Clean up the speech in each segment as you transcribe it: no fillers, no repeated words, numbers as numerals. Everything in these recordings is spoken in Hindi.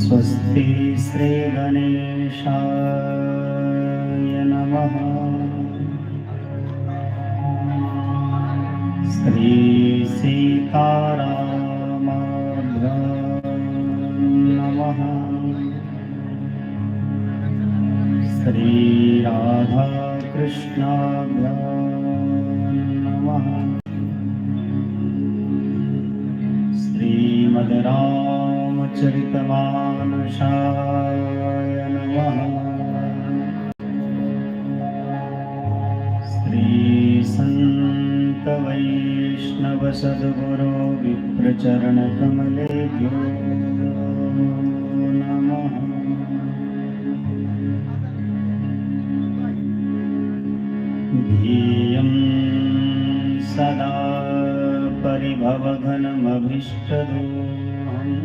स्वस्ति श्री गणेशाय नमः। श्री सीतारामाभ्यां नमः। श्री राधाकृष्णाभ्यां नमः। श्रीमद् रामचरितमानसाय नमः। श्री संत वैष्णव सद्गुरो विप्रचरणकमलेभ्यो नमः। ध्येयं सदा परिभवघनमभीष्टदोहम्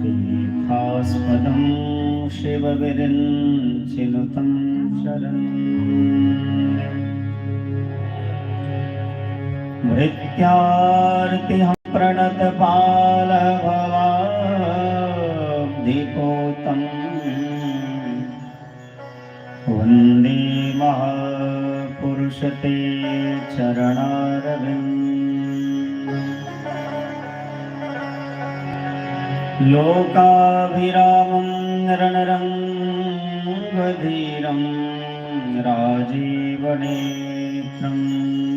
तीर्थास्पदं शिवविरिञ्चिनुतं शरण्यम्। मृत्यार्तिहं प्रणतपालभवाब्धिपोतम् वन्दे महापुरुषते चरणारविन्दम्। लोकाभिरामं रणरङ्गधीरं राजीवनेत्रं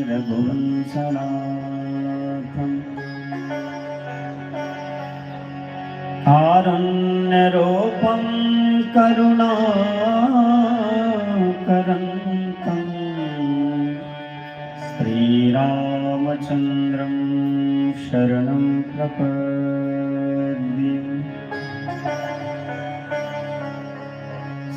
रघुवंशनाथम्। कारुण्यरूपं करुणाकरन्तं श्रीरामचन्द्रं शरणं प्रपद्ये।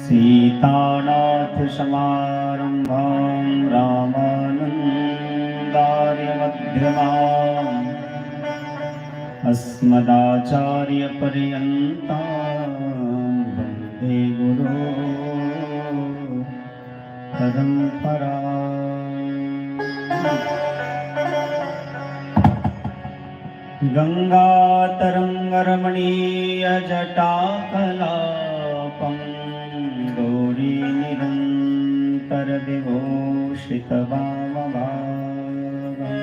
सीतानाथसमारम्भां रामानन्दार्यमध्यमाम् अस्मदाचार्यपर्यन्तां वन्दे गुरो परम्पराम्। गङ्गातरङ्गरमणीयजटाकलापं गौरीनिरन्तरविभूषितवामभागम्।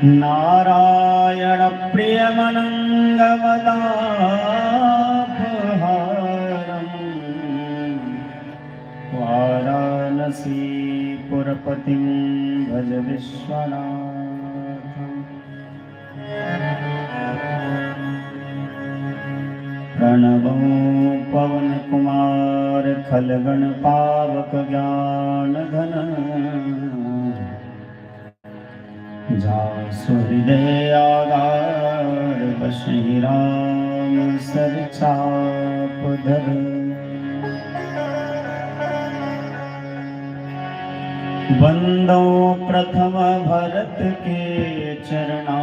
नारायणप्रियमनङ्गमदापहारम् वाराणसीपुरपतिं भज विश्वनाथम्। प्रणवो पवनकुमार खलगणपावक ज्ञानघन जासु हृदयागार बसहि राम सरचापधर। वंदो प्रथम भरत के चरणा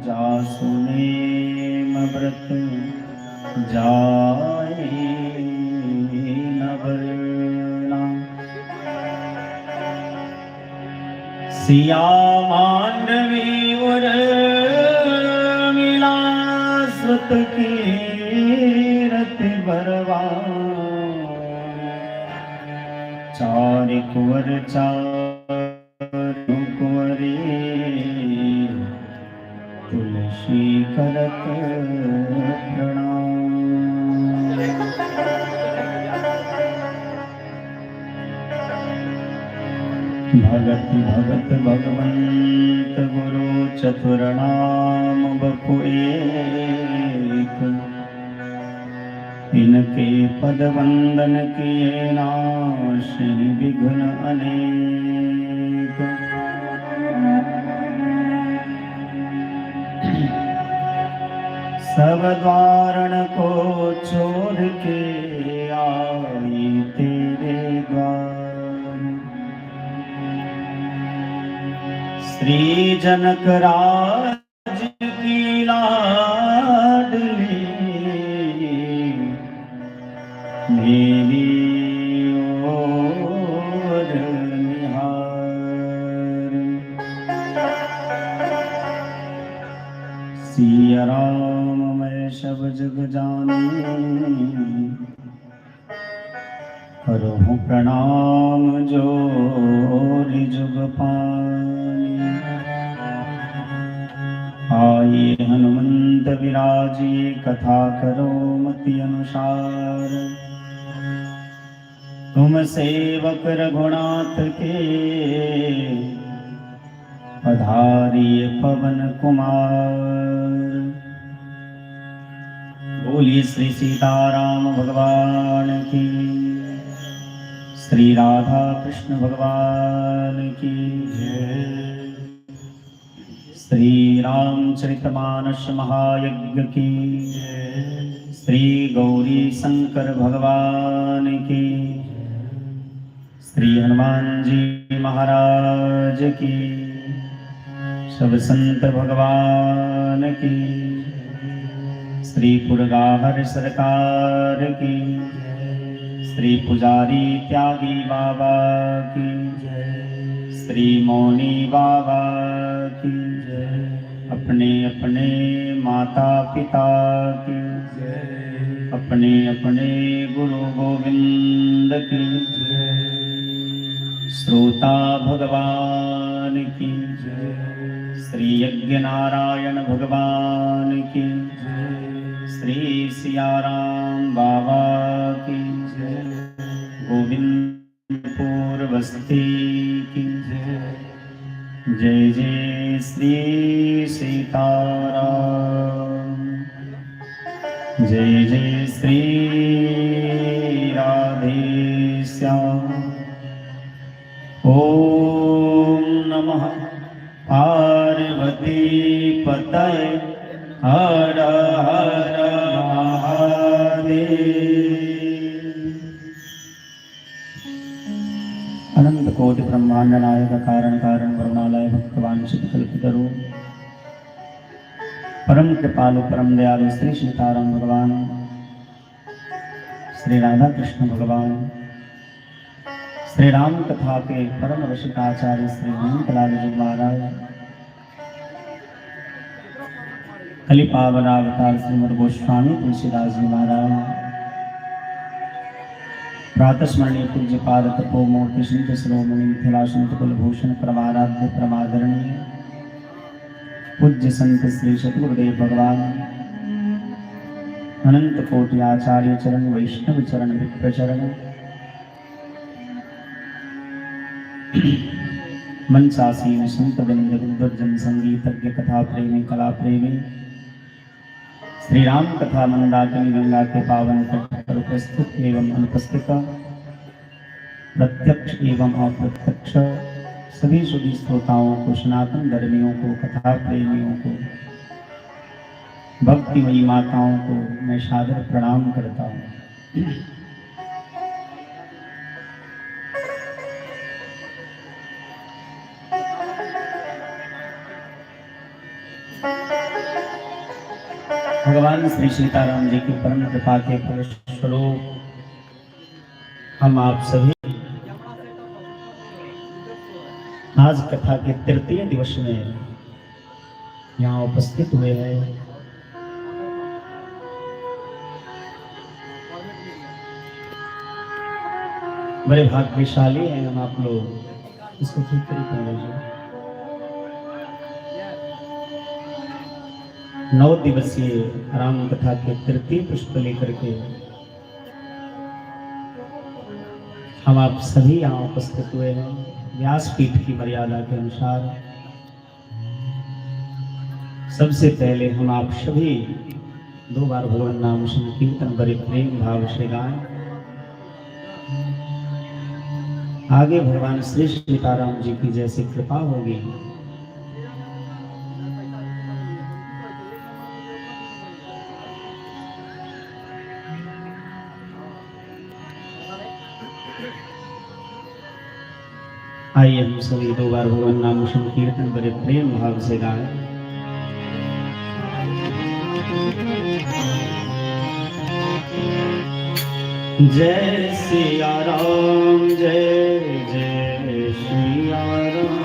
जासु नेम व्रत जाय न वरना। सिया मांडवी उर्मिला सुत कीरति बरवा। चारि कुंवर चारु कुंवरी तुलसी करत प्रणाम। भगति भगत भगवंत गुरु चतुर नाम बपु एक। इनके पद वंदन किए नाशि विघ्न अनेक। सब द्वारण को छोड़ के आई तेरे द्वार। श्री जनक राज की लाडली मेरी ओर निहार। सिया राम मैं सब जग जानी, करहूँ प्रणाम जोर जुग पानी। आये हनुमंत विराजिए, कथा करो मति अनुसार। तुम सेवक रघुनाथ के, पधारिए पवन कुमार। बोलिए श्री सीताराम भगवान की, श्री राधा कृष्ण भगवान की जय। श्री रामचरितमानस महायज्ञ की जय। श्री गौरी शंकर भगवान की, श्री हनुमान जी महाराज की, सब संत भगवान की, श्री पुरगाहर सरकार की, श्री पुजारी त्यागी बाबा की जय। श्री मौनी बाबा की जय। अपने अपने माता पिता की जय। अपने अपने गुरु गोविंद की जय। श्रोता भगवान की जय। श्री यज्ञ नारायण भगवान की जय। श्री सियाराम बाबा की जय। गोविंदपुर बस्ती की जय। जय जय श्री सीताराम। जय जय श्री राधे श्याम। ओम नमः पार्वती पतये हर हर महादेव। अनंत कोटि ब्रह्मांड नायक कारण कारण वरुणालय भक्तवान कल्पतरु परम कृपालु परम दयालु श्री सीताराम भगवान, श्री राधा कृष्ण भगवान, श्री राम कथा के परम रसिकाचार्य श्री हनुमतलाल जी महाराज, कलि पावन अवतार श्रीमद गोस्वामी तुलसीदास जी महाराज, प्रातस्मरणीय पूज्य पाद तपो मूर्ति सिंध शिरोमणि मिथिलासुत कुलभूषण परमाराध्य परमादरणीय पूज्य संत श्री सतगुरुदेव भगवान, अनंत कोटि आचार्य चरण वैष्णव चरण विप्र चरण, मनसासीन संत बिंद विद्वजन संगीतज्ञ कथा प्रेमी कला प्रेमी, श्री राम कथा मंदाकिनी गंगा के पावन तट पर उपस्थित एवं अनुपस्थित, प्रत्यक्ष एवं अप्रत्यक्ष सभी सुधी श्रोताओं को, सनातन धर्मियों को, कथा प्रेमियों को, भक्तिमयी माताओं को मैं सादर प्रणाम करता हूँ। भगवान श्री सीताराम जी की परम कृपा के फलस्वरूप हम आप सभी आज कथा के तृतीय दिवस में यहाँ उपस्थित हुए हैं। बड़े भाग्यशाली हैं हम आप लोग। इसको ठीक तरीके लीजिए। 9 दिवसीय राम कथा के तृतीय पुष्प लेकर के हम आप सभी यहाँ उपस्थित हुए हैं। व्यासपीठ की मर्यादा के अनुसार सबसे पहले हम आप सभी 2 बार भगवान नाम संकीर्तन बड़े प्रेम भाव से गाएं। आगे भगवान श्री सीताराम जी की जैसी कृपा होगी आइए हम सभी 2 बार भगवान नाम संकीर्तन बड़े प्रेम भाव से गाएं। जय सिया राम जय जय सिया राम।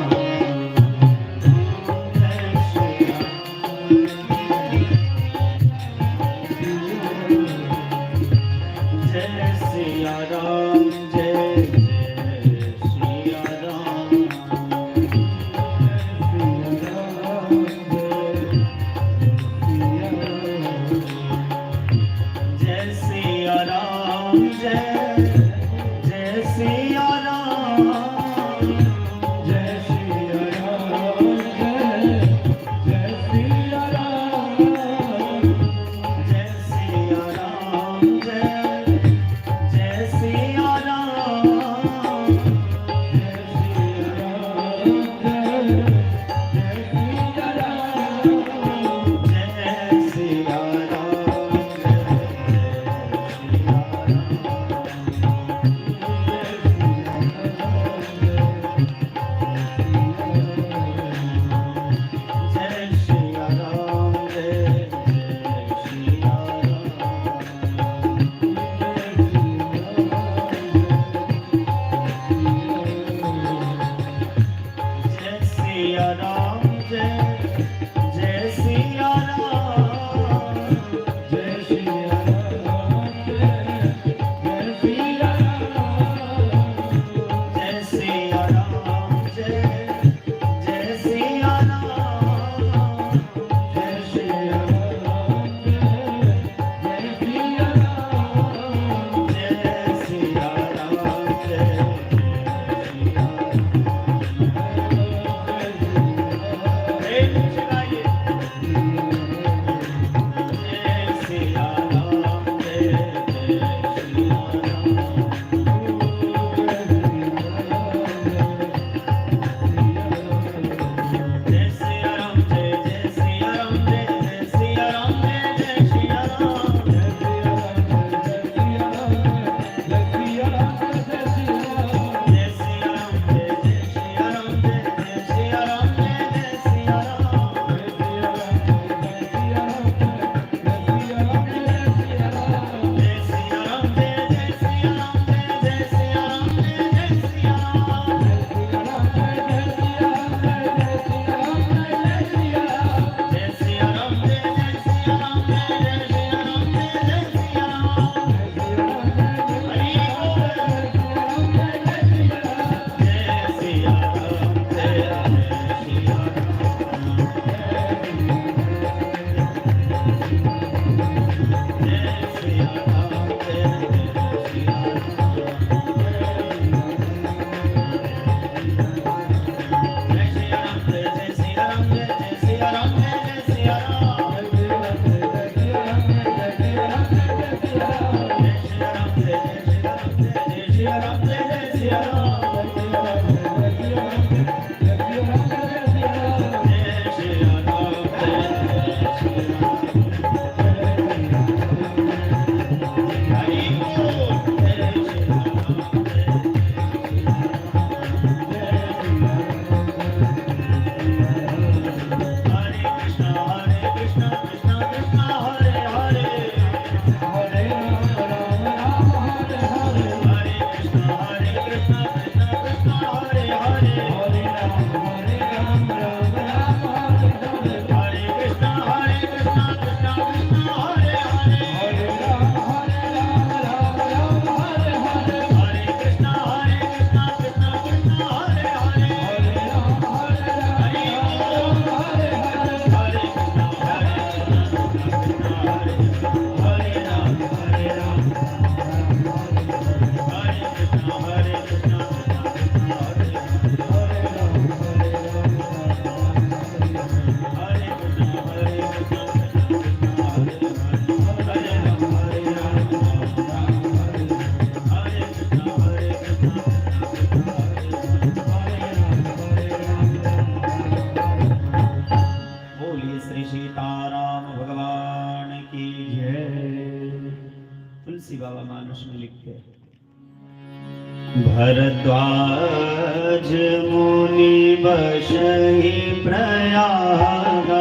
भरद्वाज मुनि बसहि प्रयाग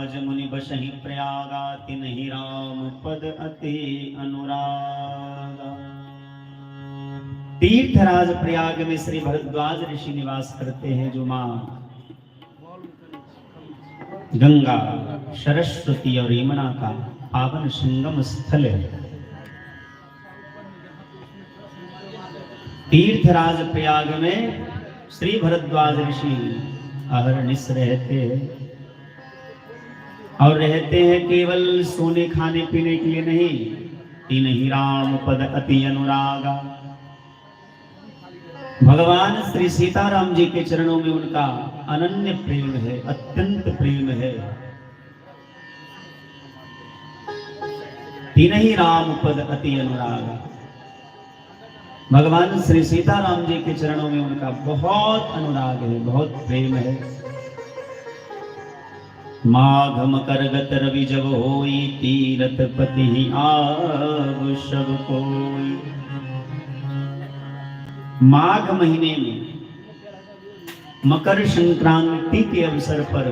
तीर्थराज मुनि बसहि प्रयागा तिन्हि राम पद अति अनुरागा। तीर्थराज प्रयाग में श्री भरद्वाज ऋषि निवास करते हैं, जो मां गंगा, सरस्वती और यमुना का पावन संगम स्थल है। तीर्थराज प्रयाग में श्री भरद्वाज ऋषि अहरनिश रहते हैं, और रहते हैं केवल सोने खाने पीने के लिए नहीं। तिन्हि राम पद अति अनुरागा। भगवान श्री सीताराम जी के चरणों में उनका अनन्य प्रेम है, अत्यंत प्रेम है। तिन्हि राम पद अति अनुरागा। भगवान श्री सीताराम जी के चरणों में उनका बहुत अनुराग है, बहुत प्रेम है। माघ मकर गत रवि जब होई, तीरथ पति आव सब कोई। माघ महीने में मकर संक्रांति के अवसर पर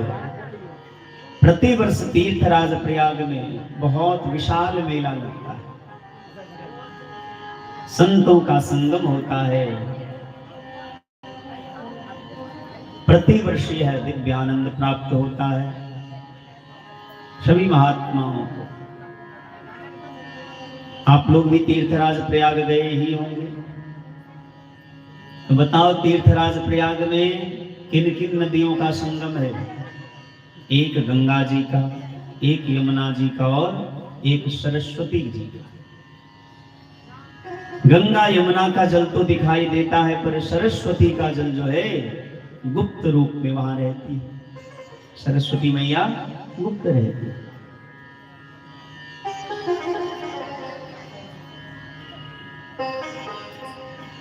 प्रतिवर्ष तीर्थराज प्रयाग में बहुत विशाल मेला लगता है, संतों का संगम होता है। प्रतिवर्ष यह दिव्य आनंद प्राप्त होता है सभी महात्माओं को। आप लोग भी तीर्थराज प्रयाग गए ही होंगे, तो बताओ तीर्थराज प्रयाग में किन किन नदियों का संगम है? एक गंगा जी का, एक यमुना जी का और एक सरस्वती जी का। गंगा यमुना का जल तो दिखाई देता है, पर सरस्वती का जल जो है गुप्त रूप में वहां रहती है। सरस्वती मैया गुप्त रहती है।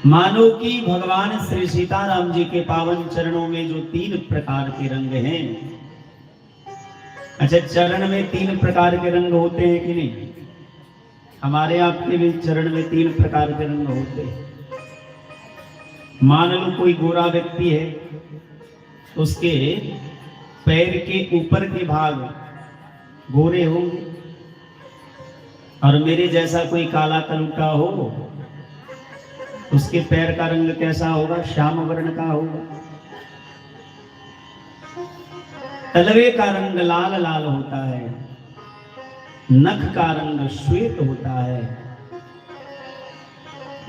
मानो कि भगवान श्री सीताराम जी के पावन चरणों में जो 3 प्रकार के रंग हैं। अच्छा, चरण में 3 प्रकार के रंग होते हैं कि नहीं? हमारे आपके भी चरण में 3 प्रकार के रंग होते हैं। मान लो कोई गोरा व्यक्ति है, उसके पैर के ऊपर के भाग गोरे होंगे, और मेरे जैसा कोई काला कलुटा हो, उसके पैर का रंग कैसा होगा? श्याम वर्ण का होगा। तलवे का रंग लाल लाल होता है, नख का रंग श्वेत होता है।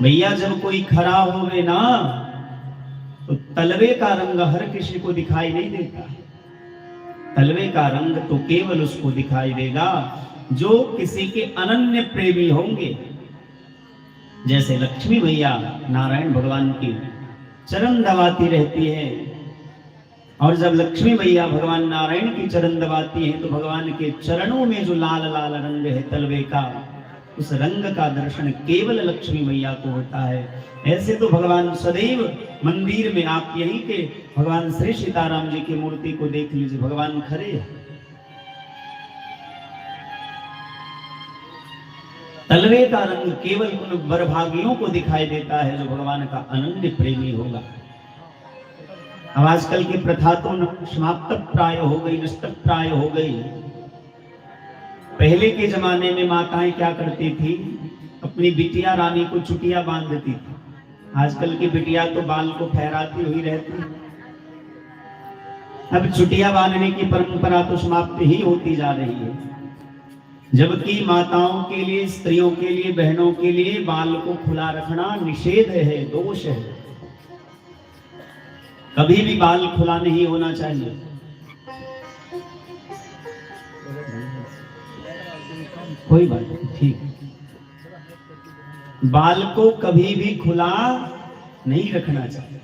भैया जब कोई खड़ा होवे ना, तो तलवे का रंग हर किसी को दिखाई नहीं देता। तलवे का रंग तो केवल उसको दिखाई देगा जो किसी के अनन्य प्रेमी होंगे। जैसे लक्ष्मी मैया नारायण भगवान की चरण दबाती रहती है, और जब लक्ष्मी मैया भगवान नारायण की चरण दबाती है, तो भगवान के चरणों में जो लाल लाल रंग है तलवे का, उस रंग का दर्शन केवल लक्ष्मी मैया को होता है। ऐसे तो भगवान सदैव मंदिर में, आप यहीं के भगवान श्री सीताराम जी की मूर्ति को देख लीजिए, भगवान खड़े हैं। तलवे का रंग केवल उन बरभागियों को दिखाई देता है जो भगवान का अनन्य प्रेमी होगा। अब आजकल की प्रथा तो समाप्त प्राय हो गई, नष्ट प्राय हो गई। पहले के जमाने में माताएं क्या करती थी? अपनी बिटिया रानी को चुटिया बांध देती थी। आजकल की बिटिया तो बाल को फहराती हुई रहती। अब चुटिया बांधने की परंपरा तो समाप्त ही होती जा रही है, जबकि माताओं के लिए, स्त्रियों के लिए, बहनों के लिए बाल को खुला रखना निषेध है, दोष है। कभी भी बाल खुला नहीं होना चाहिए। कोई बात नहीं, ठीक। बाल को कभी भी खुला नहीं रखना चाहिए।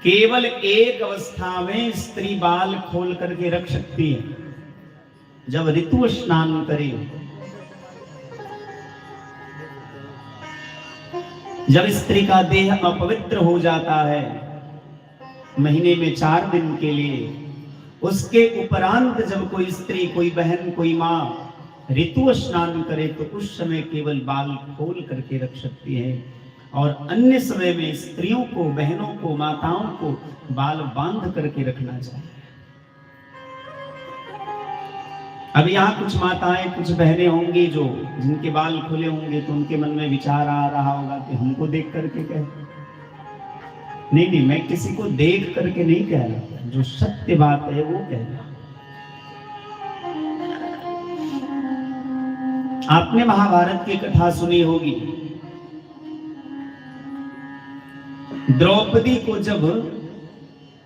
केवल एक अवस्था में स्त्री बाल खोल करके रख सकती है, जब ऋतु स्नान करे, जब स्त्री का देह अपवित्र हो जाता है महीने में 4 दिन के लिए, उसके उपरांत जब कोई स्त्री, कोई बहन, कोई माँ ऋतु स्नान करे, तो उस समय केवल बाल खोल करके रख सकती है, और अन्य समय में स्त्रियों को, बहनों को, माताओं को बाल बांध करके रखना चाहिए। अब यहाँ कुछ माताएं, कुछ बहनें होंगी जो जिनके बाल खुले होंगे, तो उनके मन में विचार आ रहा होगा कि हमको देख करके कहे। नहीं नहीं, मैं किसी को देख करके नहीं कह रहा, जो सत्य बात है वो कह रहा। आपने महाभारत की कथा सुनी होगी। द्रौपदी को जब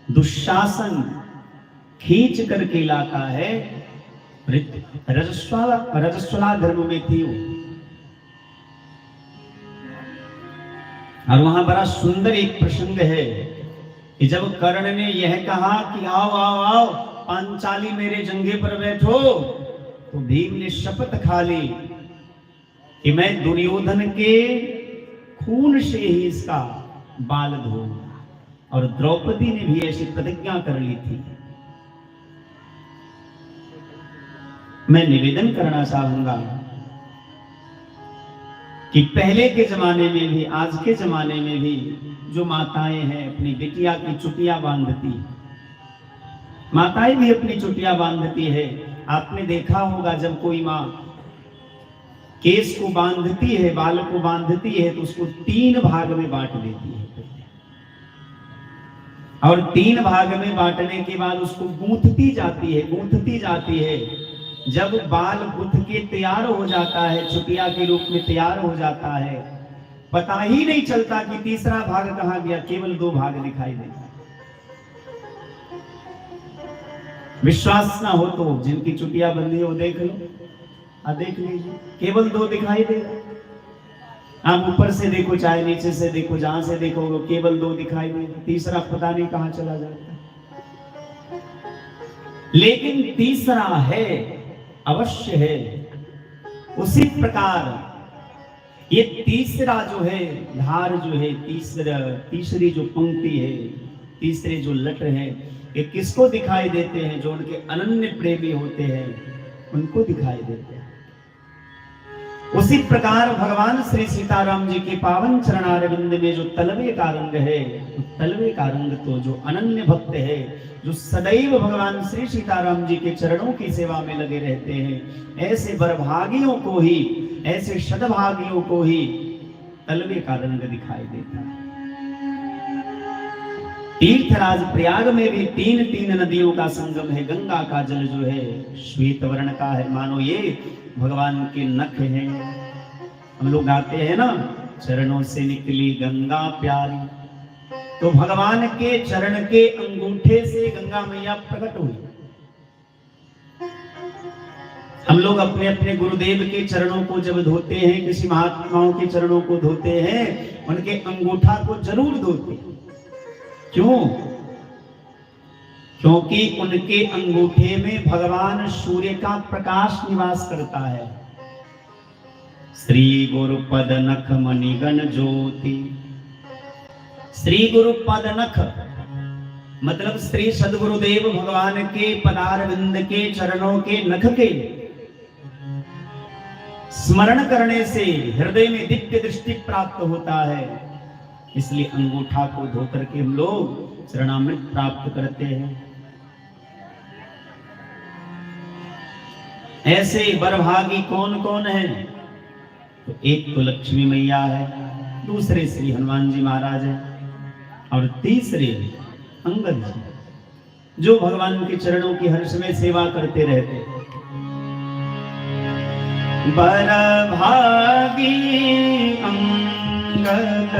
दुशासन खींच करके लाता है, रजस्वला धर्म में थी वो, और वहां बड़ा सुंदर एक प्रसंग है कि जब कर्ण ने यह कहा कि आओ आओ आओ पांचाली मेरे जंघे पर बैठो, तो भीम ने शपथ खा ली कि मैं दुर्योधन के खून से ही इसका बाल धोऊंगा। और द्रौपदी ने भी ऐसी प्रतिज्ञा कर ली थी। मैं निवेदन करना चाहूंगा कि पहले के जमाने में भी, आज के जमाने में भी जो माताएं हैं अपनी बिटिया की चुटिया बांधती, माताएं भी अपनी चुटिया बांधती है। आपने देखा होगा जब कोई माँ केस को बांधती है, बाल को बांधती है, तो उसको 3 भाग में बांट देती है, और 3 भाग में बांटने के बाद उसको गूंथती जाती है, गूंथती जाती है। जब बाल गुथ के तैयार हो जाता है, चुटिया के रूप में तैयार हो जाता है, पता ही नहीं चलता कि तीसरा भाग कहां गया, केवल 2 भाग दिखाई देता। विश्वास ना हो तो जिनकी चुटिया बंधी है वो देख लो, देख लीजिए, केवल 2 दिखाई देगा। आप ऊपर से देखो चाहे नीचे से देखो, जहां से देखो केवल 2 दिखाई देगा, तीसरा पता नहीं कहां चला जाता है। लेकिन तीसरा है, अवश्य है। उसी प्रकार ये तीसरा जो है धार, जो है तीसरी जो पंक्ति है, तीसरे जो लट है, ये किसको दिखाई देते हैं? जो उनके अनन्य प्रेमी होते हैं उनको दिखाई देते हैं। उसी प्रकार भगवान श्री सीताराम जी के पावन चरणारविंद में जो तलवे का रंग है, तलवे का रंग तो जो अनन्य भक्त है, जो सदैव भगवान श्री सीताराम जी के चरणों की सेवा में लगे रहते हैं, ऐसे बरभागियों को ही, ऐसे सद्भागियों को ही तलवे का रंग दिखाई देता है। तीर्थराज प्रयाग में भी 3 नदियों का संगम है। गंगा का जल जो है श्वेत वर्ण का है, मानो ये भगवान के नख हैं। हम लोग गाते हैं ना, चरणों से निकली गंगा प्यारी, तो भगवान के चरण के अंगूठे से गंगा मैया प्रकट हुई। हम लोग अपने अपने गुरुदेव के चरणों को जब धोते हैं, किसी महात्माओं के चरणों को धोते हैं, उनके अंगूठा को जरूर धोते हैं। क्यों? क्योंकि उनके अंगूठे में भगवान सूर्य का प्रकाश निवास करता है। श्री गुरु पद नख मणिगण ज्योति, श्री गुरु पद नख मतलब श्री सदगुरुदेव भगवान के पदारविंद के चरणों के नख के स्मरण करने से हृदय में दिव्य दृष्टि प्राप्त होता है। इसलिए अंगूठा को धो करके हम लोग चरणामृत प्राप्त करते हैं। ऐसे बरभागी कौन कौन है? तो एक तो लक्ष्मी मैया है, दूसरे श्री हनुमान जी महाराज है, और तीसरे अंगद जी, जो भगवान के चरणों की हर समय सेवा करते रहते। बरभागी अंगद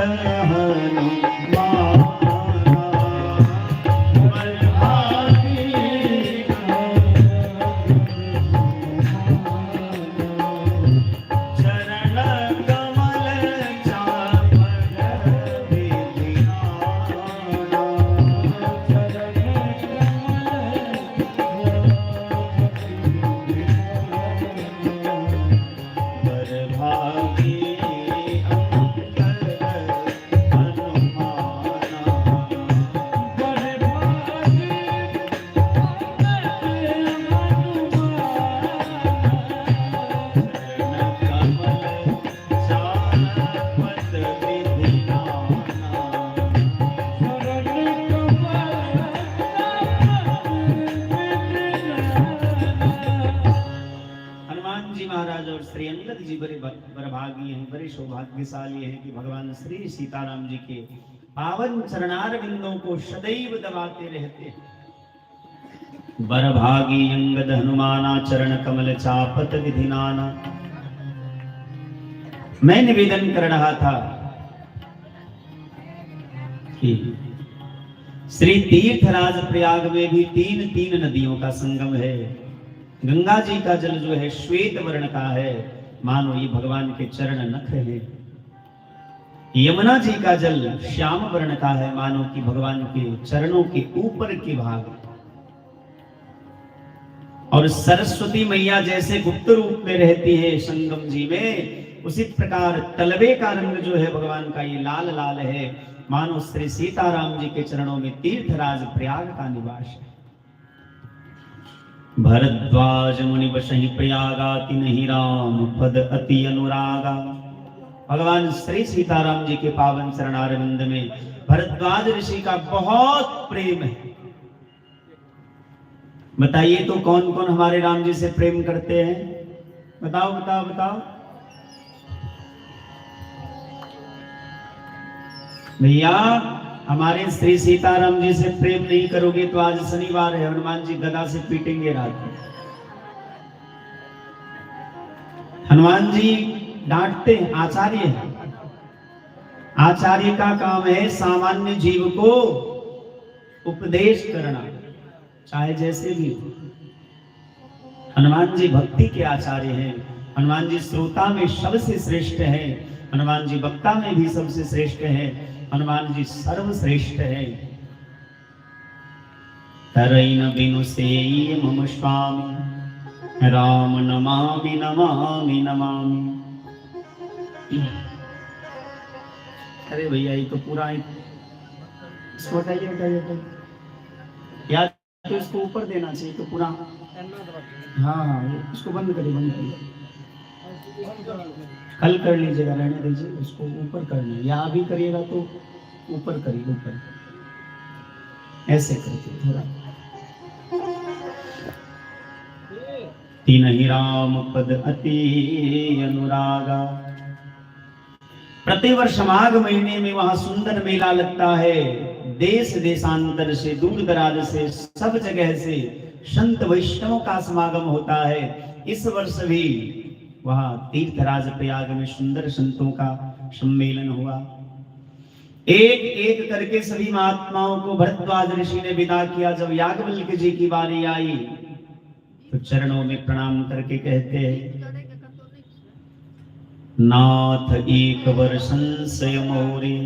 हनुमान, श्री अंगद जी बड़े बड़भागी हैं, बड़े सौभाग्यशाली हैं कि भगवान श्री सीताराम जी के पावन चरणार बिंदों को सदैव दबाते रहते हैं। बड़भागी अंगद हनुमाना चरण कमल चापत विधिनाना। मैं निवेदन कर रहा था कि श्री तीर्थराज प्रयाग में भी तीन नदियों का संगम है। गंगा जी का जल जो है श्वेत वर्ण का है, मानो ये भगवान के चरण नख है। यमुना जी का जल श्याम वर्ण का है, मानो कि भगवान के चरणों के ऊपर के भाग। और सरस्वती मैया जैसे गुप्त रूप में रहती है संगम जी में, उसी प्रकार तलवे का रंग जो है भगवान का ये लाल लाल है, मानो श्री सीताराम जी के चरणों में तीर्थराज प्रयाग का निवास है। भरद्वाज मुनि बसहि प्रयागा तिन्हि राम पद अति अनुरागा। भगवान श्री सीताराम जी के पावन चरणारविंद में भरद्वाज ऋषि का बहुत प्रेम है। बताइए तो कौन कौन हमारे राम जी से प्रेम करते हैं? बताओ बताओ बताओ भैया। हमारे श्री सीताराम जी से प्रेम नहीं करोगे तो आज शनिवार है, हनुमान जी गदा से पीटेंगे रात में। हनुमान जी डांटते हैं, आचार्य है। आचार्य का काम है सामान्य जीव को उपदेश करना, चाहे जैसे भी हो। हनुमान जी भक्ति के आचार्य हैं। हनुमान जी श्रोता में सबसे श्रेष्ठ हैं, हनुमान जी वक्ता में भी सबसे श्रेष्ठ हैं, हनुमान जी सर्वश्रेष्ठ है। तरैन बिनु सेई मम स्वामी, राम नमामि नमामि नमामि। अरे भैया ये तो पूरा इसको हटाइए हटाइए हटाइए, या तो इसको ऊपर देना चाहिए तो पूरा। हाँ हाँ इसको बंद करिए बंद करिए, कल कर लीजिएगा, रहने दीजिए, उसको ऊपर करना है। या अभी करिएगा तो ऊपर करिए, ऊपर ऐसे करके थोड़ा। तिन्हि राम पद अति अनुरागा। प्रतिवर्ष माघ महीने में वहां सुंदर मेला लगता है। देश देशांतर से, दूर दराज से, सब जगह से संत वैष्णवों का समागम होता है। इस वर्ष भी वहां तीर्थराज प्रयाग में सुंदर संतों का सम्मेलन हुआ। एक एक करके सभी महात्माओं को भरद्वाज ऋषि ने विदा किया। जब याज्ञवल्क्य जी की बारी आई तो चरणों में प्रणाम करके कहते हैं, नाथ एक वर संशय मोरे,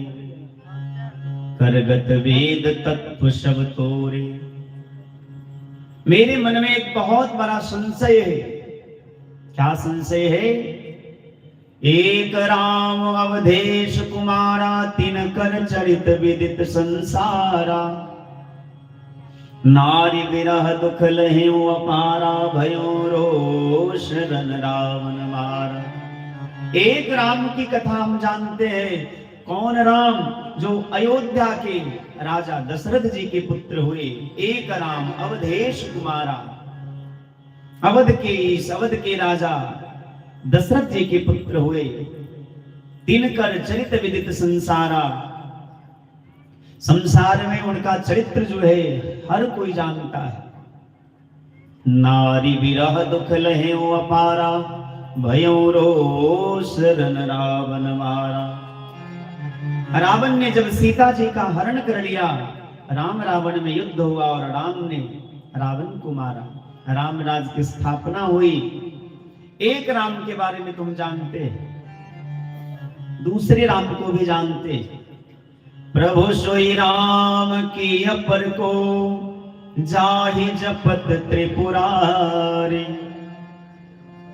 करगत वेद तत्व सब तोरे। मेरे मन में एक बहुत बड़ा संशय है। क्या संशय है? एक राम अवधेश कुमारा, तिन कर चरित विदित संसारा। नारी विरह दुख लहेउ अपारा, भयो रोष रन रावण मारा। एक राम की कथा हम जानते हैं। कौन राम? जो अयोध्या के राजा दशरथ जी के पुत्र हुए। एक राम अवधेश कुमारा, अवध के राजा दशरथ जी के पुत्र हुए। तिनकर चरित विदित संसारा। संसार में उनका चरित्र जो है हर कोई जानता है। नारी विरह दुख लहेउ अपारा, भयो रोष रन रावण मारा। रावण ने जब सीता जी का हरण कर लिया, राम रावण में युद्ध हुआ और राम ने रावण को मारा। राम राज की स्थापना हुई। एक राम के बारे में तुम जानते हैं, दूसरे राम को भी जानते हैं। प्रभु सोई राम की अपर को, जाहि जपत त्रिपुरारी।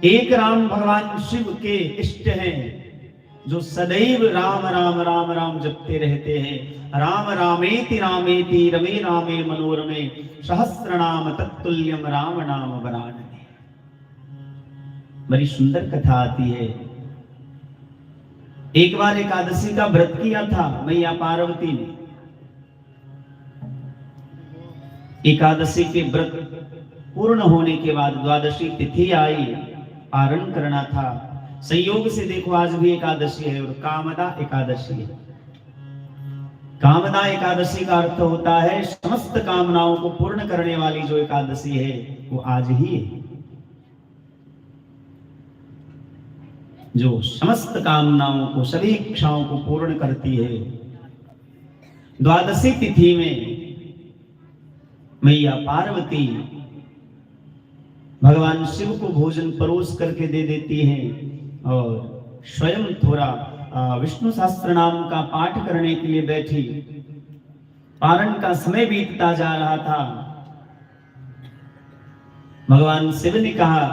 एक राम भगवान शिव के इष्ट हैं, जो सदैव राम राम राम राम जपते रहते हैं। राम रामेति रामेति रमे रामे मनोरमे, सहस्र नाम तत्तुल्यम राम नाम वरानने। बड़ी सुंदर कथा आती है। एक बार एकादशी का व्रत किया था मैया पार्वती ने। एकादशी के व्रत पूर्ण होने के बाद द्वादशी तिथि आई पारण करना था। संयोग से देखो आज भी एकादशी है और कामदा एकादशी है। कामदा एकादशी का अर्थ होता है समस्त कामनाओं को पूर्ण करने वाली जो एकादशी है वो आज ही है, जो समस्त कामनाओं को सभी इच्छाओं को पूर्ण करती है। द्वादशी तिथि में मैया पार्वती भगवान शिव को भोजन परोस करके दे देती हैं और स्वयं थोड़ा विष्णु सहस्त्र नाम का पाठ करने के लिए बैठी। पारण का समय बीतता जा रहा था। भगवान शिव ने कहा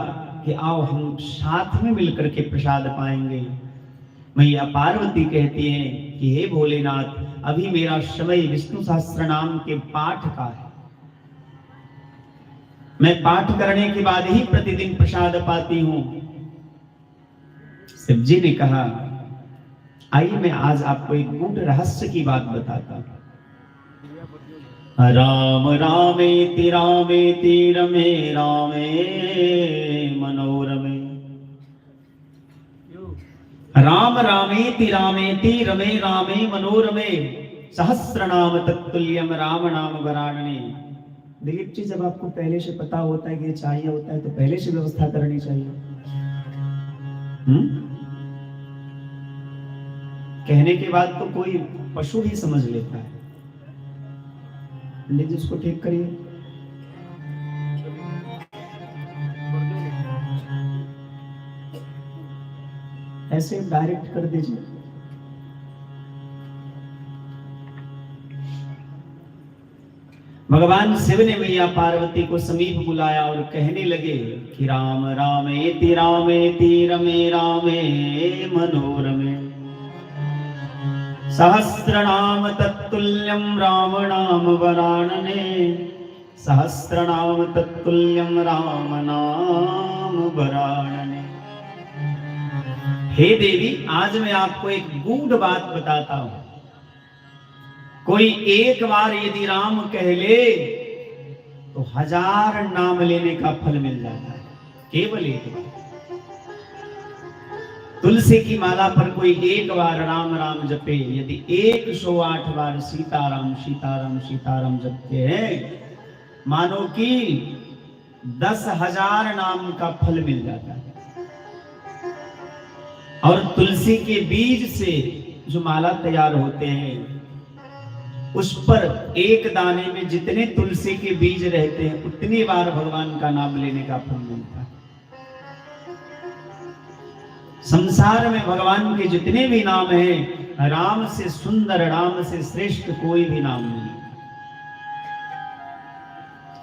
कि आओ हम साथ में मिलकर के प्रसाद पाएंगे। मैया पार्वती कहती हैं कि हे भोलेनाथ, अभी मेरा समय विष्णु सहस्त्र नाम के पाठ का है, मैं पाठ करने के बाद ही प्रतिदिन प्रसाद पाती हूं। शिव जी ने कहा आइए मैं आज आपको एक गूढ़ रहस्य की बात बताता हूं। राम रामेति रामेति रमे रामे मनोरमे। राम रामेति रामेति रमे रामे मनोरमे सहस्रनाम तत्तुल्यम राम नाम वरानने। दिलीप जी, जब आपको पहले से पता होता है कि ये चाहिए होता है तो पहले से व्यवस्था करनी चाहिए। कहने के बाद तो कोई पशु भी समझ लेता है। पंडित जी उसको ठीक करिए। ऐसे डायरेक्ट कर दीजिए। भगवान शिव ने मैया पार्वती को समीप बुलाया और कहने लगे कि राम रामेति रामेति रमे रामे मनोरमे सहस्रनाम तत्तुल्यम राम नाम वरानने। सहस्रनाम तत्तुल्यम राम नाम वरानने। हे देवी, आज मैं आपको एक गूढ़ बात बताता हूं। कोई एक बार यदि राम कह ले तो 1000 नाम लेने का फल मिल जाता है, केवल एक बार। तुलसी की माला पर कोई एक बार राम राम जपे, यदि 108 बार सीताराम सीताराम सीताराम जपते हैं, मानो कि 10,000 नाम का फल मिल जाता है। और तुलसी के बीज से जो माला तैयार होते हैं, उस पर एक दाने में जितने तुलसी के बीज रहते हैं उतनी बार भगवान का नाम लेने का फल मिलता है। संसार में भगवान के जितने भी नाम हैं, राम से सुंदर, राम से श्रेष्ठ कोई भी नाम नहीं।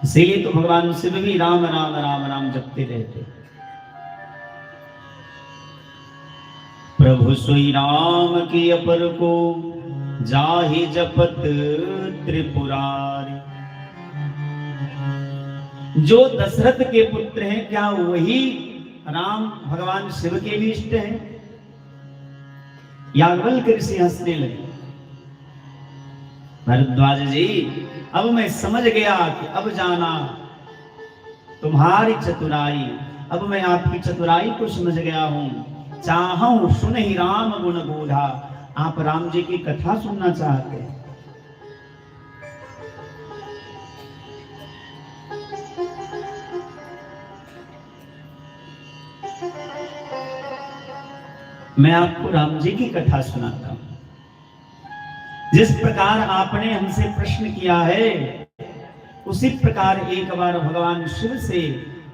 इसीलिए तो भगवान शिव भी राम राम राम राम जपते रहते। प्रभु सोई राम की अपर को जाहि जपत त्रिपुरारी। जो दशरथ के पुत्र हैं, क्या वही राम भगवान शिव के भी इष्ट हैं? याज्ञवल्क्य ऋषि हंसने लगे। भरद्वाज जी, अब मैं समझ गया कि अब जाना तुम्हारी चतुराई। अब मैं आपकी चतुराई को समझ गया हूं। चाहूं सुन ही राम गुण बोधा। आप राम जी की कथा सुनना चाहते हैं। मैं आपको राम जी की कथा सुनाता हूं। जिस प्रकार आपने हमसे प्रश्न किया है, उसी प्रकार एक बार भगवान शिव से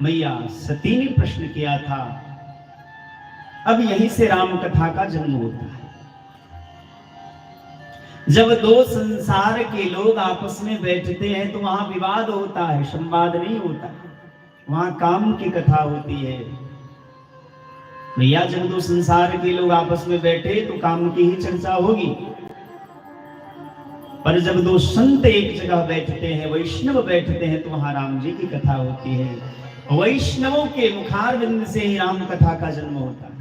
मैया सती ने प्रश्न किया था। अब यहीं से राम कथा का जन्म होता है। जब दो संसार के लोग आपस में बैठते हैं तो वहां विवाद होता है, संवाद नहीं होता। वहां काम की कथा होती है। भैया, जब दो संसार के लोग आपस में बैठे तो काम की ही चर्चा होगी। पर जब दो संत एक जगह बैठते हैं, वैष्णव बैठते हैं, तो वहां राम जी की कथा होती है। वैष्णवों के मुखारविंद से ही राम कथा का जन्म होता है।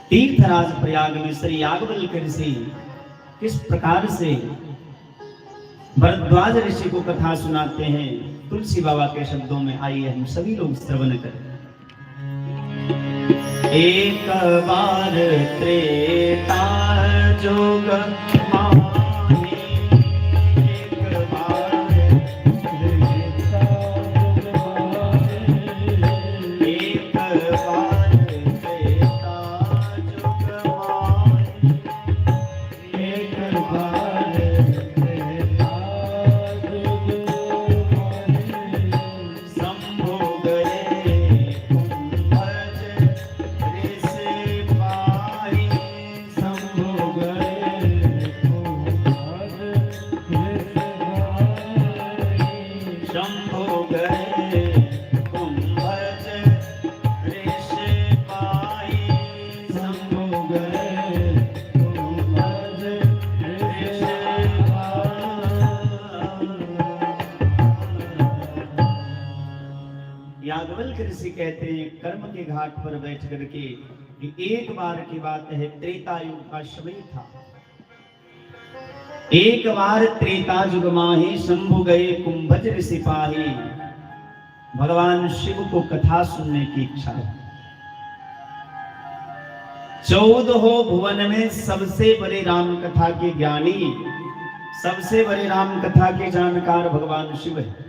तीर्थराज प्रयाग में श्री याज्ञवल्क्य ऋषि किस प्रकार से भरद्वाज ऋषि को कथा सुनाते हैं, तुलसी बाबा के शब्दों में आइए हम सभी लोग श्रवण करें। एक बार त्रेता जुग माही, एक बार त्रेता जुग माही, एक बार त्रेता जुग माही, एक बार त्रेता जुग माही, शंभु गए कुंभज ऋषि पाई, शंभु गए कुंभज ऋषि पाई, शंभु गए कुंभज ऋषि पाई, शंभु गए कुंभज ऋषि पाई। याज्ञवल्क्य ऋषि कहते हैं कर्म के घाट पर बैठ करके कि एक बार की बात है, त्रेता युग का समय था। एक बार त्रेता जुग माही, शंभु गए कुंभज ऋषि पाही। भगवान शिव को कथा सुनने की इच्छा है। 14 भुवन में सबसे बड़े राम कथा के ज्ञानी, सबसे बड़े राम कथा के जानकार भगवान शिव है।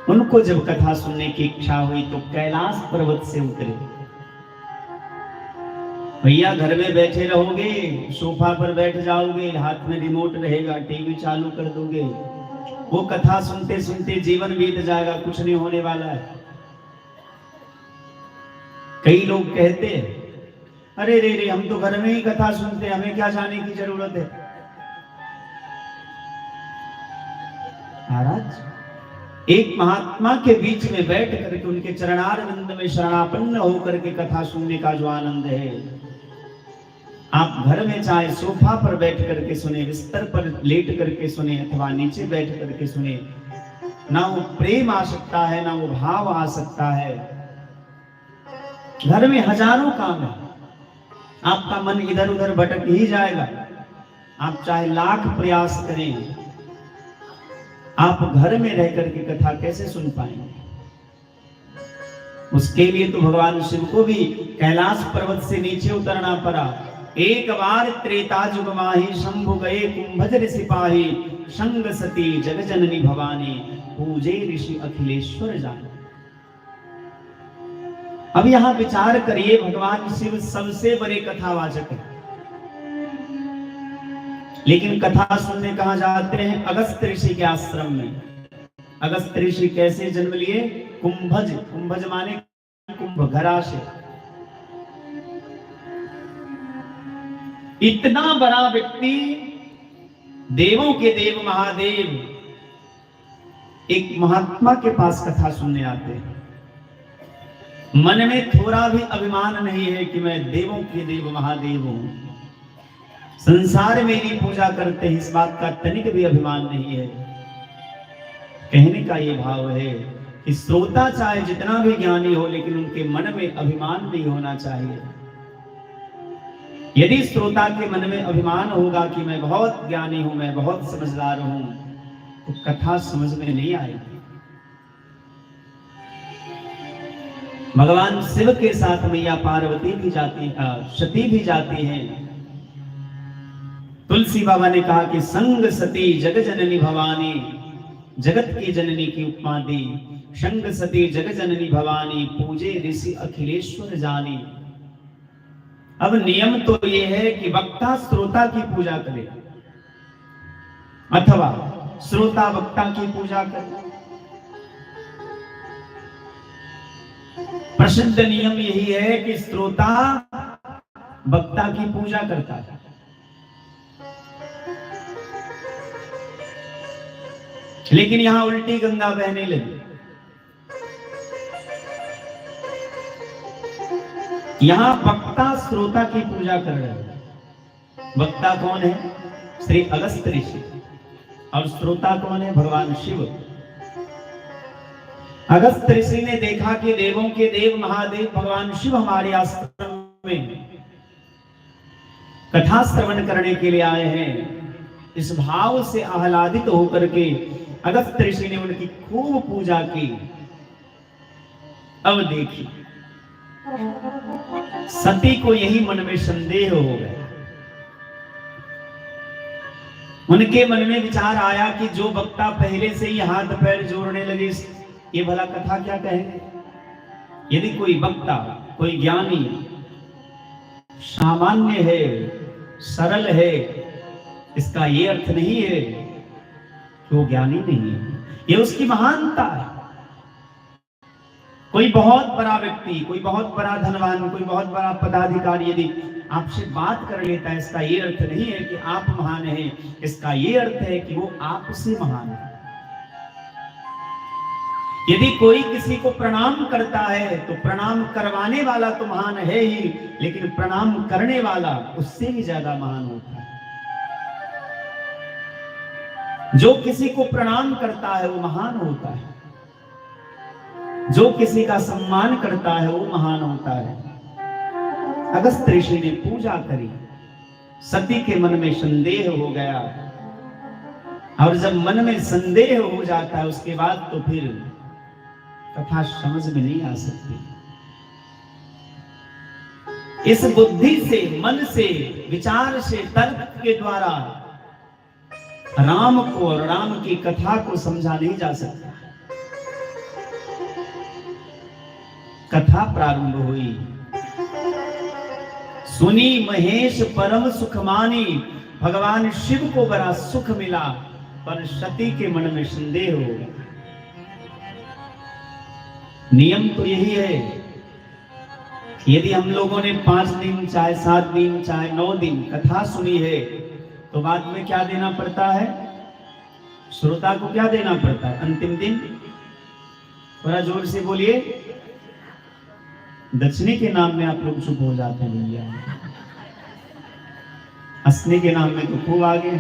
उनको जब कथा सुनने की इच्छा हुई तो कैलाश पर्वत से उतरे। भैया घर में बैठे रहोगे, सोफा पर बैठ जाओगे, हाथ में रिमोट रहेगा, टीवी चालू कर दोगे, वो कथा सुनते सुनते जीवन बीत जाएगा, कुछ नहीं होने वाला है। कई लोग कहते हैं अरे रे रे, हम तो घर में ही कथा सुनते हैं, हमें क्या जाने की जरूरत है। महाराज, एक महात्मा के बीच में बैठ करके उनके चरणारविंद में शरणापन्न होकर के कथा सुनने का जो आनंद है, आप घर में चाहे सोफा पर बैठ करके सुने, बिस्तर पर लेट करके सुने, अथवा नीचे बैठ करके सुने, ना वो प्रेम आ सकता है, ना वो भाव आ सकता है। घर में हजारों काम है, आपका मन इधर उधर भटक ही जाएगा। आप चाहे लाख प्रयास करें, आप घर में रह करके कथा कैसे सुन पाएंगे? उसके लिए तो भगवान शिव को भी कैलाश पर्वत से नीचे उतरना पड़ा। एक बार त्रेता जुग माही, शंभु गए कुंभज ऋषि पाही, संग सती जग जननी भवानी, पूजे ऋषि अखिलेश्वर जाने। अब यहां विचार करिए, भगवान शिव सबसे बड़े कथावाचक है, लेकिन कथा सुनने कहां जाते हैं? अगस्त्य ऋषि के आश्रम में। अगस्त्य ऋषि कैसे जन्म लिए? कुंभज, कुंभज माने कुंभ, घरा से। इतना बड़ा व्यक्ति, देवों के देव महादेव, एक महात्मा के पास कथा सुनने आते हैं। मन में थोड़ा भी अभिमान नहीं है कि मैं देवों के देव महादेव हूं, संसार मेरी पूजा करते हैं, इस बात का तनिक भी अभिमान नहीं है। कहने का ये भाव है कि श्रोता चाहे जितना भी ज्ञानी हो, लेकिन उनके मन में अभिमान नहीं होना चाहिए। यदि श्रोता के मन में अभिमान होगा कि मैं बहुत ज्ञानी हूं, मैं बहुत समझदार हूं, तो कथा समझ में नहीं आएगी। भगवान शिव के साथ मैया पार्वती भी जाती, सती भी जाती हैं। तुलसी बाबा ने कहा कि संग सती जग जननी भवानी, जगत की जननी की उपमा दी। संग सती जग जननी भवानी, पूजे ऋषि अखिलेश्वर जानी। अब नियम तो ये है कि वक्ता श्रोता की पूजा करे, अथवा श्रोता वक्ता की पूजा करे। प्रसिद्ध नियम यही है कि श्रोता वक्ता की पूजा करता है। लेकिन यहां उल्टी गंगा बहने लगी। यहां वक्ता श्रोता की पूजा कर रहे हैं। वक्ता कौन है? श्री अगस्त्य ऋषि। और श्रोता कौन है? भगवान शिव। अगस्त्य ऋषि ने देखा कि देवों के देव महादेव भगवान शिव हमारे आश्रम में कथा श्रवण करने के लिए आए हैं। इस भाव से आह्लादित होकर के अगस्त्य ऋषि ने उनकी खूब पूजा की। अब देखिए, सती को यही मन में संदेह हो गया। उनके मन में विचार आया कि जो वक्ता पहले से ही हाथ पैर जोड़ने लगे, ये भला कथा क्या कहेंगे। यदि कोई वक्ता, कोई ज्ञानी सामान्य है, सरल है, इसका ये अर्थ नहीं है कि वो ज्ञानी नहीं है, ये उसकी महानता है। कोई बहुत बड़ा व्यक्ति, कोई बहुत बड़ा धनवान, कोई बहुत बड़ा पदाधिकारी यदि आपसे बात कर लेता है, इसका ये अर्थ नहीं है कि आप महान हैं, इसका ये अर्थ है कि वो आपसे महान है। यदि कोई किसी को प्रणाम करता है तो प्रणाम करवाने वाला तो महान है ही, लेकिन प्रणाम करने वाला उससे भी ज्यादा महान होता है। जो किसी को प्रणाम करता है वो महान होता है, जो किसी का सम्मान करता है वो महान होता है। अगस्त्य ऋषि ने पूजा करी, सती के मन में संदेह हो गया, और जब मन में संदेह हो जाता है उसके बाद तो फिर कथा समझ में नहीं आ सकती। इस बुद्धि से, मन से, विचार से, तर्क के द्वारा राम को और राम की कथा को समझा नहीं जा सकता। कथा प्रारंभ हुई, सुनी महेश परम सुख मानी, भगवान शिव को बड़ा सुख मिला, पर सती के मन में संदेह हो गया। नियम तो यही है, यदि हम लोगों ने 5 दिन, चाहे 7 दिन, चाहे 9 दिन कथा सुनी है, तो बाद में क्या देना पड़ता है? श्रोता को क्या देना पड़ता है अंतिम दिन? थोड़ा जोर से बोलिए। दक्षिणी के नाम में आप लोग चुप हो जाते हैं भैया, हंसने के नाम में तो खूब आगे।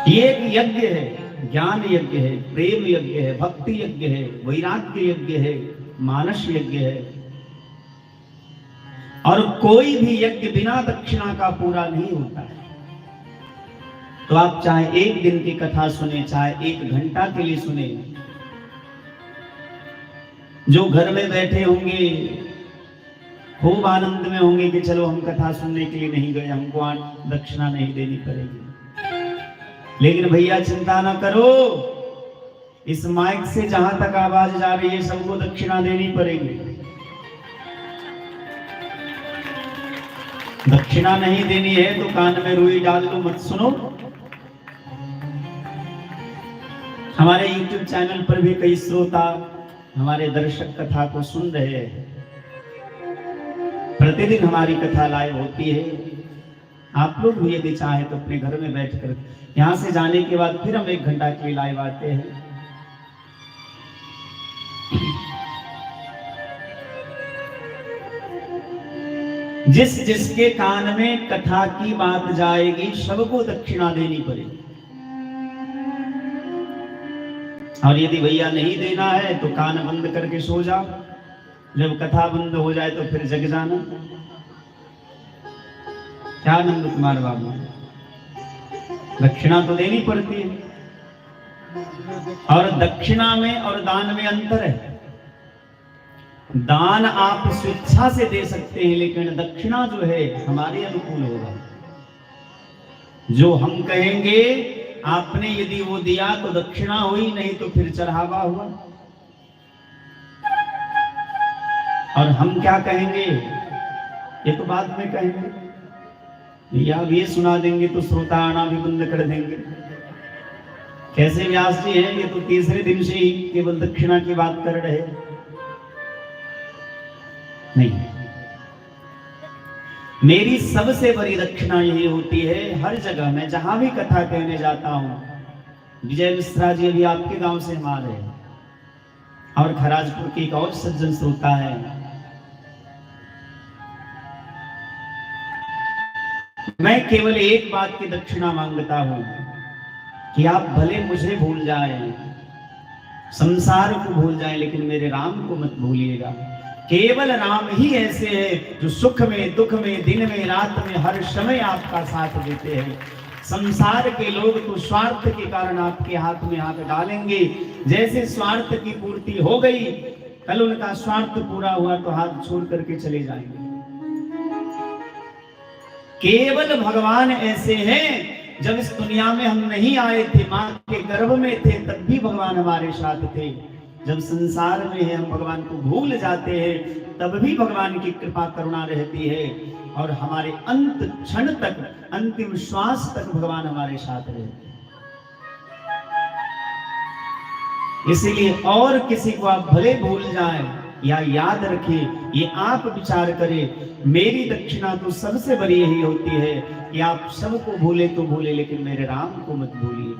ये एक यज्ञ है, ज्ञान यज्ञ है, प्रेम यज्ञ है, भक्ति यज्ञ है, वैराग्य यज्ञ है, मानस यज्ञ है। और कोई भी यज्ञ बिना दक्षिणा का पूरा नहीं होता है। तो आप चाहे 1 दिन की कथा सुने, चाहे 1 घंटा के लिए सुने, जो घर में बैठे होंगे खूब आनंद में होंगे कि चलो हम कथा सुनने के लिए नहीं गए, हमको दक्षिणा नहीं देनी पड़ेगी। लेकिन भैया चिंता ना करो, इस माइक से जहां तक आवाज जा रही है सबको दक्षिणा देनी पड़ेगी। दक्षिणा नहीं देनी है तो कान में रुई डाल लो, मत सुनो। हमारे YouTube चैनल पर भी कई श्रोता, हमारे दर्शक कथा को सुन रहे हैं। प्रतिदिन हमारी कथा लाइव होती है। आप लोग भी यदि चाहे तो अपने घर में बैठकर, यहां से जाने के बाद फिर हम 1 घंटा के लिए लाइव आते हैं। जिस जिसके कान में कथा की बात जाएगी सबको दक्षिणा देनी पड़ेगी। और यदि भैया नहीं देना है तो कान बंद करके सो जाओ, जब कथा बंद हो जाए तो फिर जग जाना। क्या नंद कुमार बाबू, दक्षिणा तो देनी पड़ती है। और दक्षिणा में और दान में अंतर है। दान आप स्वेच्छा से दे सकते हैं, लेकिन दक्षिणा जो है हमारे अनुकूल होगा। जो हम कहेंगे आपने यदि वो दिया तो दक्षिणा हुई, नहीं तो फिर चढ़ावा हुआ। और हम क्या कहेंगे ये तो बाद में कहेंगे, या ये सुना देंगे तो श्रोता आना भी बंद कर देंगे। कैसे व्यास जी हैं, ये तो तीसरे दिन से ही केवल दक्षिणा की बात कर रहे। नहीं, मेरी सबसे बड़ी दक्षिणा यही होती है, हर जगह मैं जहां भी कथा कहने जाता हूं। विजय मिश्रा जी अभी आपके गांव से हमारे, और खराजपुर की एक और सज्जन श्रोता है। मैं केवल एक बात की दक्षिणा मांगता हूं कि आप भले मुझे भूल जाएं, संसार को भूल जाएं, लेकिन मेरे राम को मत भूलिएगा। केवल राम ही ऐसे हैं जो सुख में, दुख में, दिन में, रात में, हर समय आपका साथ देते हैं। संसार के लोग तो स्वार्थ के कारण आपके हाथ में हाथ डालेंगे, जैसे स्वार्थ की पूर्ति हो गई, कल उनका स्वार्थ पूरा हुआ तो हाथ छोड़ करके चले जाएंगे। केवल भगवान ऐसे हैं, जब इस दुनिया में हम नहीं आए थे, मां के गर्भ में थे, तब भी भगवान हमारे साथ थे। जब संसार में है, हम भगवान को भूल जाते हैं, तब भी भगवान की कृपा करुणा रहती है, और हमारे अंत क्षण तक, अंतिम श्वास तक भगवान हमारे साथ रहते हैं। इसलिए और किसी को आप भले भूल जाएं या याद रखें, ये आप विचार करें, मेरी दक्षिणा तो सबसे बड़ी यही होती है कि आप सबको भूले तो भूले, लेकिन मेरे राम को मत भूलिए।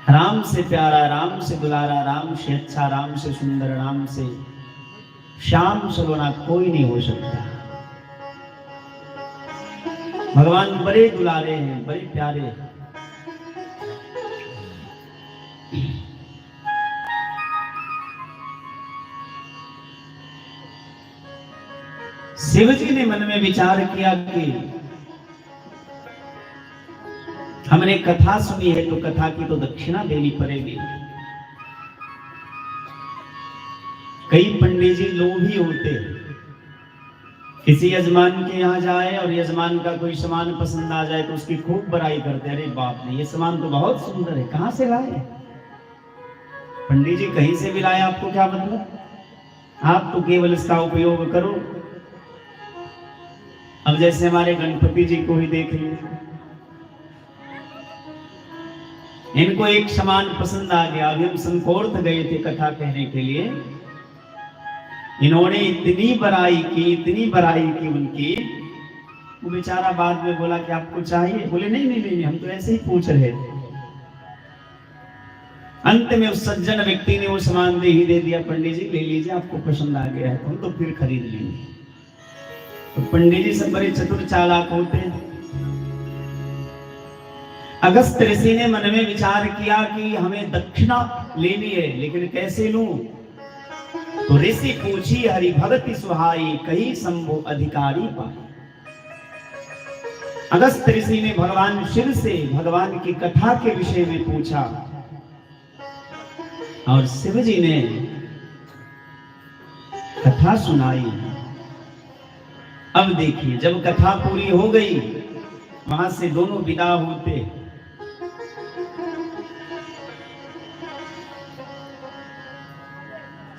राम से प्यारा, राम से दुलारा, राम से अच्छा, राम से सुंदर, राम से श्याम सलोना कोई नहीं हो सकता। भगवान बड़े दुलारे हैं, बड़े प्यारे हैं। शिव जी ने मन में विचार किया कि हमने कथा सुनी है, तो कथा की तो दक्षिणा देनी पड़ेगी। कई पंडित जी लोभी होते, किसी यजमान के यहाँ जाए और यजमान का कोई सामान पसंद आ जाए तो उसकी खूब बड़ाई करते, अरे बाप रे ये सामान तो बहुत सुंदर है, कहां से लाए? पंडित जी कहीं से भी लाए, आपको क्या मतलब, आप तो केवल इसका उपयोग करो। अब जैसे हमारे गणपति जी को ही देख लीजिए, इनको एक सामान पसंद आ गया। अभी हम संकोर्थ गए थे कथा कहने के लिए, इन्होंने इतनी बड़ाई की उनकी, वो बेचारा बाद में बोला कि आपको चाहिए? बोले नहीं नहीं नहीं, हम तो ऐसे ही पूछ रहे थे। अंत में उस सज्जन व्यक्ति ने वो सामान दे ही दे दिया, पंडित जी ले लीजिए, आपको पसंद आ गया है, हम तो फिर खरीद लेंगे। तो पंडित जी सब बड़े चतुर चालाक होते हैं। अगस्त ऋषि ने मन में विचार किया कि हमें दक्षिणा लेनी है, लेकिन कैसे लूं? तो ऋषि पूछी हरि भगति सुहाई, कही शंभु अधिकारी पाई। अगस्त ऋषि ने भगवान शिव से भगवान की कथा के विषय में पूछा, और शिव जी ने कथा सुनाई। अब देखिए, जब कथा पूरी हो गई, वहां से दोनों विदा होते।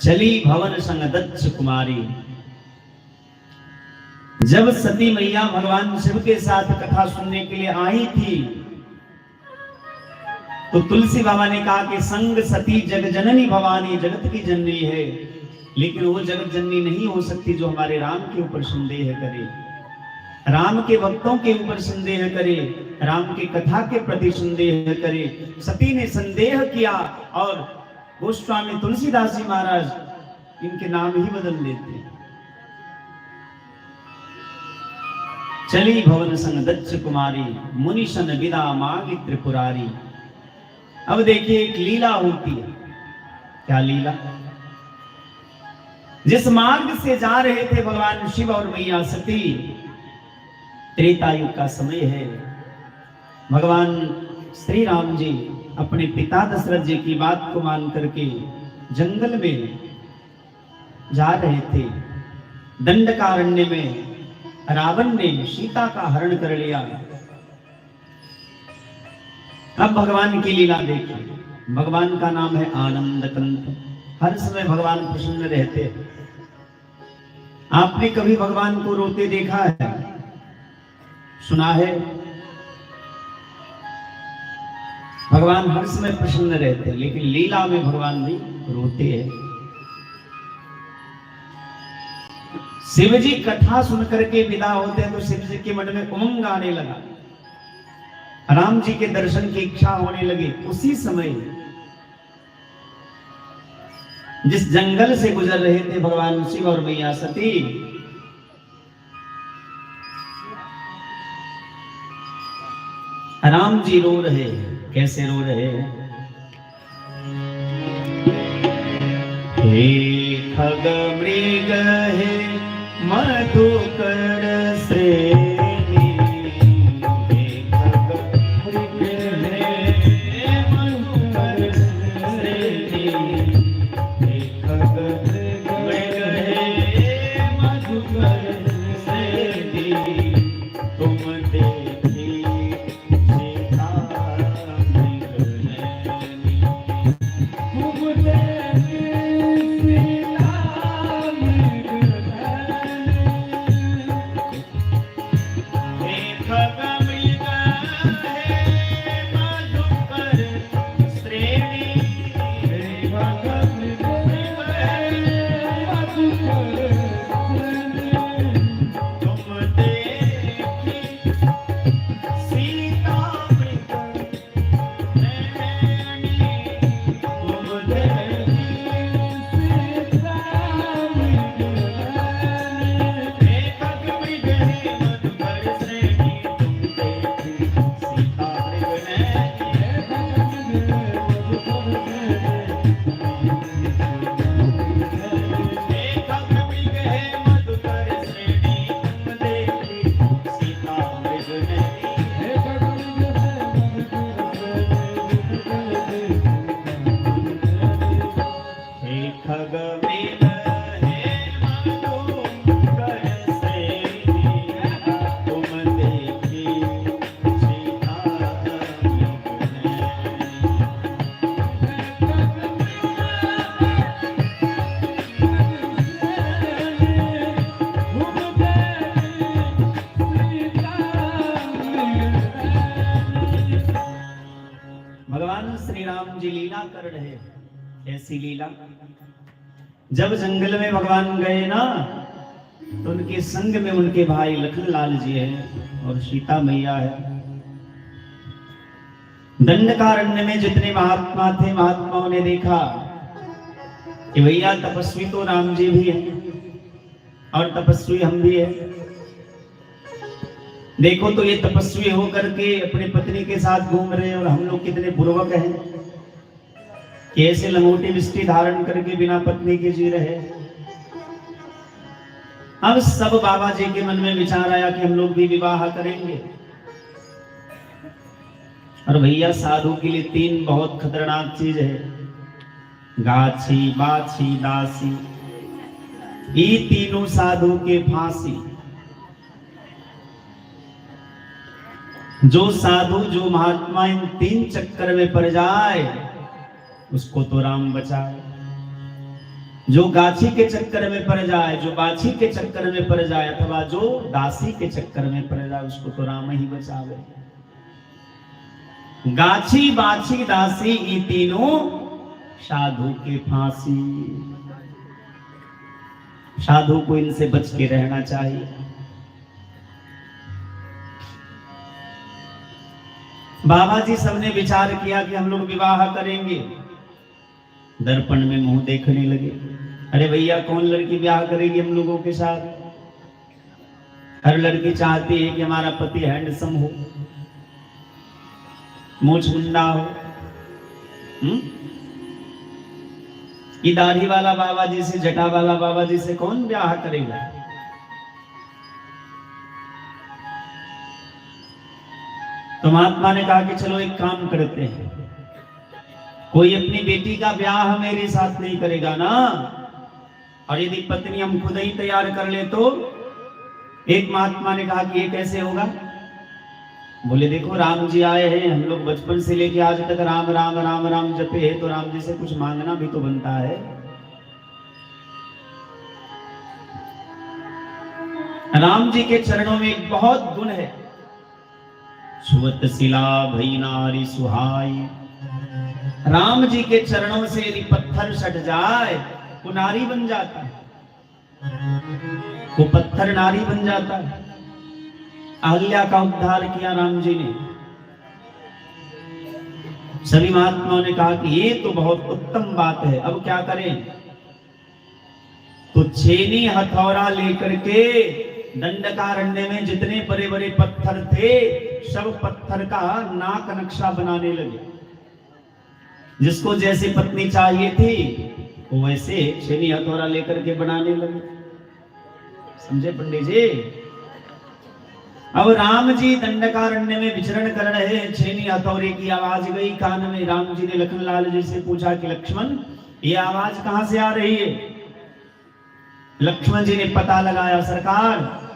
चली भवन संग दक्ष कुमारी। जब सती मैया भगवान शिव के साथ कथा सुनने के लिए आई थी, तो तुलसी बाबा ने कहा कि संग सती जग जननी भवानी, जगत की जननी है, लेकिन वो जगत जननी नहीं हो सकती जो हमारे राम के ऊपर संदेह करे, राम के भक्तों के ऊपर संदेह करे, राम की कथा के प्रति संदेह करे। सती ने संदेह किया और गोस्वामी तुलसीदास जी महाराज इनके नाम ही बदल देते। चली भवन संग दक्ष कुमारी, मुनिशन विदा मांगी त्रिपुरारी। अब देखिए, एक लीला होती है। क्या लीला? जिस मार्ग से जा रहे थे भगवान शिव और मैया सती, त्रेता युग का समय है। भगवान श्री राम जी अपने पिता दशरथ जी की बात को मान करके जंगल में जा रहे थे। दंडकारण्य में रावण ने सीता का हरण कर लिया। अब भगवान की लीला देखिए। भगवान का नाम है आनंद कंठ, हर समय भगवान प्रसन्न रहते हैं। आपने कभी भगवान को रोते देखा है? सुना है? भगवान हर समय प्रसन्न रहते हैं, लेकिन लीला में भगवान भी रोते हैं। शिव जी कथा सुनकर के विदा होते हैं तो शिव जी के मन में उमंग आने लगा, राम जी के दर्शन की इच्छा होने लगी। उसी समय जिस जंगल से गुजर रहे थे भगवान शिव और मैया सती, राम जी रो रहे हैं। कैसे रो रहे हैं? हे खग मृग हे मधुकर श्रेणी, श्री राम जी लीला कर रहे हैं। ऐसी लीला, जब जंगल में भगवान गए ना, तो उनके संग में उनके भाई लखन लाल जी हैं और सीता मैया है। दंडकारण्य में जितने महात्मा थे, महात्माओं ने देखा कि भैया तपस्वी तो राम जी भी हैं और तपस्वी हम भी हैं। देखो तो ये तपस्वी होकर के अपने पत्नी के साथ घूम रहे हैं और हम लोग कितने बुर्बक हैं कि ऐसे लंगोटी बिस्टी धारण करके बिना पत्नी के जी रहे। अब सब बाबा जी के मन में विचार आया कि हम लोग भी विवाह करेंगे। और भैया साधु के लिए 3 बहुत खतरनाक चीज है, गाछी, बाछी, दासी। ये तीनों साधु के फांसी। जो साधु, जो महात्मा इन 3 चक्कर में पड़ जाए उसको तो राम बचाए। जो गाछी के चक्कर में पड़ जाए, जो बाछी के चक्कर में पड़ जाए, अथवा जो दासी के चक्कर में पड़ जाए, उसको तो राम ही बचावे। गाछी, बाछी, दासी, ये तीनों साधु के फांसी। साधु को इनसे बच के रहना चाहिए। बाबा जी सबने विचार किया कि हम लोग विवाह करेंगे। दर्पण में मुंह देखने लगे। अरे भैया कौन लड़की ब्याह करेगी हम लोगों के साथ? हर लड़की चाहती है कि हमारा पति हैंडसम हो, मूछ मुंडा हो। ये दाढ़ी वाला बाबा जी से, जटा वाला बाबा जी से कौन ब्याह करेगा? तो महात्मा ने कहा कि चलो एक काम करते हैं, कोई अपनी बेटी का ब्याह मेरे साथ नहीं करेगा ना, और यदि पत्नी हम खुद ही तैयार कर ले तो? एक महात्मा ने कहा कि ये कैसे होगा? बोले देखो राम जी आए हैं, हम लोग बचपन से लेके आज तक राम राम राम राम जपे हैं, तो राम जी से कुछ मांगना भी तो बनता है। राम जी के चरणों में एक बहुत गुण है, सुवत शिला भई नारी सुहाई। राम जी के चरणों से यदि पत्थर सट जाए वो नारी बन जाता है, वो पत्थर नारी बन जाता है। अहल्या का उद्धार किया राम जी ने। सभी महात्माओं ने कहा कि ये तो बहुत उत्तम बात है, अब क्या करें? तो छेनी हथौड़ा लेकर के दंडकारण्य में जितने बड़े बड़े पत्थर थे, सब पत्थर का नाक नक्शा बनाने लगे। जिसको जैसी पत्नी चाहिए थी वो वैसे छेनी हथौड़ा लेकर के बनाने लगे। समझे पंडित जी? अब राम जी दंडकारण्य में विचरण कर रहे हैं, छेनी हथौड़े की आवाज गई कान में। राम जी ने लखन लाल जी से पूछा कि लक्ष्मण ये आवाज कहां से आ रही है? लक्ष्मण जी ने पता लगाया, सरकार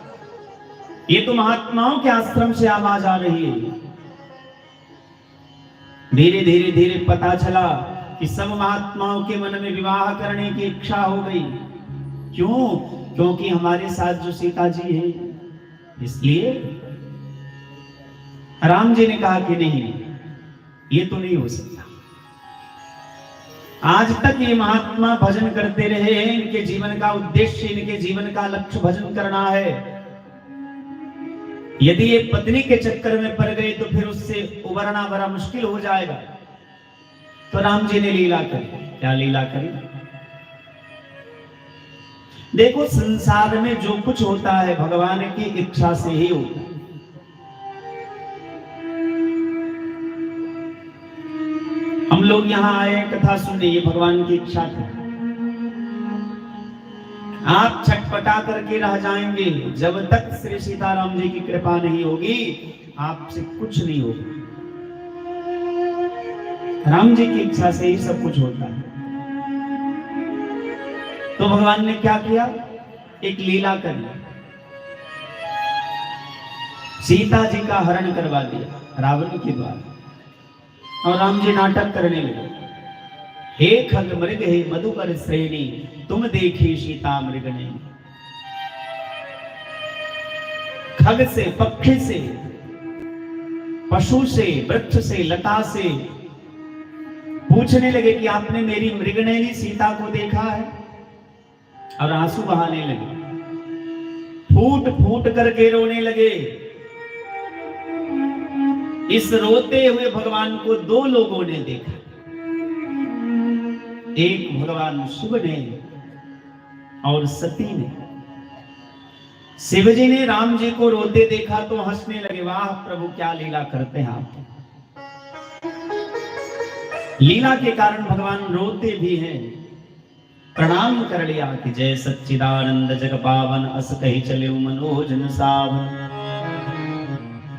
ये तो महात्माओं के आश्रम से आवाज आ रही है। धीरे धीरे धीरे पता चला कि सब महात्माओं के मन में विवाह करने की इच्छा हो गई। क्यों? क्योंकि हमारे साथ जो सीता जी हैं, इसलिए राम जी ने कहा कि नहीं, ये तो नहीं हो सकता। आज तक ये महात्मा भजन करते रहे हैं, इनके जीवन का उद्देश्य, इनके जीवन का लक्ष्य भजन करना है। यदि ये पत्नी के चक्कर में पड़ गए तो फिर उससे उबरना बड़ा मुश्किल हो जाएगा। तो राम जी ने लीला करी। क्या लीला करी? देखो संसार में जो कुछ होता है भगवान की इच्छा से ही होता है। हम लोग यहाँ आए कथा सुनने, ये भगवान की इच्छा थी। आप छटपटा करके रह जाएंगे, जब तक श्री सीताराम जी की कृपा नहीं होगी आपसे कुछ नहीं होगा। राम जी की इच्छा से ही सब कुछ होता है। तो भगवान ने क्या किया? एक लीला कर ली, सीता जी का हरण करवा दिया रावण के द्वारा। और राम जी नाटक करने लगे, हे खग मृग हे मधुकर श्रेणी, तुम देखी सीता मृगने। खग से, पक्षी से, पशु से, वृक्ष से, लता से पूछने लगे कि आपने मेरी मृगनयनी सीता को देखा है, और आंसू बहाने लगे, फूट फूट करके रोने लगे। इस रोते हुए भगवान को दो लोगों ने देखा, एक भगवान शिव ने और सती ने। शिव जी ने राम जी को रोते देखा तो हंसने लगे, वाह प्रभु क्या लीला करते हैं आप। लीला के कारण भगवान रोते भी हैं। प्रणाम कर लिया कि जय सच्चिदानंद जग पावन, अस कही चले मनोजन सावन।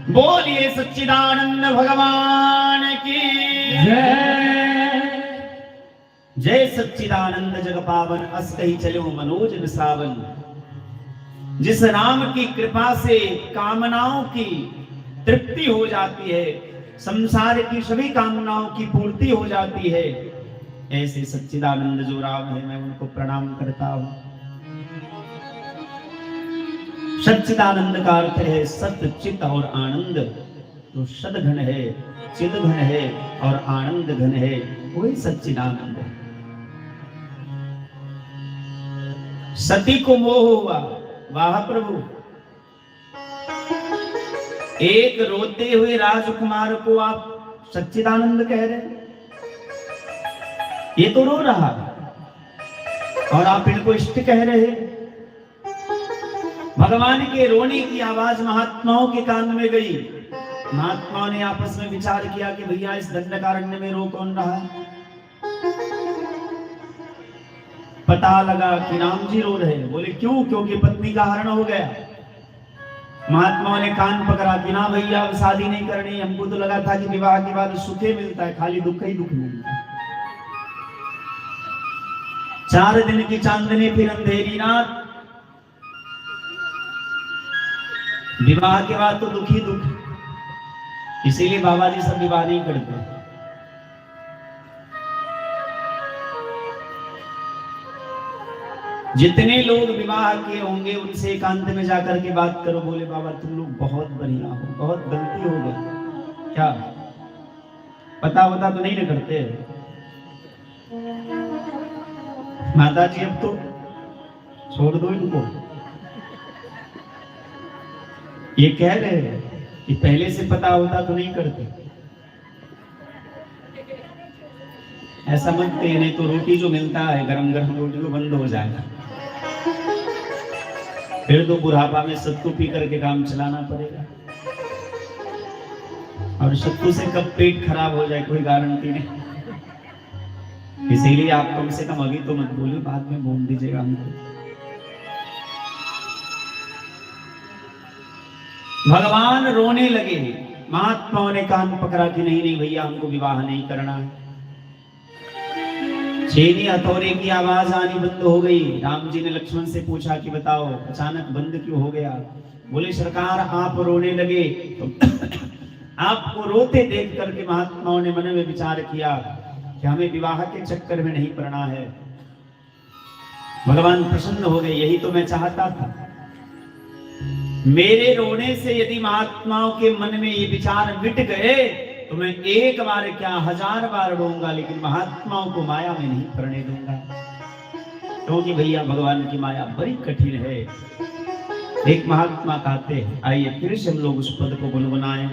बोलिए सच्चिदानंद भगवान की जय। जय सच्चिदानंद जग पावन, अस कही चले मनोजन सावन। जिस राम की कृपा से कामनाओं की तृप्ति हो जाती है, संसार की सभी कामनाओं की पूर्ति हो जाती है, ऐसे सच्चिदानंद जो राम है मैं उनको प्रणाम करता हूं। सच्चिदानंद का अर्थ है सत चित और आनंद। जो सद घन है, चिद घन है और आनंद घन है, वही सच्चिदानंद है। सती को मोह हुआ, वाह प्रभु। एक रोते हुए राजकुमार को आप सच्चिदानंद कह रहे हैं? ये तो रो रहा और आप इनको इष्ट कह रहे हैं। भगवान के रोने की आवाज महात्माओं के कान में गई। महात्माओं ने आपस में विचार किया कि भैया इस दंडकारण्य में रो कौन रहा है। पता लगा कि राम जी रो रहे हैं। बोले क्यों? क्योंकि पत्नी का हरण हो गया। महात्माओं ने कान पकड़ा कि ना भैया अब शादी नहीं करनी, हमको तो लगा था कि विवाह के बाद सुखे मिलता है, खाली दुख ही दुख मिलता है। 4 दिन की चांदनी फिर अंधेरी रात, विवाह के बाद तो दुख ही दुख। इसीलिए बाबा जी सब विवाह नहीं करते। जितने लोग विवाह किए होंगे उनसे एकांत में जाकर के बात करो, बोले बाबा तुम लोग बहुत बढ़िया हो, बहुत गलती हो गई। क्या पता तो नहीं न करते। माता जी अब तो छोड़ दो इनको। ये कह रहे हैं कि पहले से पता होता तो नहीं करते। ऐसा मत कहिए, नहीं तो रोटी जो मिलता है गरम गरम रोटी वो बंद हो जाएगा। फिर तो बुढ़ापा में सत्तू पी करके काम चलाना पड़ेगा, और सत्तू से कब पेट खराब हो जाए कोई गारंटी नहीं। इसीलिए आप कम से कम अभी तो मत बोलिए, बाद में बोल दीजिएगा हमको। भगवान रोने लगे। महात्माओं ने कान पकड़ा कि नहीं नहीं भैया हमको विवाह नहीं करना है। छेनी हथौड़े की आवाज आनी बंद हो गई। राम जी ने लक्ष्मण से पूछा कि बताओ अचानक बंद क्यों हो गया। बोले सरकार आप रोने लगे तो आपको रोते देख करके महात्माओं ने मन में विचार किया कि हमें विवाह के चक्कर में नहीं पड़ना है। भगवान प्रसन्न हो गए। यही तो मैं चाहता था। मेरे रोने से यदि महात्माओं के मन में ये विचार मिट गए तो मैं एक बार क्या 1000 बार रोऊंगा, लेकिन महात्माओं को माया में नहीं पड़ने दूंगा। क्योंकि भैया भगवान की माया बड़ी कठिन है। एक महात्मा कहते हैं, आइए फिर से हम लोग उस पद को गुनगुनाएं।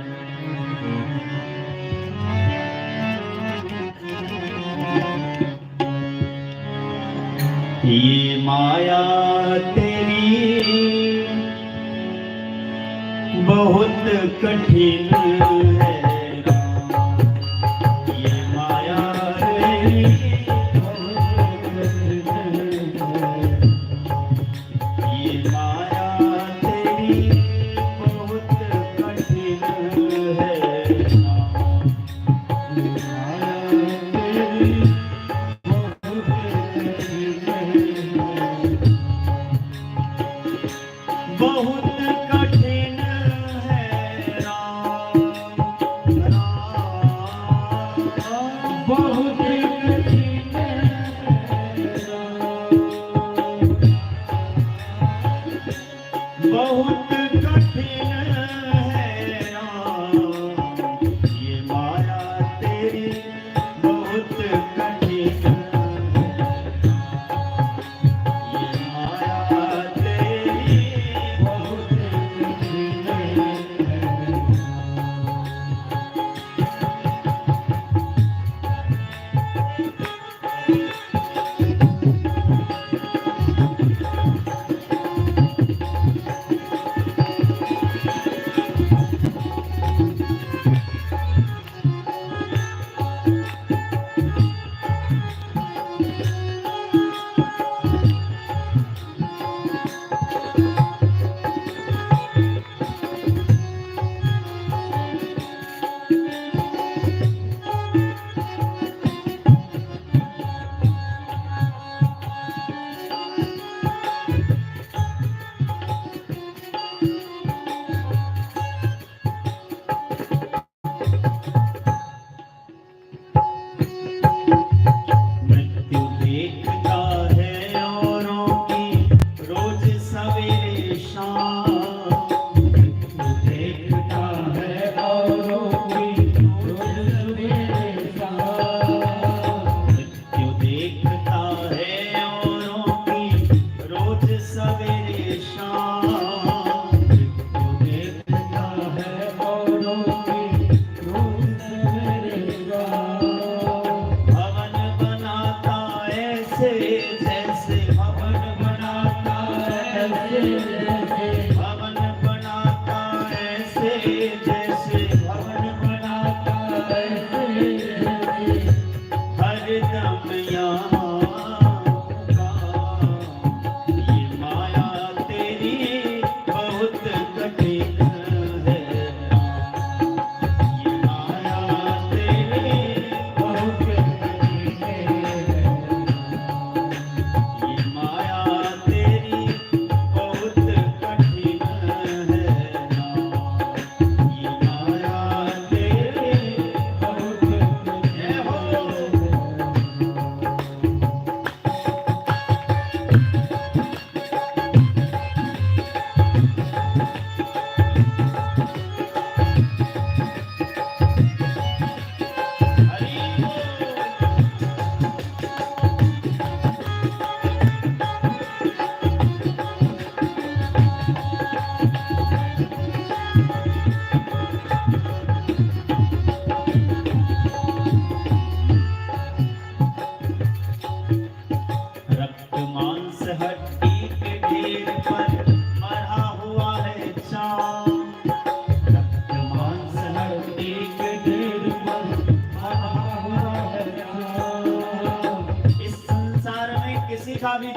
ये माया तेरी बहुत कठिन है, बहुत कठिन है राम।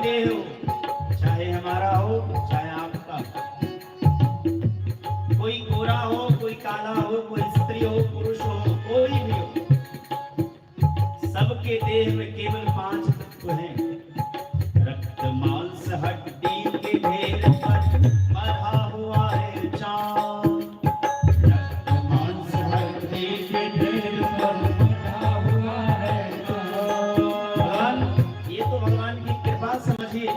देह हो, चाहे हमारा हो चाहे आपका, कोई गोरा हो कोई काला हो, कोई स्त्री हो पुरुष हो, कोई भी हो, सबके देह में केवल 5 तत्व हैं। रक्त मांस हड्डी के ढेर पर मढ़ा हुआ है चांद, रक्त मांस हड्डी के ढेर पर मढ़ा हुआ है चांद। भगवान, ये तो भगवान की कृपा समझिए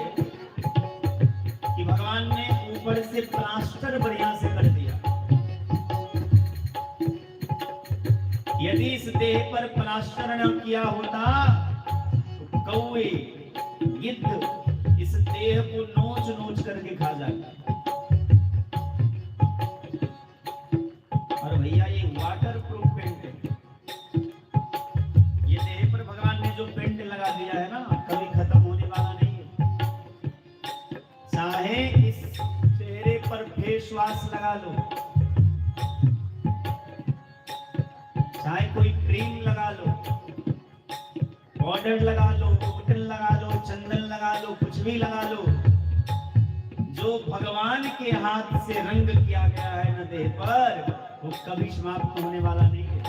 कि भगवान ने ऊपर से प्लास्टर बढ़िया से कर दिया। यदि इस देह पर प्लास्टर न किया होता तो कौवे गिद्ध इस देह को नोच नोच करके खा जाता। और भैया ये वाटर प्रूफ पेंट है, ये देह पर भगवान ने जो पेंट लगा दिया है ना, कभी खत्म होने वाला नहीं है। चाहे इस चेहरे पर फेस वॉश लगा लो, चाहे कोई क्रीम लगा लो, पाउडर लगा लो, बोतल लगा लो, चंदन लगा लो, कुछ भी लगा लो, जो भगवान के हाथ से रंग किया गया है न देह पर, वो कभी समाप्त होने वाला नहीं है।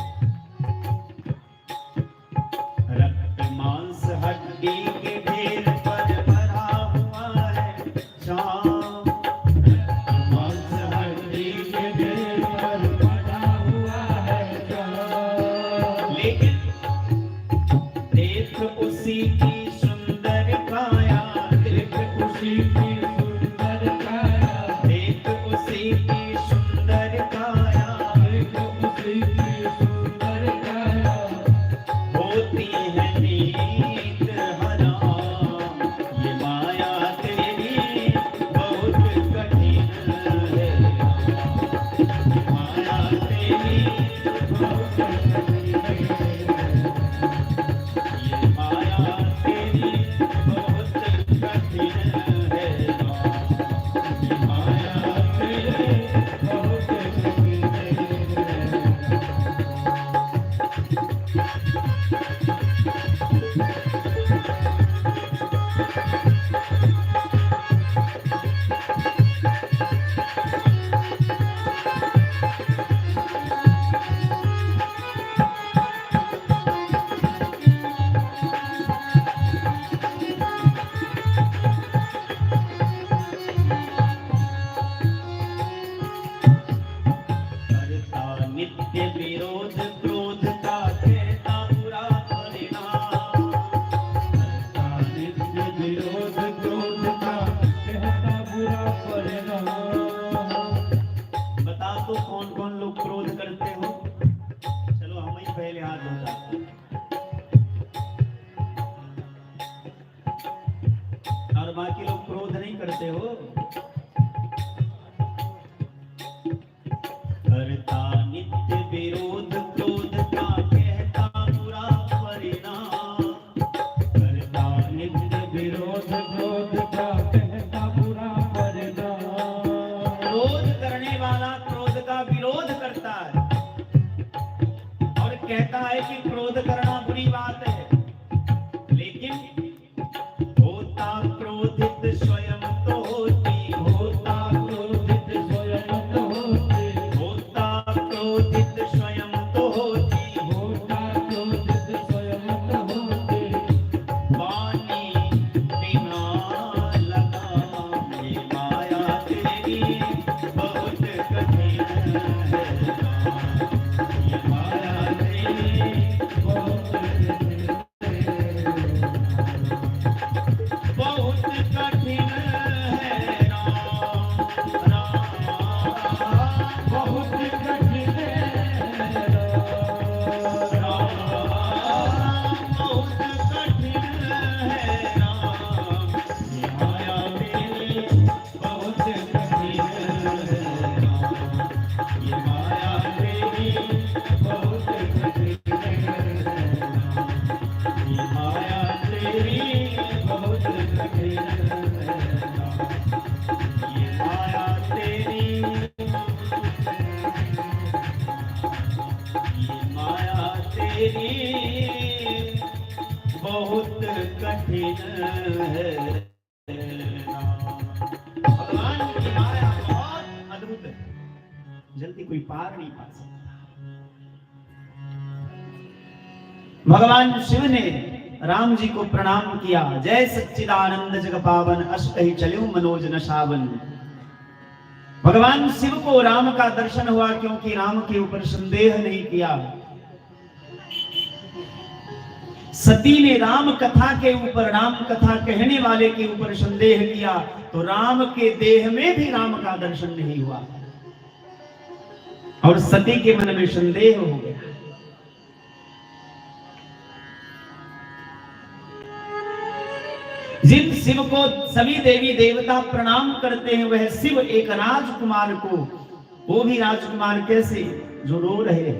रक्त मांस हड्डी के ढेर पर भरा हुआ है चांद, रक्त मांस हड्डी के ढेर पर भरा हुआ है चांद। लेकिन देख उसी की सुंदर काया, देख उसी की सुंदर काया, देख उसी की सुंदर काया, देख उसी की सुंदर काया, होती है नींद हराम, ये माया तेरी बहुत कठिन है, माया तेरी बहुत कठिन है, ये माया तेरी बहुत कठिन है, ये माया तेरी बहुत कठिन है। करता नित्य विरोध क्रोध का कहता बुरा परिणाम, करता नित्य विरोध क्रोध का कहता बुरा परिणाम। बता तो कौन कौन लोग क्रोध करते हो? चलो हम ही पहले हाथ उठाते हैं। और बाकी लोग क्रोध नहीं करते हो? करता नित्य विरोध क्रोध का कहता बुरा परिणाम, करता नित्य विरोध क्रोध का कहता बुरा परिणाम। क्रोध करने वाला क्रोध का विरोध करता है और कहता है कि क्रोध करना बुरी बात है, लेकिन होता क्रोधित स्वयं तो होती, होता क्रोधित स्वयं तो होती, होता क्रोधित स्वयं तो होती, होता क्रोधित स्वयं तो होती, पानी बिना लगाम, ये माया तेरी बहुत कठिन है, ये माया तेरी बहुत कठिन है, बहुत कठिन है राम, राम बहुत कठिन है राम, बहुत कठिन है राम, ये माया तेरी बहुत कठिन है राम, ये माया तेरी बहुत कठिन है राम, ये माया तेरी बहुत कठिन है राम, ये माया तेरी, ये माया तेरी बहुत कठिन है। अधिकार नहीं पा सकता। भगवान शिव ने राम जी को प्रणाम किया। जय सच्चिदानंद जग पावन, अष्टहि चल्यो मनोज नशावन। भगवान शिव को राम का दर्शन हुआ, क्योंकि राम के ऊपर संदेह नहीं किया। सती ने राम कथा के ऊपर, राम कथा कहने वाले के ऊपर संदेह किया, तो राम के देह में भी राम का दर्शन नहीं हुआ और सती के मन में संदेह हो गया। जिन शिव को सभी देवी देवता प्रणाम करते हैं, वह शिव एक राजकुमार को, वो भी राजकुमार कैसे, जो रो रहे,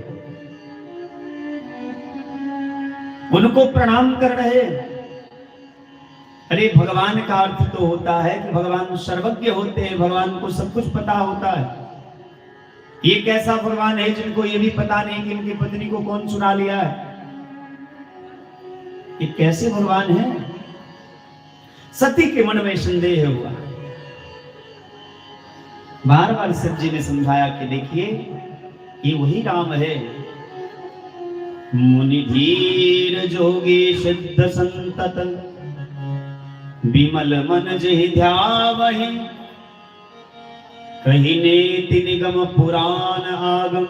उनको प्रणाम कर रहे। अरे भगवान का अर्थ तो होता है कि भगवान सर्वज्ञ होते हैं, भगवान को सब कुछ पता होता है। ये कैसा भगवान है जिनको ये भी पता नहीं कि उनकी पत्नी को कौन चुरा लिया है? ये कैसे भगवान है? सती के मन में संदेह हुआ। बार बार शिव जी ने समझाया कि देखिए, ये वही राम है। मुनि धीर जोगी सिद्ध संतत, विमल मन जहि ध्यावहि। कहि नेति निगम पुराण आगम,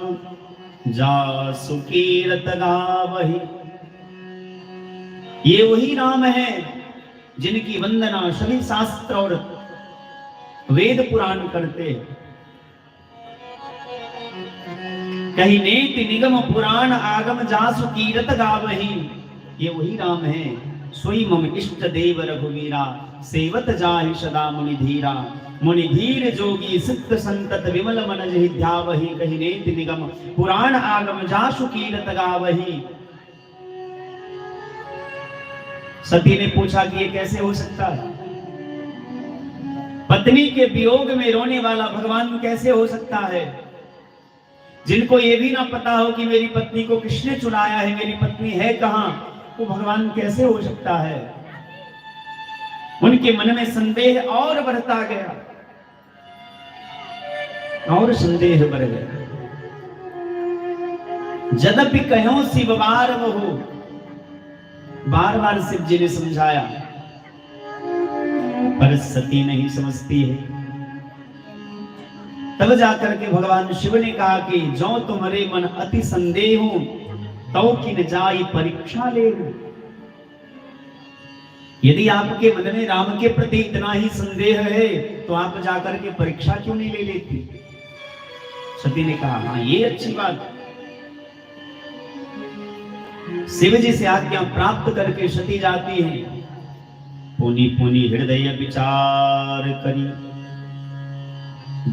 जासु कीरत गावहि। ये वही राम है जिनकी वंदना सभी शास्त्र और वेद पुराण करते। कहीं नेति निगम पुराण आगम, जासु कीरत गावहि। ये वही राम है। सोई मम इष्ट देव रघुवीरा, सेवत जाहि सदा मुनि धीरा। मुनि धीर जोगी सिद्ध संतत, विमल मन जहि ध्यावहि। कहि नेति निगम पुराण आगम, जासु कीरत गावहि। सती ने पूछा कि ये कैसे हो सकता है? पत्नी के वियोग में रोने वाला भगवान कैसे हो सकता है? जिनको ये भी ना पता हो कि मेरी पत्नी को किसने चुराया है, मेरी पत्नी है कहां, वो भगवान कैसे हो सकता है? उनके मन में संदेह और बढ़ता गया और संदेह बढ़ गया। जदपि कहो शिव बार वहु, बार बार शिव जी ने समझाया, पर सती नहीं समझती है। तब जाकर के भगवान शिव ने कहा कि जो तुम्हारे मन अति संदेह हो, तो किन जाई परीक्षा ले। यदि आपके मन में राम के प्रति इतना ही संदेह है, तो आप जाकर के परीक्षा क्यों नहीं ले लेती? सती ने कहा, हाँ ये अच्छी बात। शिव जी से आज्ञा प्राप्त करके सती जाती है। पुनि पुनि हृदय विचार करी,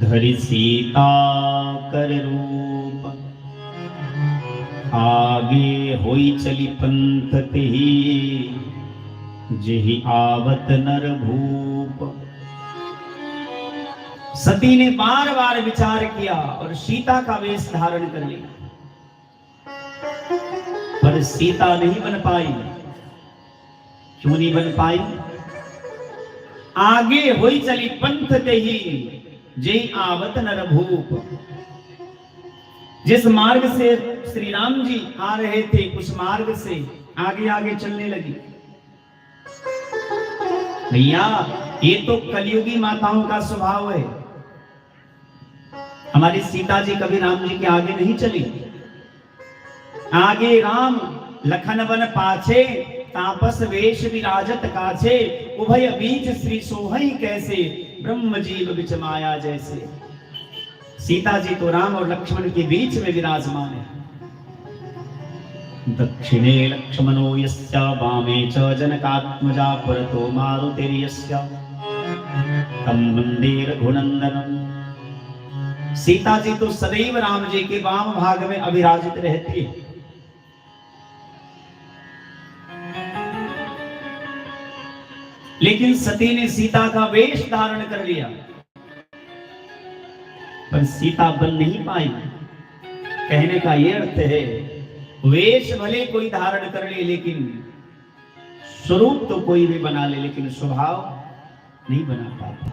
धरि सीता कर रूप। आगे होई चली पंथ तेहि, जेहि आवत नर भूप। सती ने बार बार विचार किया और सीता का वेश धारण कर लिया, पर सीता नहीं बन पाई। क्यों नहीं बन पाई? आगे होई चली पंथ तेहि, जेहि आवत नर भूप। जिस मार्ग से श्री राम जी आ रहे थे, उस मार्ग से आगे आगे चलने लगी। भैया, ये तो कलयुगी माताओं का स्वभाव है। हमारी सीता जी कभी राम जी के आगे नहीं चली। आगे राम, लखन वन पाछे, तापस वेश विराजत काछे। उभय बीच श्री सोहई कैसे, ब्रह्म जीव बिच माया जैसे। सीता जी तो राम और लक्ष्मण के बीच में विराजमान है। दक्षिणे लक्ष्मणो यस्य, वामे च जनकात्मजा, परतो मारुतिर्यस्य, तं वन्दे रघुनन्दनम्। सीता जी तो सदैव राम जी के वाम भाग में अविराजित रहती है। लेकिन सती ने सीता का वेश धारण कर लिया, पर सीता बन नहीं पाई। कहने का यह अर्थ है, वेश भले कोई धारण कर ले, लेकिन स्वरूप तो कोई भी बना ले, लेकिन स्वभाव नहीं बना पाता।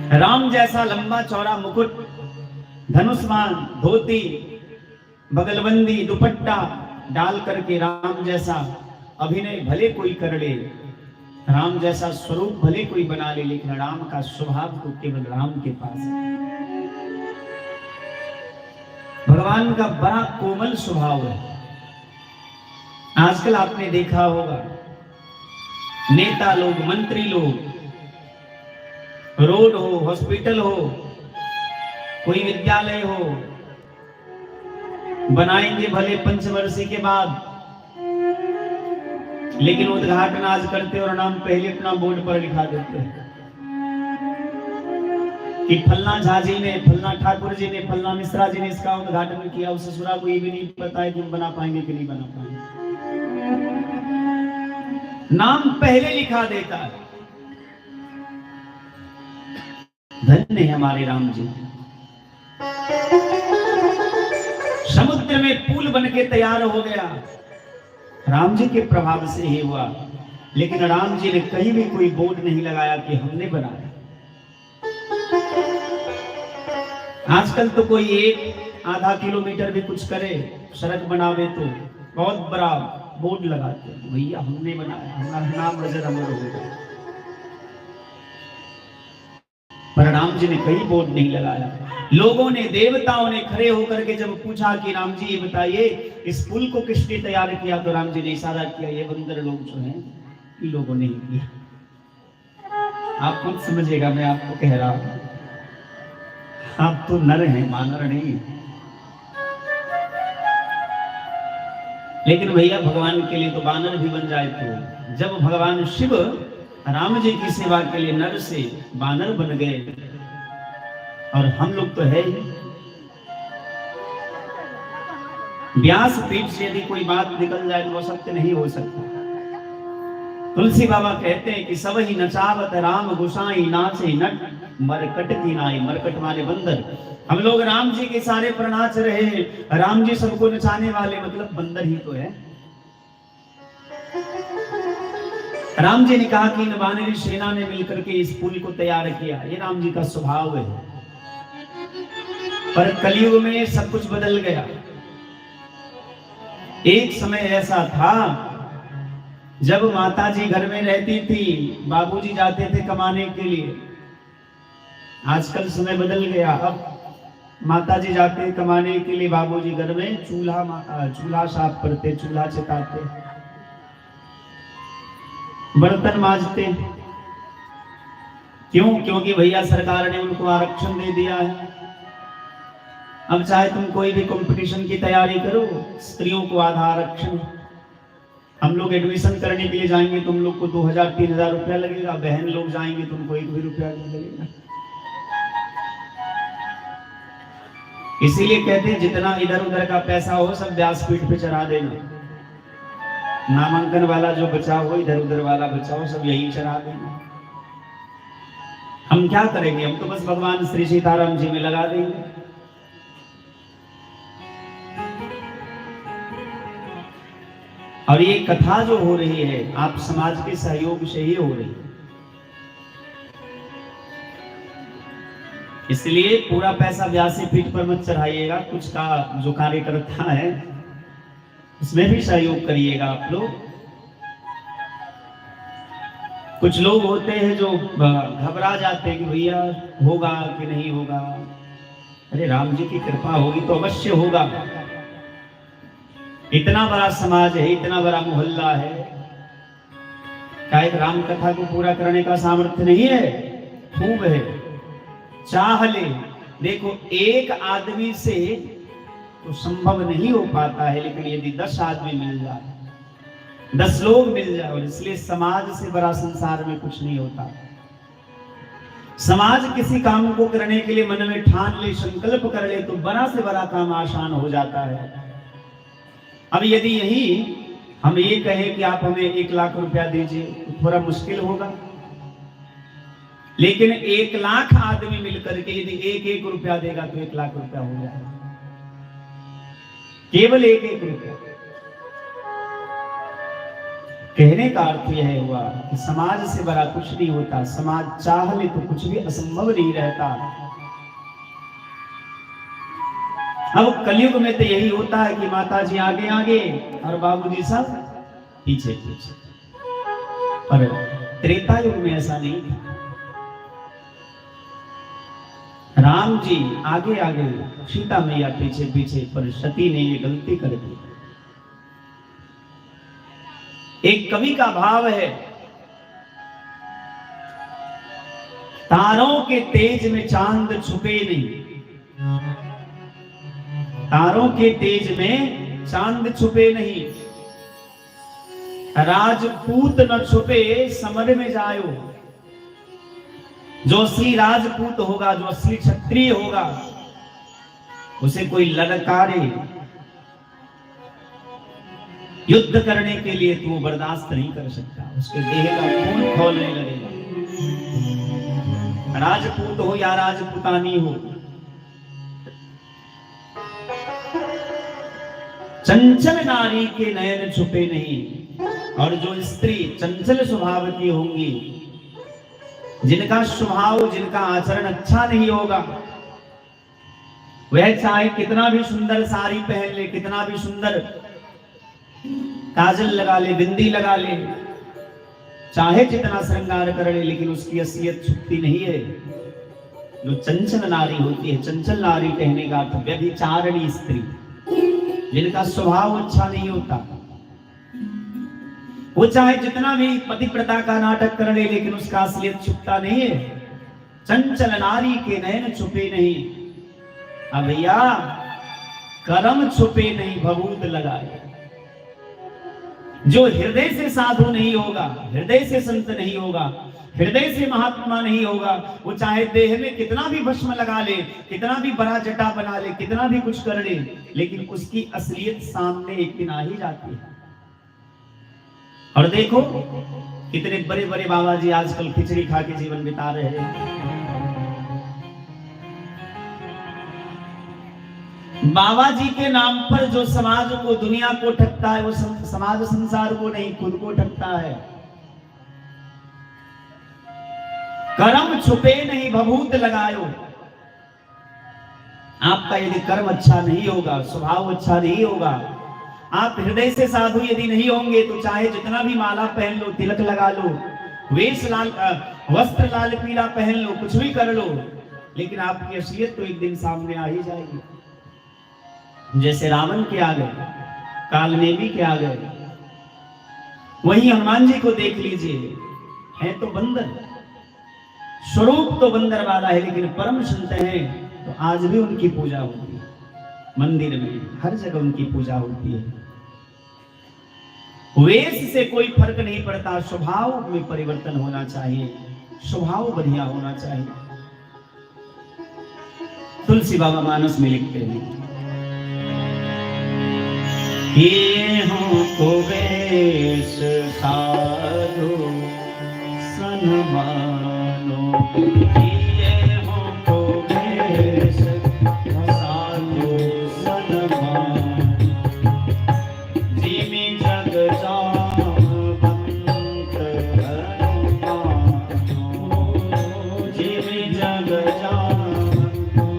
राम जैसा लंबा चौड़ा मुकुट, धनुष्मान, धोती, बगलबंदी, दुपट्टा डाल करके राम जैसा अभिनय भले कोई कर ले, राम जैसा स्वरूप भले कोई बना ले, लेकिन राम का स्वभाव तो केवल राम के पास है। भगवान का बड़ा कोमल स्वभाव है। आजकल आपने देखा होगा, नेता लोग, मंत्री लोग, रोड हो, हॉस्पिटल हो, कोई विद्यालय हो, बनाएंगे भले पंचवर्षीय के बाद, लेकिन उद्घाटन आज करते और नाम पहले अपना बोर्ड पर लिखा देते हैं कि फलना झा जी ने, फलना ठाकुर जी ने, फलना मिश्रा जी ने इसका उद्घाटन किया। उस ससुरा को ये भी नहीं पता है कि हम बना पाएंगे कि नहीं बना पाएंगे। नाम पहले लिखा देता है। धन्य है हमारे राम जी। समुद्र में पुल बनके तैयार हो गया, राम जी के प्रभाव से ही हुआ। लेकिन राम जी ने कहीं भी कोई बोर्ड नहीं लगाया कि हमने बनाया। आजकल तो कोई एक आधा किलोमीटर भी कुछ करे, सड़क बनावे तो बहुत बड़ा बोर्ड लगाते हैं, भैया हमने बनाया, हमारा नाम नजर अमर हो गया। पर राम जी ने कहीं बोर्ड नहीं लगाया। लोगों ने, देवताओं ने खड़े होकर के जब पूछा कि राम जी ये बताइए इस पुल को किसने तैयार किया, तो राम जी ने इशारा किया, ये बंदर लोग जो हैं इन लोगों ने किया। आप खुद समझिएगा, मैं आपको कह रहा हूं, आप तो नर हैं, मानर नहीं। लेकिन भैया भगवान के लिए तो बानर भी बन जाए। तो जब भगवान शिव राम जी की सेवा के लिए नर से बानर बन गए, और हम लोग तो है ही। व्यास पीठ से यदि कोई बात निकल जाए तो वो सत्य नहीं हो सकता। तुलसी बाबा कहते हैं कि सब ही नचावत राम गुसाई नाचे नट मरकट की नाई। मरकट माने बंदर। हम लोग राम जी के सारे प्रणाच रहे, राम जी सबको नचाने वाले, मतलब बंदर ही तो है। राम जी ने कहा कि इन वानरी सेना ने मिलकर के इस पुल को तैयार किया, ये राम जी का स्वभाव है। पर कलयुग में सब कुछ बदल गया। एक समय ऐसा था जब माता जी घर में रहती थी, बाबूजी जाते थे कमाने के लिए। आजकल समय बदल गया, अब माता जी जाते कमाने के लिए, बाबूजी घर में चूल्हा साफ करते, चूल्हा चिताते, बर्तन मांजते। क्यों? क्योंकि भैया सरकार ने उनको आरक्षण दे दिया है। अब चाहे तुम कोई भी कंपटीशन की तैयारी करो, स्त्रियों को आधा आरक्षण। हम लोग एडमिशन करने के लिए जाएंगे, तुम लोग को 2000-3000 रुपया लगेगा। बहन लोग जाएंगे, तुमको 1 भी रुपया नहीं लगेगा। इसीलिए कहते हैं जितना इधर उधर का पैसा हो सब व्यासपीठ पे चढ़ा देना। नामांकन वाला जो बचा हो, इधर उधर वाला बचा हो, सब यही चढ़ा देना। हम क्या करेंगे? हम तो बस भगवान श्री सीताराम जी में लगा देंगे। और ये कथा जो हो रही है, आप समाज के सहयोग से ही हो रही है। इसलिए पूरा पैसा व्यासी पीठ पर मत चढ़ाइएगा। कुछ का जो कार्यकर्ता है उसमें भी सहयोग करिएगा आप लोग। कुछ लोग होते हैं जो घबरा जाते हैं कि भैया होगा कि नहीं होगा। अरे राम जी की कृपा होगी तो अवश्य होगा। इतना बड़ा समाज है, इतना बड़ा मोहल्ला है, क्या एक राम कथा को पूरा करने का सामर्थ्य नहीं है? खूब है, चाह ले। देखो, एक आदमी से तो संभव नहीं हो पाता है, लेकिन यदि 10 आदमी मिल जाए, 10 लोग मिल जाए, और इसलिए समाज से बड़ा संसार में कुछ नहीं होता। समाज किसी काम को करने के लिए मन में ठान ले, संकल्प कर ले, तो बड़ा से बड़ा काम आसान हो जाता है। अब यदि यही हम ये कहें कि आप हमें 1 लाख रुपया दीजिए, तो थोड़ा मुश्किल होगा। लेकिन 1 लाख आदमी मिलकर के यदि 1-1 रुपया देगा तो 1 लाख रुपया हो जाएगा। केवल 1-1 रुपया। कहने का अर्थ यह हुआ कि समाज से बड़ा कुछ नहीं होता, समाज चाह ले तो कुछ भी असंभव नहीं रहता। अब कलयुग में तो यही होता है कि माता जी आगे आगे और बाबूजी सब पीछे पीछे, पर त्रेता युग में ऐसा नहीं था। राम जी आगे आगे, सीता मैया पीछे पीछे, पर सती ने ये गलती कर दी। एक कवि का भाव है, तारों के तेज में चांद छुपे नहीं, तारों के तेज में चांद छुपे नहीं, राजपूत न छुपे समर में जायो। जो असली राजपूत होगा, जो असली क्षत्रिय होगा, उसे कोई ललकारे युद्ध करने के लिए तो वो बर्दाश्त नहीं कर सकता, उसके देह का खून खौलने लगेगा। राजपूत हो या राजपूतानी हो, चंचल नारी के नयन छुपे नहीं। और जो स्त्री चंचल स्वभाव की होंगी, जिनका स्वभाव, जिनका आचरण अच्छा नहीं होगा, वह चाहे कितना भी सुंदर साड़ी पहन ले, कितना भी सुंदर काजल लगा ले, बिंदी लगा ले, चाहे जितना श्रृंगार कर ले, लेकिन उसकी असलियत छुपती नहीं है। जो चंचल नारी होती है, चंचल नारी कहने का अर्थ व्यभिचारिणी स्त्री, जिनका स्वभाव अच्छा नहीं होता, वो चाहे जितना भी पतिव्रता का नाटक कर ले, लेकिन उसका असलियत छुपता नहीं है। चंचल नारी के नयन छुपे नहीं। अब भैया, कर्म छुपे नहीं भभूत लगाए। जो हृदय से साधु नहीं होगा, हृदय से संत नहीं होगा, हृदय से महात्मा नहीं होगा, वो चाहे देह में कितना भी भस्म लगा ले, कितना भी बड़ा जटा बना ले, कितना भी कुछ कर ले, लेकिन उसकी असलियत सामने एक दिन आ ही जाती है। और देखो कितने बड़े बड़े बाबा जी आजकल खिचड़ी खा के जीवन बिता रहे हैं। बाबा जी के नाम पर जो समाज को, दुनिया को ठगता है, वो समाज संसार को नहीं, खुद को ठगता है। कर्म छुपे नहीं भभूत लगायो। आपका यदि कर्म अच्छा नहीं होगा, स्वभाव अच्छा नहीं होगा, आप हृदय से साधु यदि नहीं होंगे, तो चाहे जितना भी माला पहन लो, तिलक लगा लो, वेश लाल, वस्त्र लाल पीला पहन लो, कुछ भी कर लो, लेकिन आपकी असलियत तो एक दिन सामने आ ही जाएगी। जैसे रावण के आ गए, कालनेमी के आ गए, वही हनुमान जी को देख लीजिए, है तो बंदर, स्वरूप तो बंदर वाला है, लेकिन परम संत है, तो आज भी उनकी पूजा होती है, मंदिर में हर जगह उनकी पूजा होती है। वेश से कोई फर्क नहीं पड़ता, स्वभाव में परिवर्तन होना चाहिए, स्वभाव बढ़िया होना चाहिए। तुलसी बाबा मानस में लिखते हैं, ये हमको वेश साधु सन्मानो, ये हमको वेश साधु सन्मानो, जिमी जग जामवंत हनुमानो, जिमी जग जामवंत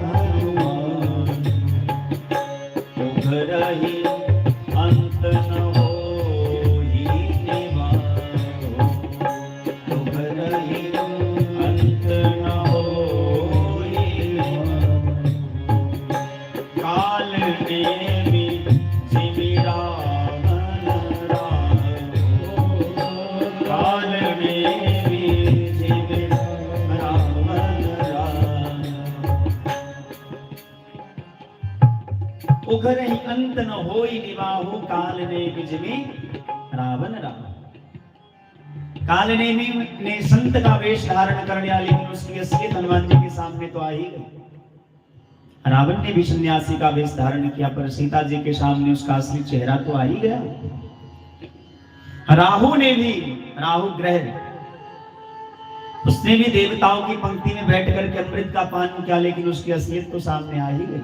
हनुमान, उभरहि अंत न होई निवारो, उभरहि अंत न होई निवारो, काल नेमि जिमि रावण रावो, काल नेमि जिमि रावण रावो, उघरहि अंत न होई निवाहो, काल नेमि जिमि रावण रावो। कालनेमी ने संत का वेश धारण कर लिया, लेकिन उसकी असलियत हनुमान जी के सामने तो आ ही गई। रावण ने भी सन्यासी का वेश धारण किया, पर सीता जी के सामने उसका असली चेहरा तो आ ही गया। राहु ने भी, राहु ग्रह, उसने भी देवताओं की पंक्ति में बैठ करके अमृत का पान किया, लेकिन उसकी असलियत तो सामने आ ही गई।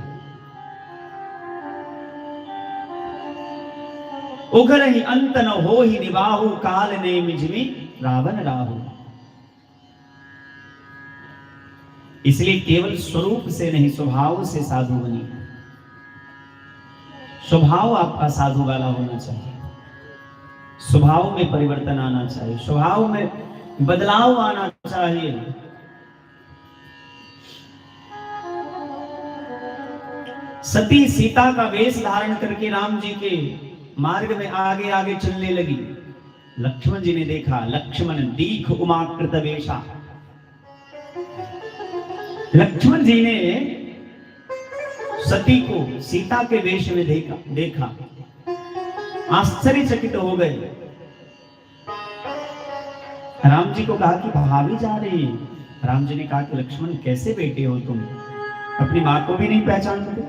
उगर ही अंत न हो ही निबाहु, काल ने मिजमी रावण राहु। इसलिए केवल स्वरूप से नहीं, स्वभाव से साधु बनिए। स्वभाव आपका साधु वाला होना चाहिए, स्वभाव में परिवर्तन आना चाहिए, स्वभाव में बदलाव आना चाहिए। सती सीता का वेश धारण करके राम जी के मार्ग में आगे आगे चलने लगी। लक्ष्मण जी ने देखा, लक्ष्मण दीख उमाकृत वेशा। लक्ष्मण जी ने सती को सीता के वेश में देखा, आश्चर्यचकित हो गए। राम जी को कहा कि भाभी जा रही है। राम जी ने कहा कि लक्ष्मण कैसे बेटे हो तुम, अपनी मां को भी नहीं पहचानते?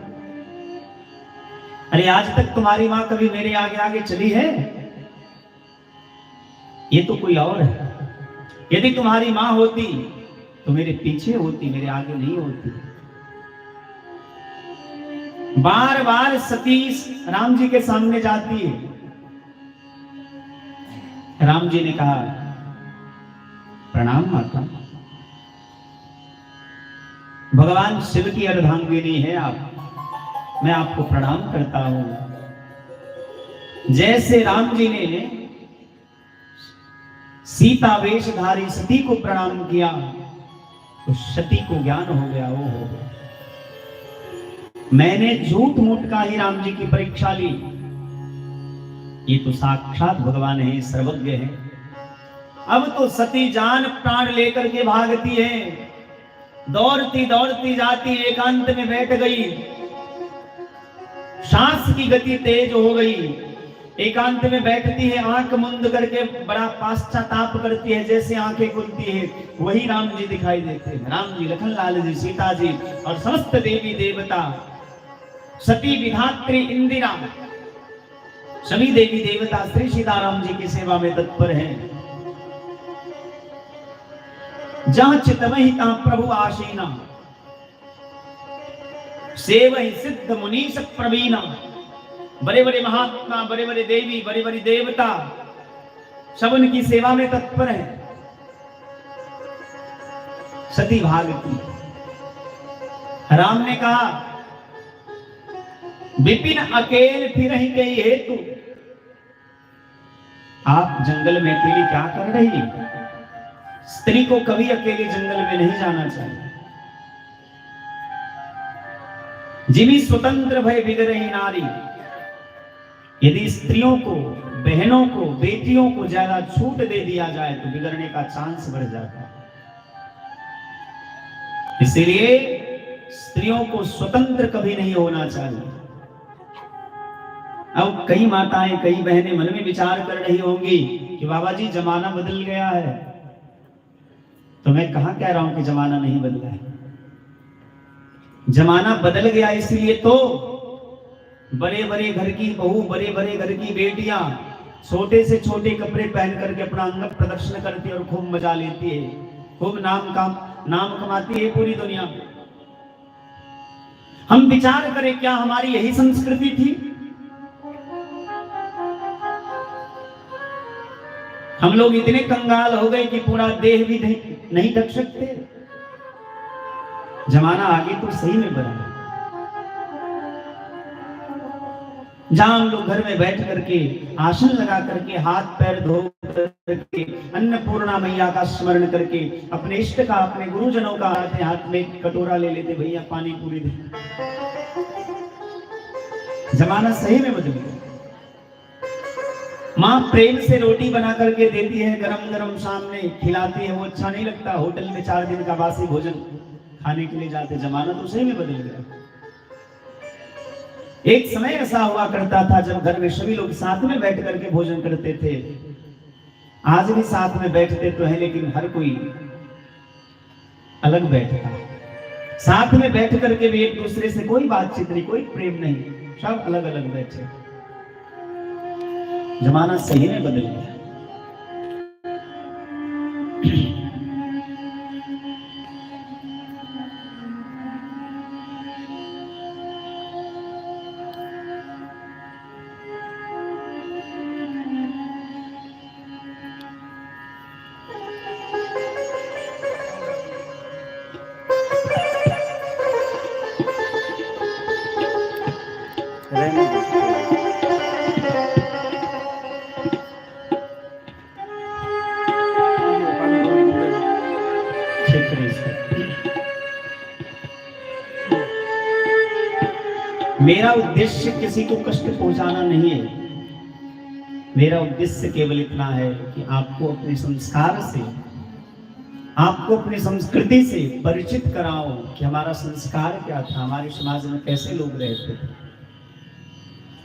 अरे आज तक तुम्हारी मां कभी मेरे आगे आगे चली है? ये तो कोई और है। यदि तुम्हारी मां होती तो मेरे पीछे होती, मेरे आगे नहीं होती। बार बार सती राम जी के सामने जाती है। राम जी ने कहा, प्रणाम माता, भगवान शिव की अर्धांगिनी है आप, मैं आपको प्रणाम करता हूं। जैसे राम जी ने सीता वेशधारी सती को प्रणाम किया तो सती को ज्ञान हो गया, ओ हो मैंने झूठ मूठ का ही राम जी की परीक्षा ली, ये तो साक्षात भगवान है, सर्वज्ञ है। अब तो सती जान प्राण लेकर के भागती है, दौड़ती दौड़ती जाती, एकांत में बैठ गई, सांस की गति तेज हो गई, एकांत में बैठती है, आंख मुंद करके बड़ा पाश्चाताप करती है। जैसे आंखें खुलती है वही राम जी दिखाई देते हैं। राम जी, लखनलाल जी, सीता जी और समस्त देवी देवता, सती विधात्री इंदिरा, सभी देवी देवता श्री सीताराम जी की सेवा में तत्पर हैं। जहां चितवहि तहां प्रभु आसीना, सेवहि सिद्ध मुनीश प्रवीणा। बड़े बड़े महात्मा, बड़े बड़े देवी, बड़े बड़े देवता सब उनकी सेवा में तत्पर है। सती भागती। राम ने कहा, विपिन अकेले फिर ही गई हेतु, आप जंगल में अकेली क्या कर रही? स्त्री को कभी अकेले जंगल में नहीं जाना चाहिए। जिमी स्वतंत्र भय बिगड़ही नारी। यदि स्त्रियों को, बहनों को, बेटियों को ज्यादा छूट दे दिया जाए तो बिगड़ने का चांस बढ़ जाता है। इसलिए स्त्रियों को स्वतंत्र कभी नहीं होना चाहिए। अब कई माताएं, कई बहनें मन में विचार कर रही होंगी कि बाबा जी जमाना बदल गया है। तो मैं कहां कह रहा हूं कि जमाना नहीं बदला है। जमाना बदल गया इसलिए तो बड़े बड़े घर की बहू, बड़े बड़े घर की बेटियां छोटे से छोटे कपड़े पहन करके अपना अंग प्रदर्शन करती है और खूब मजा लेती है, खूब नाम कमाती है पूरी दुनिया में। हम विचार करें, क्या हमारी यही संस्कृति थी? हम लोग इतने कंगाल हो गए कि पूरा देह भी नहीं ढक सकते। जमाना आगे तो सही में बढ़ा। जहां हम लोग घर में बैठ करके, आसन लगा करके, हाथ पैर धो करके, अन्नपूर्णा मैया का स्मरण करके, अपने इष्ट का, अपने गुरुजनों का हाथ में कटोरा ले लेते, भैया पानी पूरी दे। जमाना सही में बदल गया। माँ प्रेम से रोटी बना करके देती है, गरम गरम सामने खिलाती है, वो अच्छा नहीं लगता। होटल में 4 दिन का बासी भोजन खाने के लिए जाते। जमाना तो सही में बदल गया। एक समय ऐसा हुआ करता था जब घर में सभी लोग साथ में बैठ करके भोजन करते थे। आज भी साथ में बैठते तो है, लेकिन हर कोई अलग बैठता। साथ में बैठ करके भी एक दूसरे से कोई बातचीत नहीं, कोई प्रेम नहीं, सब अलग अलग बैठे। जमाना सही में बदल गया। रहने दो। मेरा उद्देश्य किसी को कष्ट पहुंचाना नहीं है। मेरा उद्देश्य केवल इतना है कि आपको अपने संस्कार से, आपको अपनी संस्कृति से परिचित कराओ कि हमारा संस्कार क्या था, हमारे समाज में कैसे लोग रहते थे।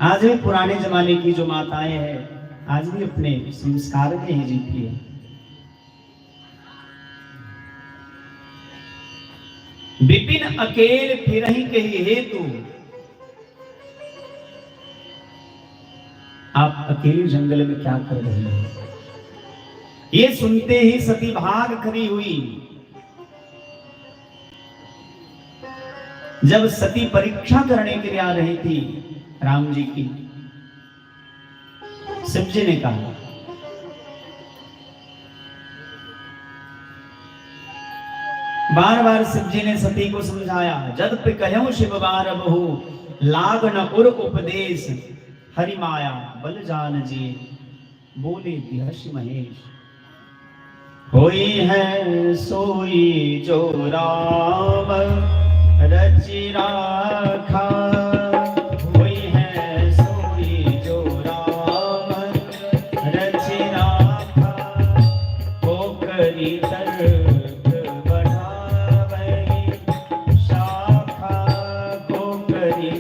आज भी पुराने जमाने की जो माताएं हैं आज भी अपने संस्कार में ही जीती है। विपिन अकेले फिरहि कहि हेतु, आप अकेले जंगल में क्या कर रही हैं? ये सुनते ही सती भाग खड़ी हुई। जब सती परीक्षा करने के लिए आ रही थी राम जी की, शिव जी ने कहा, बार बार शिव जी ने सती को समझाया, जद पे कहूं शिव बार बहु लाग न उर उपदेश, हरि माया बल जान जी बोले बिहर्ष महेश। होई है सोई जो राम रचि राखा, होई है सोई जो राम रचि राखा, हो करी तर्क बढ़ावै शाखा, हो करी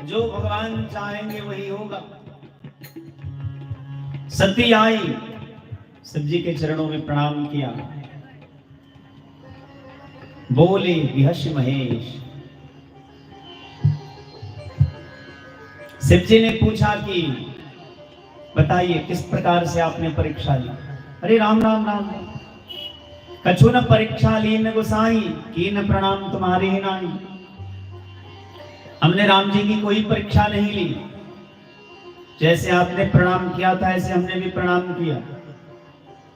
जो भगवान चाहेंगे वही होगा। सती आई, शिव जी के चरणों में प्रणाम किया, बोले बिहर्ष महेश। शिव जी ने पूछा कि बताइए किस प्रकार से आपने परीक्षा ली? अरे राम राम राम, कछु न परीक्षा ली न गोसाई, की न प्रणाम तुम्हारी ही नाई। हमने राम जी की कोई परीक्षा नहीं ली, जैसे आपने प्रणाम किया था ऐसे हमने भी प्रणाम किया।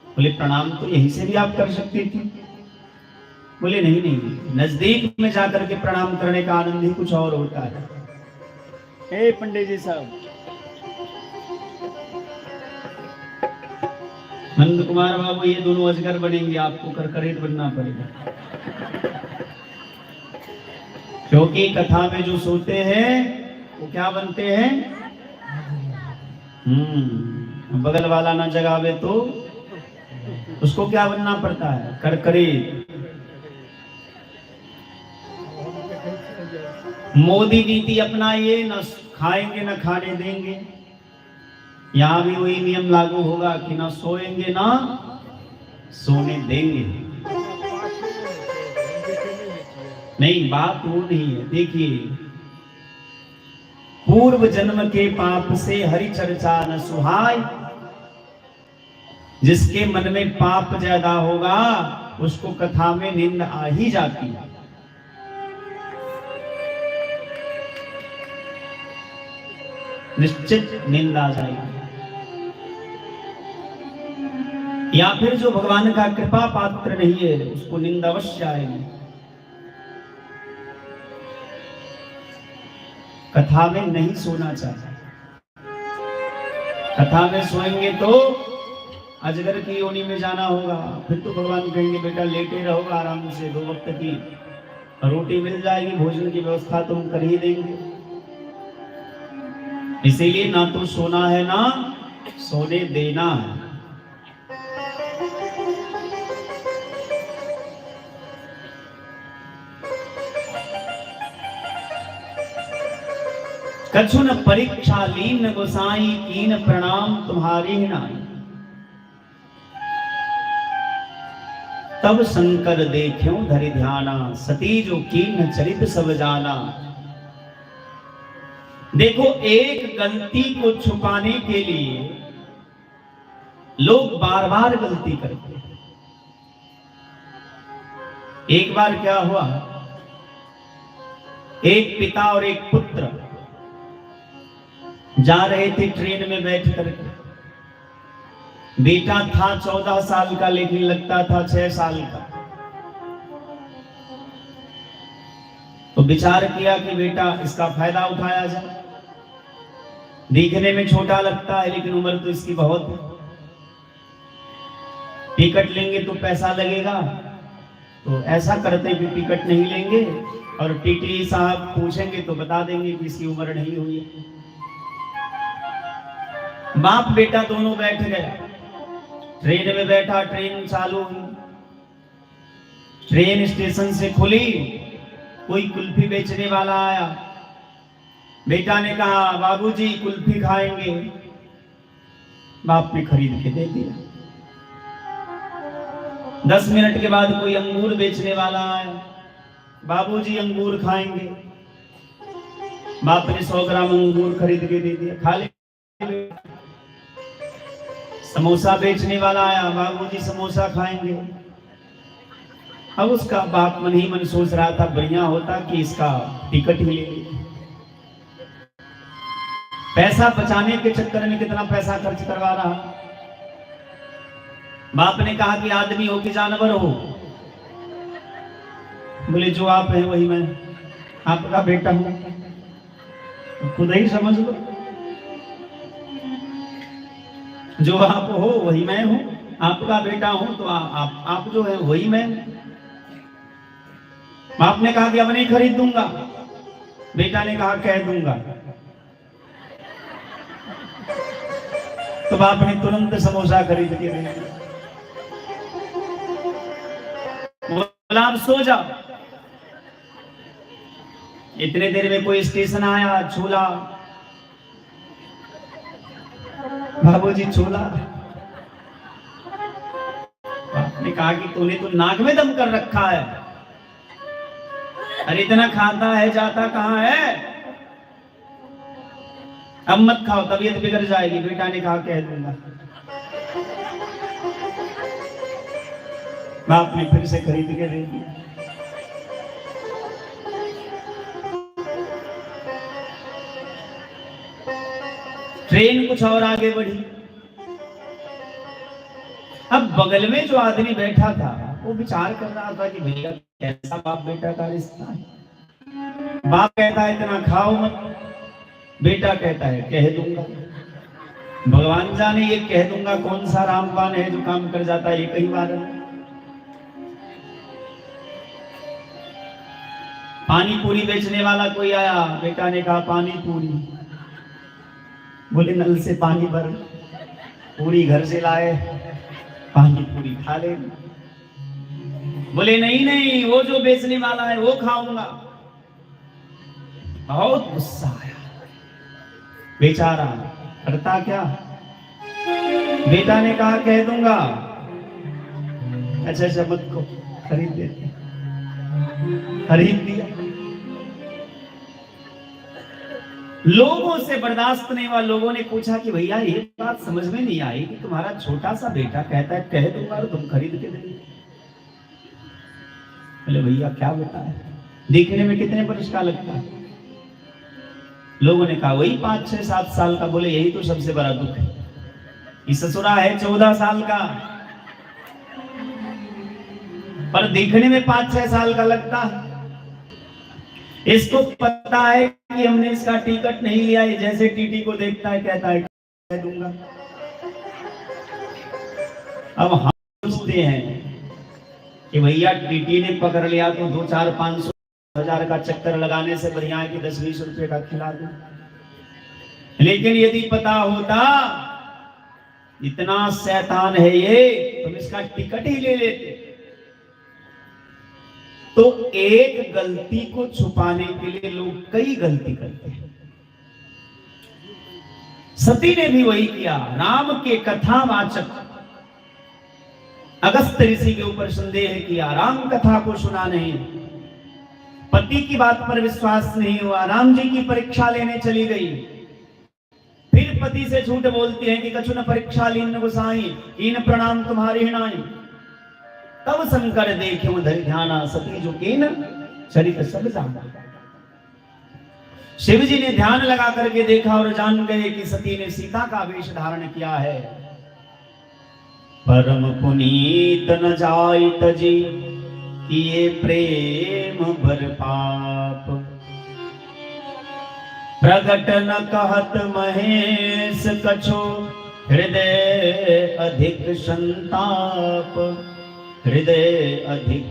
बोले प्रणाम तो यहीं से भी आप कर सकती थी। बोले नहीं नहीं, नजदीक में जाकर के प्रणाम करने का आनंद ही कुछ और होता है। ए पंडित जी साहब, नंद कुमार बाबू, ये दोनों अजगर बनेंगे, आपको करकरेट बनना पड़ेगा, क्योंकि कथा में जो सोते हैं वो क्या बनते हैं? बगल वाला ना जगावे तो उसको क्या बनना पड़ता है? करकरेट। मोदी नीति अपनाइए, न खाएंगे न खाने देंगे। यहां भी वही नियम लागू होगा कि ना सोएंगे ना सोने देंगे। नहीं, बात वो नहीं है। देखिए, पूर्व जन्म के पाप से हरि चर्चा न सुहाय। जिसके मन में पाप ज्यादा होगा उसको कथा में नींद आ ही जाती है। निश्चित नींद आ जाएगी। या फिर जो भगवान का कृपा पात्र नहीं है उसको नींद अवश्य आएगी। कथा में नहीं सोना चाहिए। कथा में सोएंगे तो अजगर की योनि में जाना होगा। फिर तो भगवान कहेंगे बेटा लेटे रहो आराम से, 2 वक्त की रोटी मिल जाएगी, भोजन की व्यवस्था तो हम कर ही देंगे। इसीलिए ना तो सोना है ना सोने देना है। कछु न परीक्षा लीन गोसाई, कीन प्रणाम तुम्हारी नाई। तब शंकर देख्यो धरि ध्याना, सती जो कीन चरित सब जाना। देखो, एक गलती को छुपाने के लिए लोग बार बार गलती करते हैं। एक बार क्या हुआ, एक पिता और एक पुत्र जा रहे थे ट्रेन में बैठ करके। बेटा था 14 साल का, लेकिन लगता था 6 साल का। तो विचार किया कि बेटा इसका फायदा उठाया जाए। दिखने में छोटा लगता है लेकिन उम्र तो इसकी बहुत है। टिकट लेंगे तो पैसा लगेगा, तो ऐसा करते कि टिकट नहीं लेंगे और टीटी साहब पूछेंगे तो बता देंगे कि इसकी उम्र नहीं हुई। बाप बेटा दोनों बैठ गए, ट्रेन में बैठा, ट्रेन चालू हुई। ट्रेन स्टेशन से खुली, कोई कुल्फी बेचने वाला आया। बेटा ने कहा बाबूजी कुल्फी खाएंगे। बाप ने खरीद के दे दिया। 10 मिनट के बाद कोई अंगूर बेचने वाला आया। बाबूजी अंगूर खाएंगे। बाप ने 100 ग्राम अंगूर खरीद के दे दिया, खा ले। समोसा बेचने वाला आया, बाबूजी समोसा खाएंगे। अब उसका बाप मन ही मन सोच रहा था बढ़िया होता कि इसका टिकट ही ले ले। पैसा बचाने के चक्कर में कितना पैसा खर्च करवा रहा। बाप ने कहा कि आदमी हो कि जानवर हो? बोले जो आप हैं वही मैं, आपका बेटा हूं, खुद ही समझ लो। जो आप हो वही मैं हूं, आपका बेटा हूं तो आप जो है वही मैं। बाप ने कहा कि अब नहीं खरीद दूंगा। बेटा ने कहा कह दूंगा। तो बाप ने तुरंत समोसा खरीद के दे दिया। बोला आप सो जाओ। इतने देर में कोई स्टेशन आया, छोला। बाबूजी छोला। आपने कहा कि तूने तो नाक में दम कर रखा है, अरे इतना खाता है जाता कहां है? अब मत खाओ, तबीयत बिगड़ जाएगी। बेटा ने कहा कह दूंगा। बाप ने फिर से खरीद के दे दिया। ट्रेन कुछ और आगे बढ़ी। अब बगल में जो आदमी बैठा था वो विचार कर रहा था कि भैया कैसा बाप बेटा का रिश्ता है। बाप कहता है इतना खाओ मत, बेटा कहता है कह दूंगा। भगवान जाने ये कह दूंगा कौन सा रामबाण है जो काम कर जाता है एक ही बार। पानी पूरी बेचने वाला कोई आया। बेटा ने कहा पानी पूरी। बोले नल से पानी भर, पूरी घर से लाए, पानी पूरी खा ले। बोले नहीं नहीं, वो जो बेचने वाला है वो खाऊंगा। बहुत गुस्सा आया। बेचारा करता क्या? बेटा ने कहा कह दूंगा। अच्छा अच्छा मत को खरीद देते। खरीद दिया। लोगों से बर्दाश्त नहीं हुआ। लोगों ने पूछा कि भैया ये बात समझ में नहीं आई कि तुम्हारा छोटा सा बेटा कहता है कह दूंगा और तुम खरीद के दे। बोले भैया क्या बताएं, देखने में कितने वर्ष का लगता है? लोगों ने कहा वही 5, 6, 7 साल का। बोले यही तो सबसे बड़ा दुख है, ये ससुरा है 14 साल का, पर देखने में 5, 6 साल का लगता है। इसको पता है कि हमने इसका टिकट नहीं लिया। ये जैसे टीटी को देखता है कहता है कह दूंगा। अब हम सोचते हैं कि भैया टीटी ने पकड़ लिया तो 2, 4, 500, 1000 का चक्कर लगाने से बढ़िया है कि 10-20 रुपए का खिला दो। लेकिन यदि पता होता इतना शैतान है ये, तुम इसका टिकट ही ले लेते। तो एक गलती को छुपाने के लिए लोग कई गलती करते हैं। सती ने भी वही किया। राम के कथावाचक अगस्त्य ऋषि के ऊपर संदेह किया, राम कथा को सुना नहीं, पति की बात पर विश्वास नहीं हुआ, राम जी की परीक्षा लेने चली गई। फिर पति से झूठ बोलती है कि कछु न परीक्षा लीन गोसाई, इन प्रणाम तुम्हारी हिणाई। तब शंकर देखे उधर ध्याना, सती जो केन चरित सब जाना। शिव जी ने ध्यान लगा करके देखा और जान गए कि सती ने सीता का वेश धारण किया है। परम पुनीत न जाय तजी किए प्रेम बर पाप, प्रगट न कहत महेश कछो हृदय अधिक संताप, हृदय अधिक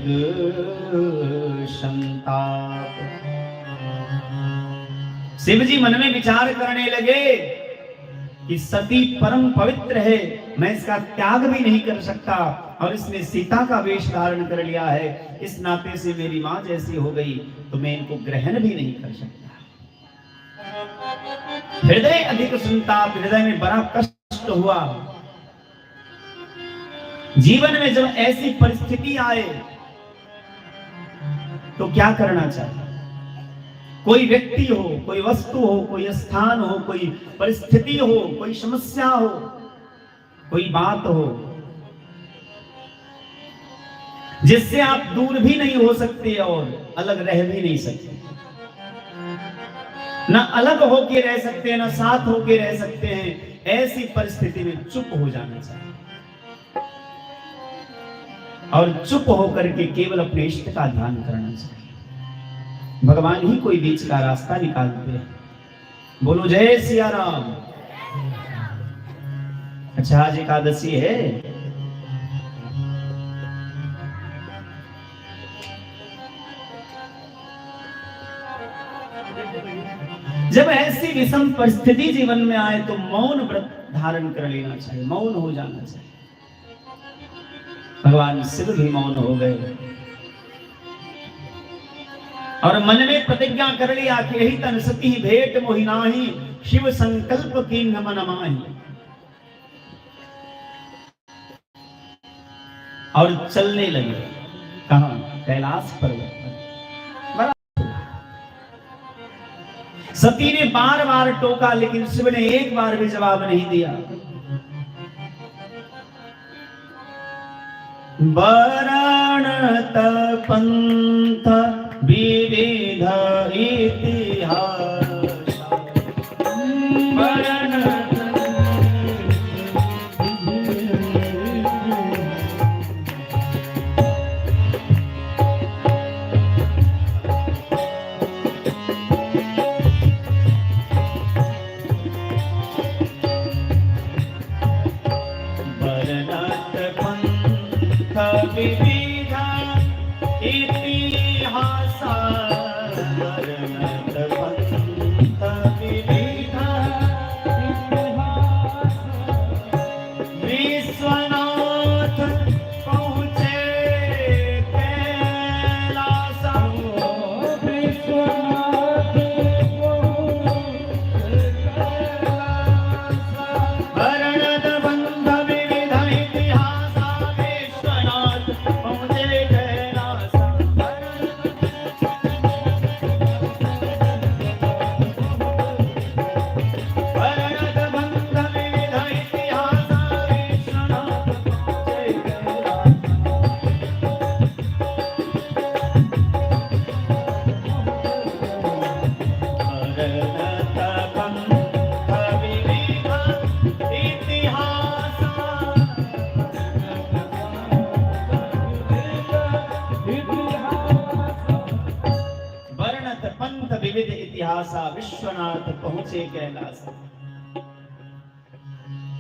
संताप। शिव जी मन में विचार करने लगे कि सती परम पवित्र है, मैं इसका त्याग भी नहीं कर सकता, और इसने सीता का वेश धारण कर लिया है, इस नाते से मेरी मां जैसी हो गई तो मैं इनको ग्रहण भी नहीं कर सकता। हृदय अधिक संताप, हृदय में बड़ा कष्ट हुआ। जीवन में जब ऐसी परिस्थिति आए तो क्या करना चाहिए? कोई व्यक्ति हो, कोई वस्तु हो, कोई स्थान हो, कोई परिस्थिति हो, कोई समस्या हो, कोई बात हो जिससे आप दूर भी नहीं हो सकते और अलग रह भी नहीं सकते, ना अलग होके रह सकते हैं ना साथ होके रह सकते हैं, ऐसी परिस्थिति में चुप हो जाना चाहिए और चुप होकर के केवल अपने इष्ट का ध्यान करना चाहिए। भगवान ही कोई बीच का रास्ता निकालते हैं। बोलो जय सिया राम। अच्छा, आज एकादशी है, जब ऐसी विषम परिस्थिति जीवन में आए तो मौन व्रत धारण कर लेना चाहिए, मौन हो जाना चाहिए। भगवान शिव भी मौन हो गए और मन में प्रतिज्ञा कर लिया कि यही तन सती भेंट मोहि नाहि, शिव संकल्प की न मन माहि। और चलने लगे। कहां? कैलाश पर्वत पर। सती ने बार बार टोका लेकिन शिव ने एक बार भी जवाब नहीं दिया। वरणत पंथ विविध इतिहास, विश्वनाथ पहुंचे कैलाश।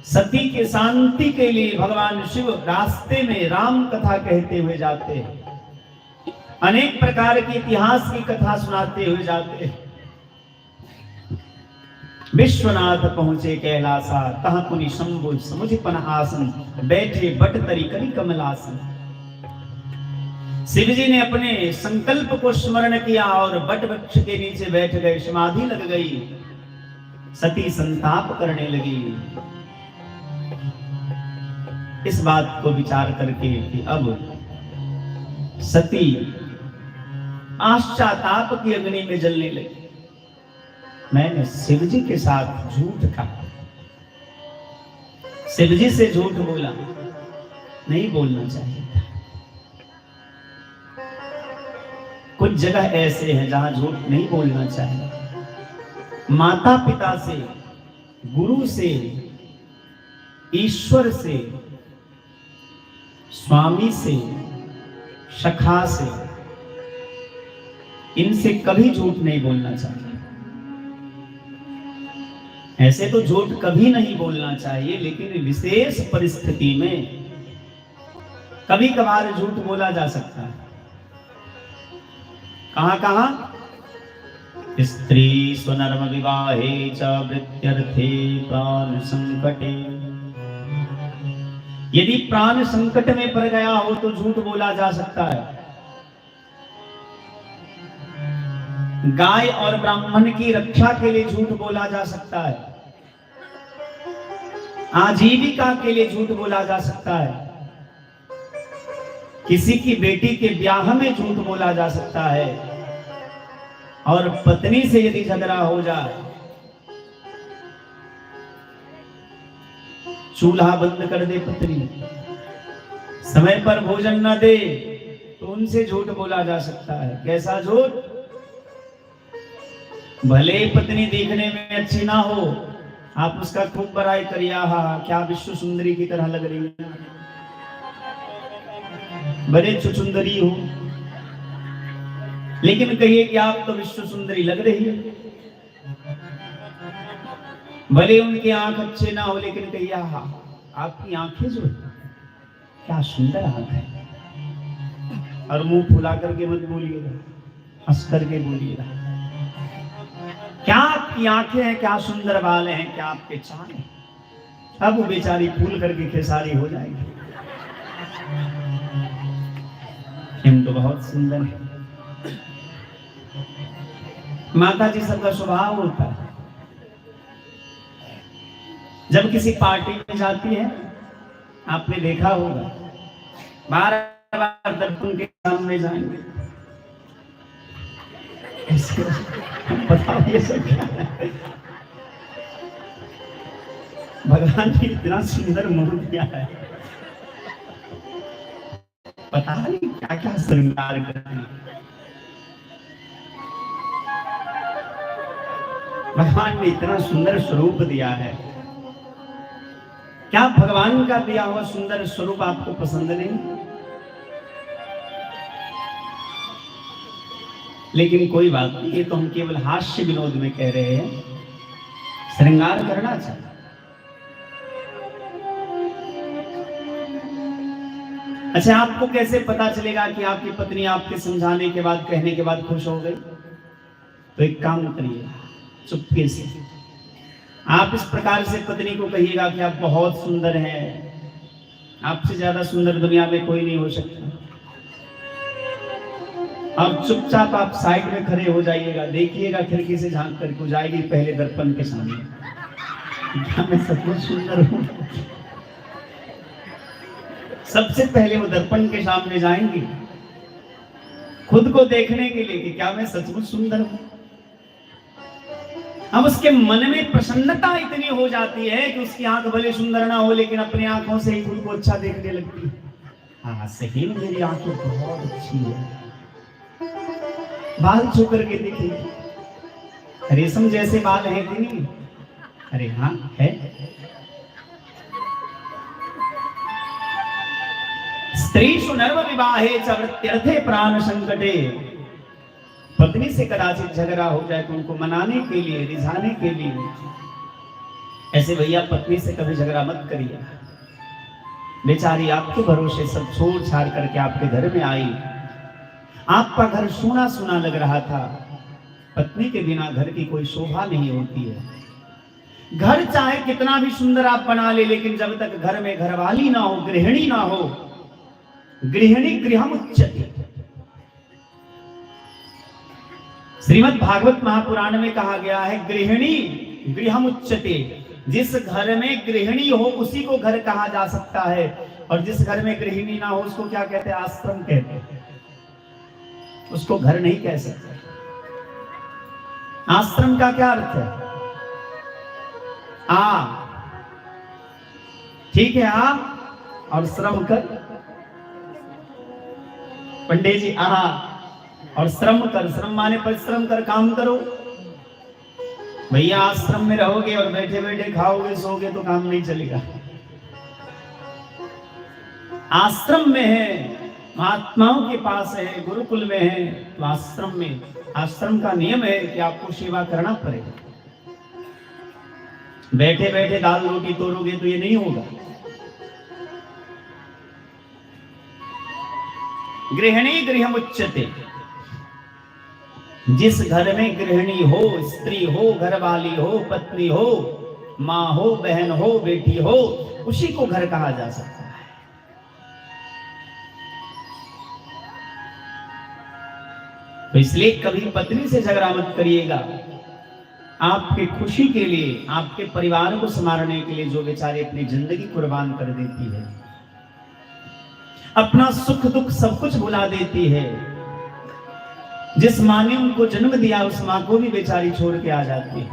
सती के शांति के लिए भगवान शिव रास्ते में राम कथा कहते हुए जाते हैं, अनेक प्रकार के इतिहास की कथा सुनाते हुए जाते हैं। विश्वनाथ पहुंचे कैलासा, तहाँ पुनि शंभु समुझपन आसन, बैठे बट तरी करी कमलासन। शिव जी ने अपने संकल्प को स्मरण किया और बट वृक्ष के नीचे बैठ गए, समाधि लग गई। सती संताप करने लगी। इस बात को विचार करके कि अब सती आश्चाताप की अग्नि में जलने लगी। मैंने शिव जी के साथ झूठ कहा, शिव जी से झूठ बोला, नहीं बोलना चाहिए। कुछ जगह ऐसे हैं जहां झूठ नहीं बोलना चाहिए। माता पिता से, गुरु से, ईश्वर से, स्वामी से, सखा से, इनसे कभी झूठ नहीं बोलना चाहिए। ऐसे तो झूठ कभी नहीं बोलना चाहिए, लेकिन विशेष परिस्थिति में कभी कभार झूठ बोला जा सकता है। कहां कहां? स्त्री स्वनर्म विवाहे च वृत्यर्थे प्राण संकटे। यदि प्राण संकट में पड़ गया हो तो झूठ बोला जा सकता है। गाय और ब्राह्मण की रक्षा के लिए झूठ बोला जा सकता है। आजीविका के लिए झूठ बोला जा सकता है। किसी की बेटी के ब्याह में झूठ बोला जा सकता है। और पत्नी से यदि झगड़ा हो जाए, चूल्हा बंद कर दे पत्नी, समय पर भोजन न दे, तो उनसे झूठ बोला जा सकता है। कैसा झूठ? भले पत्नी देखने में अच्छी ना हो, आप उसका खूब बड़ाई करिए, हा क्या विश्व सुंदरी की तरह लग रही है, बड़े चुचुंदरी हो, लेकिन कहिए कि आप तो विश्व सुंदरी लग रही है। भले उनकी आंख अच्छे ना हो, लेकिन कहिए हा आपकी आंखें जो क्या सुंदर आंख है। और मुंह फुला करके मत बोलिएगा, हंस करके बोलिएगा। क्या आपकी आंखें हैं, क्या सुंदर बाल हैं, क्या आपके चाल हैं। अब वो बेचारी फूल करके खेसारी हो जाएगी। हम तो बहुत सुंदर है। माता जी सबका स्वभाव होता है, जब किसी पार्टी में जाती है, आपने देखा होगा, बार बार दर्पण के सामने जाएंगे। बताओ ये सब क्या है? भगवान ने इतना सुंदर मुंह दिया है, पता नहीं क्या क्या श्रृंगार करते हैं। भगवान ने इतना सुंदर स्वरूप दिया है, क्या भगवान का दिया हुआ सुंदर स्वरूप आपको पसंद नहीं? लेकिन कोई बात नहीं, ये तो हम केवल हास्य विनोद में कह रहे हैं। श्रृंगार करना चाहिए। अच्छा, आपको कैसे पता चलेगा कि आपकी पत्नी आपके समझाने के बाद, कहने के बाद खुश हो गई? तो एक काम करिए, चुपके से आप इस प्रकार से पत्नी को कहिएगा कि आप बहुत सुंदर हैं, आपसे ज्यादा सुंदर दुनिया में कोई नहीं हो सकता। अब चुपचाप आप साइड में खड़े हो जाइएगा, देखिएगा खिड़की से झांक करके जाएगी पहले दर्पण के सामने, क्या मैं सचमुच सुंदर हूं? सबसे पहले वो दर्पण के सामने जाएंगी खुद को देखने के लिए कि क्या मैं सचमुच सुंदर हूं। अब उसके मन में प्रसन्नता इतनी हो जाती है कि उसकी आंख भले सुंदर ना हो, लेकिन अपनी आंखों से ही खुद को अच्छा देखने लगती है। हाँ सही में मेरी आंखें बहुत अच्छी है। बाल छू करके देखिए, रेशम जैसे बाल हैं कि नहीं? अरे हाँ है। स्त्री सुनर्म विवाहे च वृत्यर्थे प्राण संकटे। पत्नी से कदाचित झगड़ा हो जाए तो उनको मनाने के लिए, रिझाने के लिए, ऐसे भैया पत्नी से कभी झगड़ा मत करिए। बेचारी आपके भरोसे सब छोड़ छाड़ करके आपके घर में आई, आपका घर सूना सूना लग रहा था। पत्नी के बिना घर की कोई शोभा नहीं होती है। घर चाहे कितना भी सुंदर आप बना ले, लेकिन जब तक घर में घरवाली ना हो, गृहिणी ना हो, गृहिणी गृहमुच्यते। श्रीमद् भागवत महापुराण में कहा गया है, गृहिणी गृहमुच्यते। जिस घर में गृहिणी हो उसी को घर कहा जा सकता है, और जिस घर में गृहिणी ना हो उसको क्या कहते हैं? आश्रम कहते हैं। उसको घर नहीं कह सकते। आश्रम का क्या अर्थ है? आ, ठीक है, आ और श्रम कर। पंडित जी आ और श्रम कर, श्रम माने परिश्रम कर, काम करो। भैया आश्रम में रहोगे और बैठे बैठे खाओगे सोओगे तो काम नहीं चलेगा। आश्रम में है, महात्माओं के पास है, गुरुकुल में है, तो आश्रम में, आश्रम का नियम है कि आपको सेवा करना पड़ेगा। बैठे बैठे दाल रोटी तोड़ोगे तो ये नहीं होगा। गृहिणी गृहमुच्यते, जिस घर में गृहिणी हो, स्त्री हो, घरवाली हो, पत्नी हो, माँ हो, बहन हो, बेटी हो, उसी को घर कहा जा सकता है। तो इसलिए कभी पत्नी से झगड़ा मत करिएगा। आपके खुशी के लिए, आपके परिवार को संभालने के लिए जो बेचारे अपनी जिंदगी कुर्बान कर देती है, अपना सुख दुख सब कुछ भुला देती है, जिस माँ ने उनको जन्म दिया उस माँ को भी बेचारी छोड़ के आ जाती है,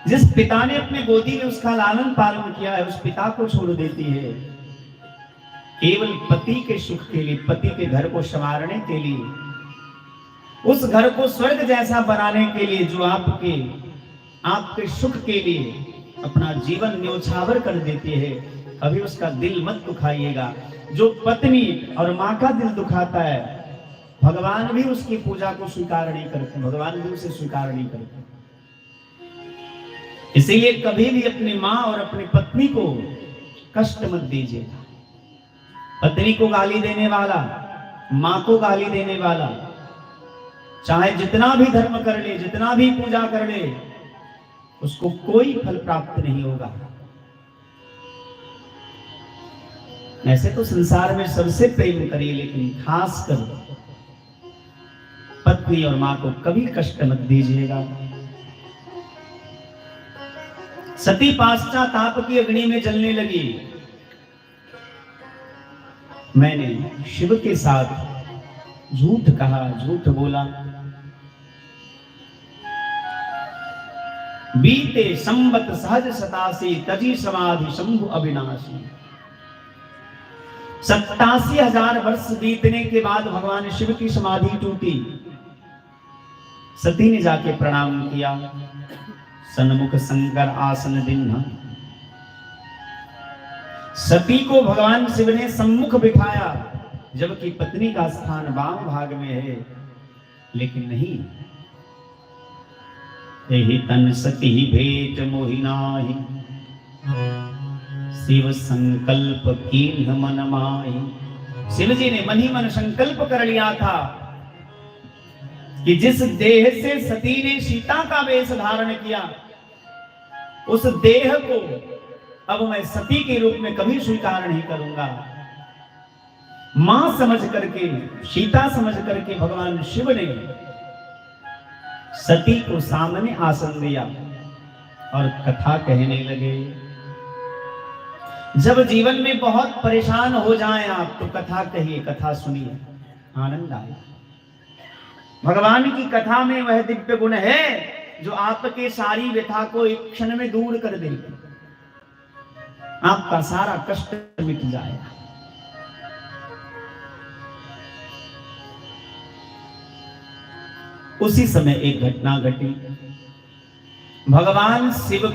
जिस पिता ने अपने गोदी में उसका लालन पालन किया है उस पिता को छोड़ देती है, केवल पति के सुख के लिए, पति के घर को संवारने के लिए, उस घर को स्वर्ग जैसा बनाने के लिए, जो आपके सुख के लिए अपना जीवन न्योछावर कर देती है, कभी उसका दिल मत दुखाइएगा। जो पत्नी और माँ का दिल दुखाता है, भगवान भी उसकी पूजा को स्वीकार नहीं करते, भगवान भी उसे स्वीकार नहीं करते। इसीलिए कभी भी अपनी माँ और अपनी पत्नी को कष्ट मत दीजिएगा। पत्नी को गाली देने वाला, माँ को गाली देने वाला, चाहे जितना भी धर्म कर ले, जितना भी पूजा कर ले, उसको कोई फल प्राप्त नहीं होगा। ऐसे तो संसार में सबसे प्रेम करिए, लेकिन खासकर पत्नी और मां को कभी कष्ट मत दीजिएगा। सती पाश्चाताप की अग्नि में जलने लगी। मैंने शिव के साथ झूठ कहा, झूठ बोला। बीते संवत सहज 87 तजी समाधि शंभु अविनाशी। 87,000 वर्ष बीतने के बाद भगवान शिव की समाधि टूटी। सती ने जाके प्रणाम किया। सन्मुख शंकर आसन दिन। सती को भगवान शिव ने सम्मुख बिठाया, जबकि पत्नी का स्थान वाम भाग में है, लेकिन नहीं। यही तन सती भेट मोहिनाहि, शिव संकल्प कीन्ह मन माहि। शिव जी ने मन ही मन संकल्प कर लिया था कि जिस देह से सती ने सीता का वेश धारण किया, उस देह को अब मैं सती के रूप में कभी स्वीकार नहीं करूंगा। मां समझ करके, सीता समझ करके भगवान शिव ने सती को सामने आसन दिया और कथा कहने लगे। जब जीवन में बहुत परेशान हो जाएं आप, तो कथा कहिए, कथा सुनिए, आनंद आए। भगवान की कथा में वह दिव्य गुण है जो आपके सारी व्यथा को एक क्षण में दूर कर देगा। आपका सारा कष्ट मिट जाएगा। उसी समय एक घटना घटी। भगवान शिव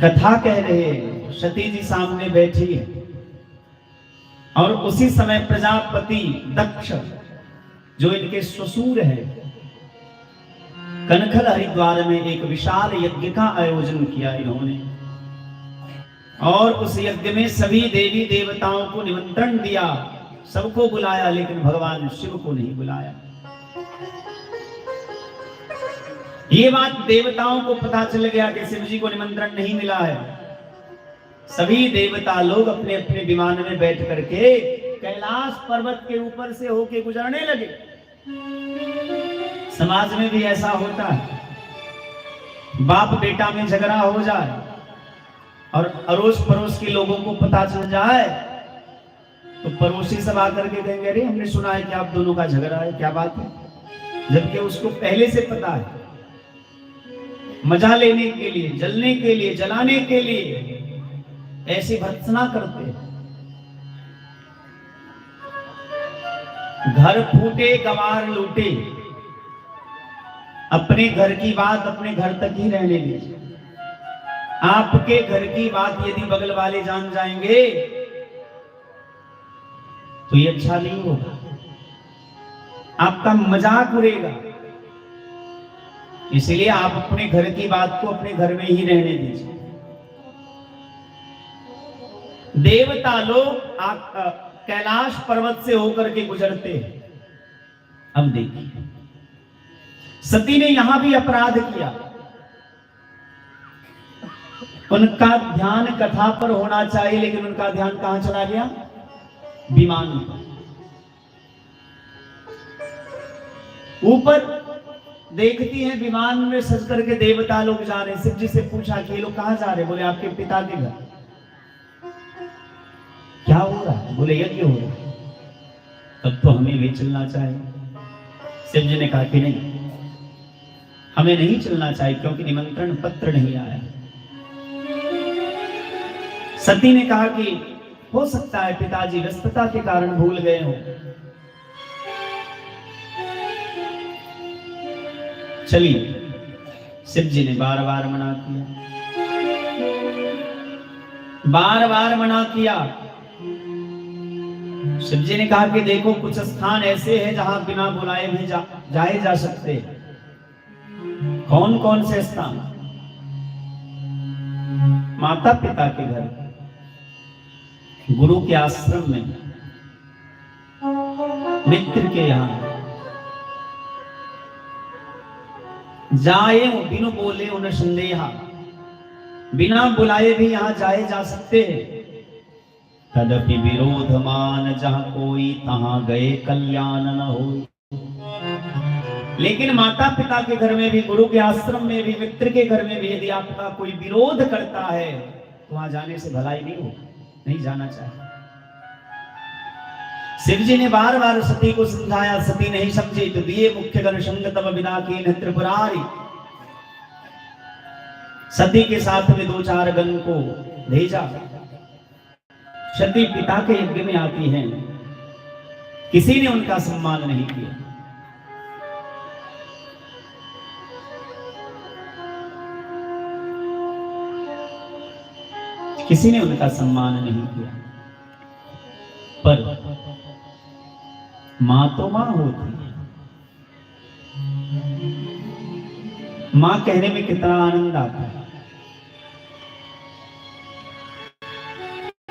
कथा कह रहे, सती जी सामने बैठी है, और उसी समय प्रजापति दक्ष, जो इनके ससुर हैं, कनखल हरिद्वार में एक विशाल यज्ञ का आयोजन किया इन्होंने, और उस यज्ञ में सभी देवी देवताओं को निमंत्रण दिया, सबको बुलाया, लेकिन भगवान शिव को नहीं बुलाया। ये बात देवताओं को पता चल गया कि शिव जी को निमंत्रण नहीं मिला है। सभी देवता लोग अपने अपने विमान में बैठ करके कैलाश पर्वत के ऊपर से होके गुजरने लगे। समाज में भी ऐसा होता है, बाप बेटा में झगड़ा हो जाए और अड़ोस पड़ोस के लोगों को पता चल जाए, तो पड़ोसी सब आकर के कहेंगे, अरे हमने सुना है कि आप दोनों का झगड़ा है, क्या बात है, जबकि उसको पहले से पता है। मजा लेने के लिए, जलने के लिए, जलाने के लिए ऐसी भर्त्सना करते हैं। घर फूटे गवार लूटे, अपने घर की बात अपने घर तक ही रहने दीजिए। आपके घर की बात यदि बगल वाले जान जाएंगे तो ये अच्छा नहीं होगा, आपका मजाक उड़ेगा। इसलिए आप अपने घर की बात को अपने घर में ही रहने दीजिए। देवता लोग कैलाश पर्वत से होकर के गुजरते हैं। अब देखिए, सती ने यहां भी अपराध किया। उनका ध्यान कथा पर होना चाहिए, लेकिन उनका ध्यान कहां चला गया? विमान पर। ऊपर देखती हैं विमान में सज करके देवता लोग जा रहे। शिव जी से पूछा कि ये लोग कहां जा रहे? बोले आपके पिता के घर। क्या हो रहा है? बोले यज्ञ हो रहा है। तब तो हमें भी चलना चाहिए। शिव जी ने कहा कि नहीं, हमें नहीं चलना चाहिए, क्योंकि निमंत्रण पत्र नहीं आया। सती ने कहा कि हो सकता है पिताजी व्यस्तता के कारण भूल गए हो, चलिए। शिव जी ने बार बार मना किया, बार बार मना किया। शिव जी ने कहा कि देखो, कुछ स्थान ऐसे हैं जहां बिना बुलाए भी जाए जा सकते। कौन कौन से स्थान? माता पिता के घर, गुरु के आश्रम में, मित्र के यहां। जाए बिनु बोले उन संदेहा, बिना बुलाए भी यहां जाए जा सकते हैं। तदपि विरोध मान जहां कोई, तहां गए कल्याण न होई। लेकिन माता पिता के घर में भी, गुरु के आश्रम में भी, मित्र के घर में भी यदि आपका कोई विरोध करता है तो वहां जाने से भलाई नहीं हो, नहीं जाना चाहिए। शिव जी ने बार बार सती को समझाया, सती नहीं समझी तो दिए मुख्य गण संग तब बिना की त्रिपुरारी। सती के साथ में 2-4 गण को भेजा। सती पिता के यज्ञ में आती हैं, किसी ने उनका सम्मान नहीं किया। किसी ने उनका सम्मान नहीं किया। पर मां तो मां होती है। मां कहने में कितना आनंद आता है।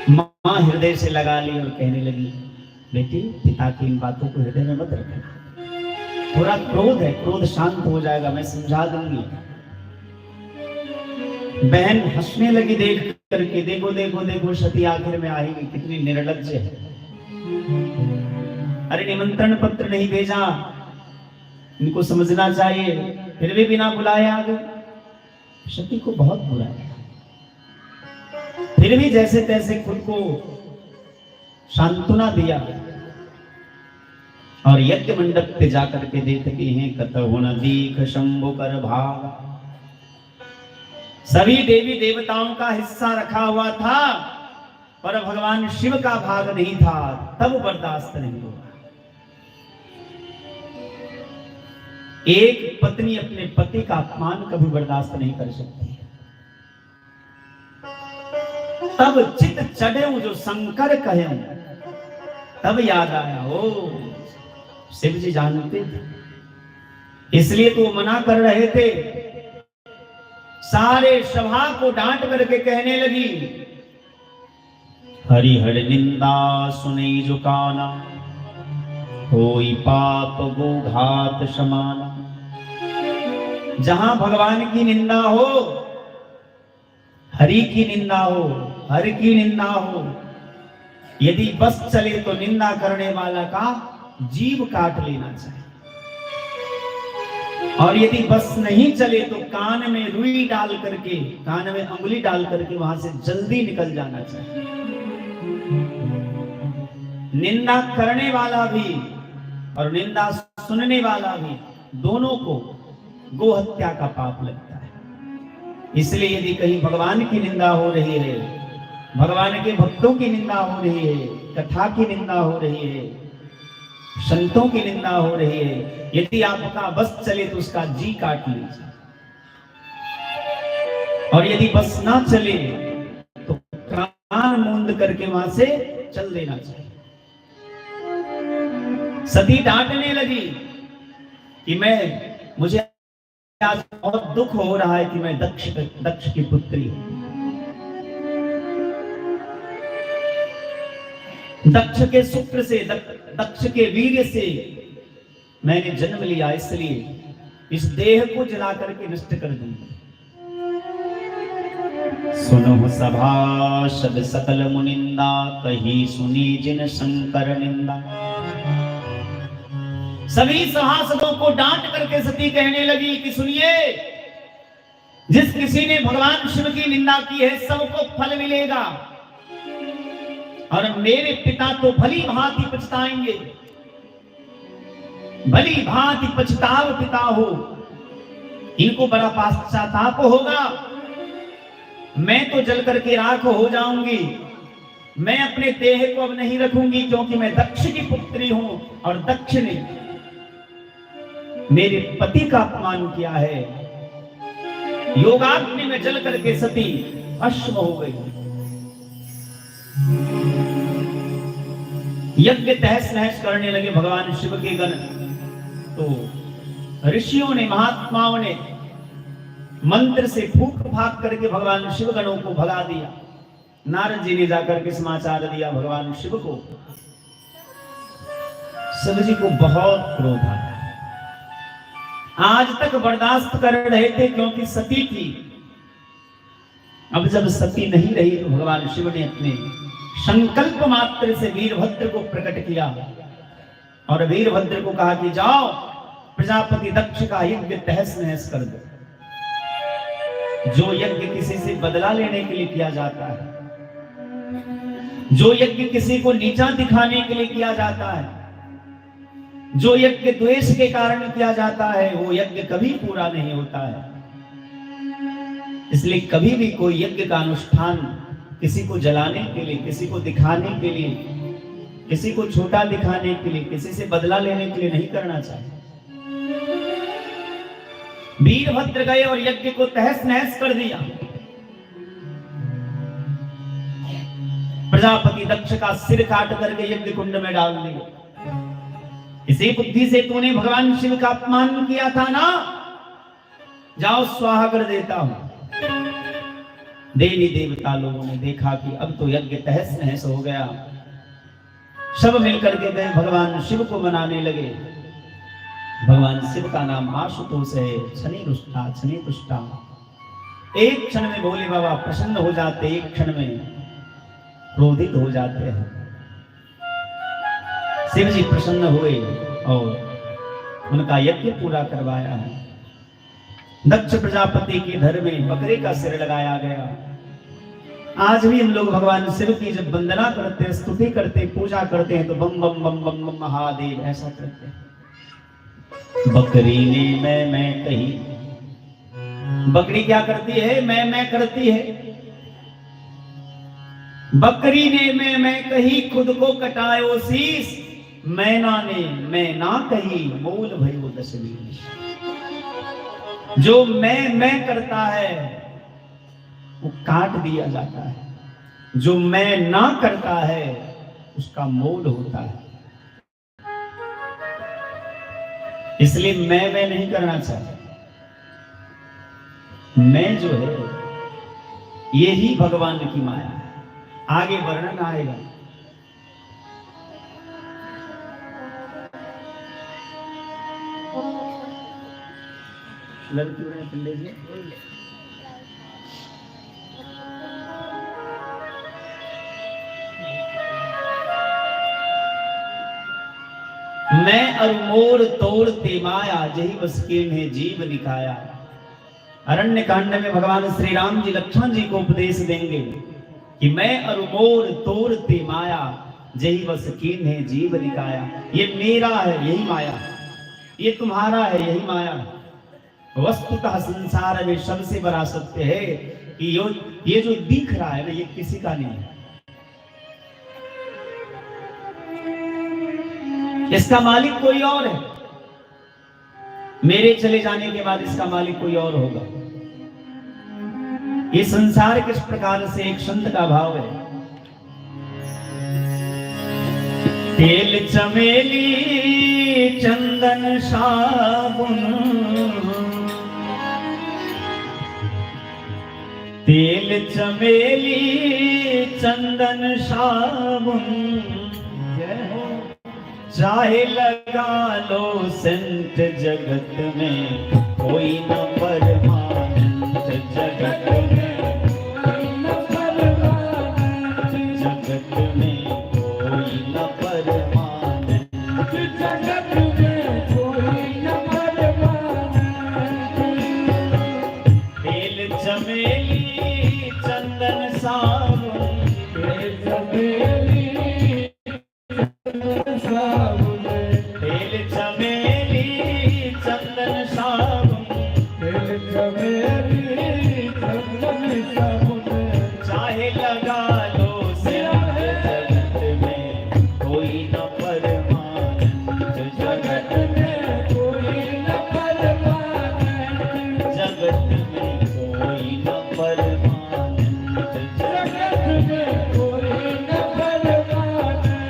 मां हृदय से लगा ली और कहने लगी, बेटी पिता की इन बातों को हृदय में मत रखना। थोड़ा क्रोध है, क्रोध शांत हो जाएगा, मैं समझा दूंगी। बहन हंसने लगी देख करके, देखो देखो देखो सती आखिर में आएगी, कितनी निर्लज्ज है। अरे निमंत्रण पत्र नहीं भेजा, इनको समझना चाहिए, फिर भी बिना बुलाए आ गए। सती को बहुत बुरा है। फिर भी जैसे तैसे खुद को सांत्वना दिया और यज्ञ मंडप पे जाकर के देखते हैं, कतहु न दीख शंभु कर भाग। सभी देवी देवताओं का हिस्सा रखा हुआ था, पर भगवान शिव का भाग नहीं था, तब बर्दाश्त नहीं हुआ। एक पत्नी अपने पति का अपमान कभी बर्दाश्त नहीं कर सकती। तब चित चढ़े जो शंकर कहे, तब याद आया, ओ शिव जी जानते थे, इसलिए तो मना कर रहे थे। सारे सभा को डांट करके कहने लगी, हरिहर निंदा सुने जो काना, होई पाप गो घात समाना। जहां भगवान की निंदा हो, हरि की निंदा हो, हर की निंदा हो, यदि बस चले तो निंदा करने वाला का जीव काट लेना चाहिए, और यदि बस नहीं चले तो कान में रुई डाल करके, कान में अंगुली डाल करके वहां से जल्दी निकल जाना चाहिए। निंदा करने वाला भी और निंदा सुनने वाला भी, दोनों को गो हत्या का पाप लगता है। इसलिए यदि कहीं भगवान की निंदा हो रही है, भगवान के भक्तों की निंदा हो रही है, कथा की निंदा हो रही है, संतों की निंदा हो रही है, यदि आपका बस चले तो उसका जी काट लीजिए, और यदि बस ना चले तो कान मूंद करके वहां से चल देना चाहिए। सती डांटने लगी कि मुझे आज बहुत दुख हो रहा है कि मैं दक्ष की पुत्री हूं। दक्ष के शुक्र से, दक्ष के वीर्य से मैंने जन्म लिया, इसलिए इस देह को जला करके नष्ट कर दूंगा। सुनो सभासद सकल मुनिंदा, कही सुनी जिन शंकर निंदा। सभी सभासदों को डांट करके सती कहने लगी कि सुनिए, जिस किसी ने भगवान शिव की निंदा की है सबको फल मिलेगा, और मेरे पिता तो भली भांति पछताएंगे। भली भांति पछताव पिता हो, इनको बड़ा पश्चाताप होगा। मैं तो जल करके राख हो जाऊंगी। मैं अपने देह को अब नहीं रखूंगी, क्योंकि मैं दक्ष की पुत्री हूं, और दक्ष ने मेरे पति का अपमान किया है। योगाग्नि में जल करके सती भस्म हो गई। यज्ञ तहस नहस करने लगे भगवान शिव के गण। तो ऋषियों ने, महात्माओं ने मंत्र से फूक फाक करके भगवान शिव गणों को भगा दिया। नारद जी ने जाकर के समाचार दिया भगवान शिव को। शिव जी को बहुत क्रोध आया। आज तक बर्दाश्त कर रहे थे क्योंकि सती थी, अब जब सती नहीं रही तो भगवान शिव ने अपने संकल्प मात्र से वीरभद्र को प्रकट किया, और वीरभद्र को कहा कि जाओ प्रजापति दक्ष का यज्ञ तहस नहस कर दो। जो यज्ञ किसी से बदला लेने के लिए किया जाता है, जो यज्ञ किसी को नीचा दिखाने के लिए किया जाता है, जो यज्ञ द्वेष के कारण किया जाता है, वो यज्ञ कभी पूरा नहीं होता है। इसलिए कभी भी कोई यज्ञ का अनुष्ठान किसी को जलाने के लिए, किसी को दिखाने के लिए, किसी को छोटा दिखाने के लिए, किसी से बदला लेने के लिए नहीं करना चाहिए। वीरभद्र गए और यज्ञ को तहस नहस कर दिया। प्रजापति दक्ष का सिर काट करके यज्ञ कुंड में डाल दिया। इसी बुद्धि से तूने भगवान शिव का अपमान किया था ना, जाओ स्वाहा कर देता हूं। देवी देवता लोगों ने देखा कि अब तो यज्ञ तहस नहस हो गया। सब मिलकर के गए भगवान शिव को मनाने लगे। भगवान शिव का नाम आशुतोष है। शनि रुष्टा, शनि तुष्टा। एक क्षण में भोले बाबा प्रसन्न हो जाते, एक क्षण में क्रोधित हो जाते हैं। शिव जी प्रसन्न हुए और उनका यज्ञ पूरा करवाया है। दक्ष प्रजापति के धर में बकरे का सिर लगाया गया। आज भी हम लोग भगवान शिव की जब वंदना करते, स्तुति करते, पूजा करते हैं तो बम बम बम बम बम महादेव ऐसा करते हैं। बकरी ने मैं कही। बकरी क्या करती है? मैं करती है। बकरी ने मैं कही, खुद को कटायो शीश। मैना ने मैं ना कही, मोल भयो दशमीश। जो मैं करता है वो काट दिया जाता है, जो मैं ना करता है उसका मोल होता है। इसलिए मैं नहीं करना चाहता। मैं जो है ये ही भगवान की माया है। आगे वर्णन आएगा। लड़की पंडित जी मैं अरुमोर तोड़ते माया, जही बस कीन्हे जीव निकाया। अरण्य कांड में भगवान श्री राम जी लक्ष्मण जी को उपदेश देंगे कि मैं अरुमोर तोड़ते माया, जही बस कीन्हे जीव निकाया। ये मेरा है यही माया, ये तुम्हारा है यही माया। वस्तुतः संसार में सबसे बड़ा सत्य है कि ये जो दिख रहा है ना, ये किसी का नहीं है। इसका मालिक कोई और है। मेरे चले जाने के बाद इसका मालिक कोई और होगा। ये संसार किस प्रकार से एक संत का भाव है। तेल चमेली चंदन साबुन, तेल चमेली चंदन साबुन, चाहे लगा लो संत जगत में कोई न परमानंद, जगत में कोई न परमानंद, जगत में कोई न परमानंद, जगत में कोई न परमानंद। तेल चमेली चंदन साबुन, तेल चमेली तेल चमेली चंदन साबुन, तेल चमेली चंदन साबुन, चाहे लगा लो जगत में कोई न परमानंद, जगत में कोई न परमानंद, जगत में कोई न परमानंद, जगत में कोई न परमानंद।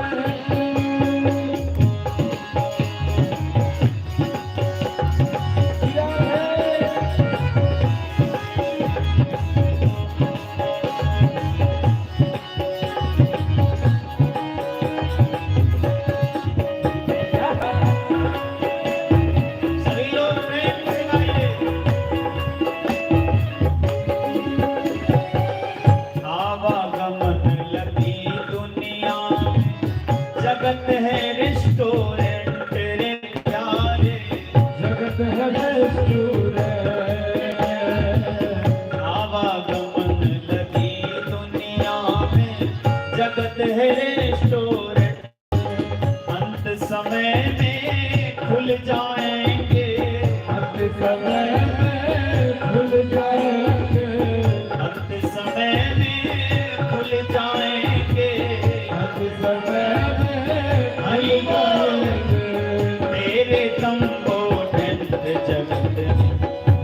जगत है रेस्टोरेंट रे प्यारे, जगत है रेस्टोरेंट, आवागमन लगी दुनिया में, जगत है रेस्टोरेंट, अंत समय में खुल जाएंगे, अंत समय में खुल जाएंगे, अंत समय में खुल जाएंगे, अंत समय तेरे दम को जगत में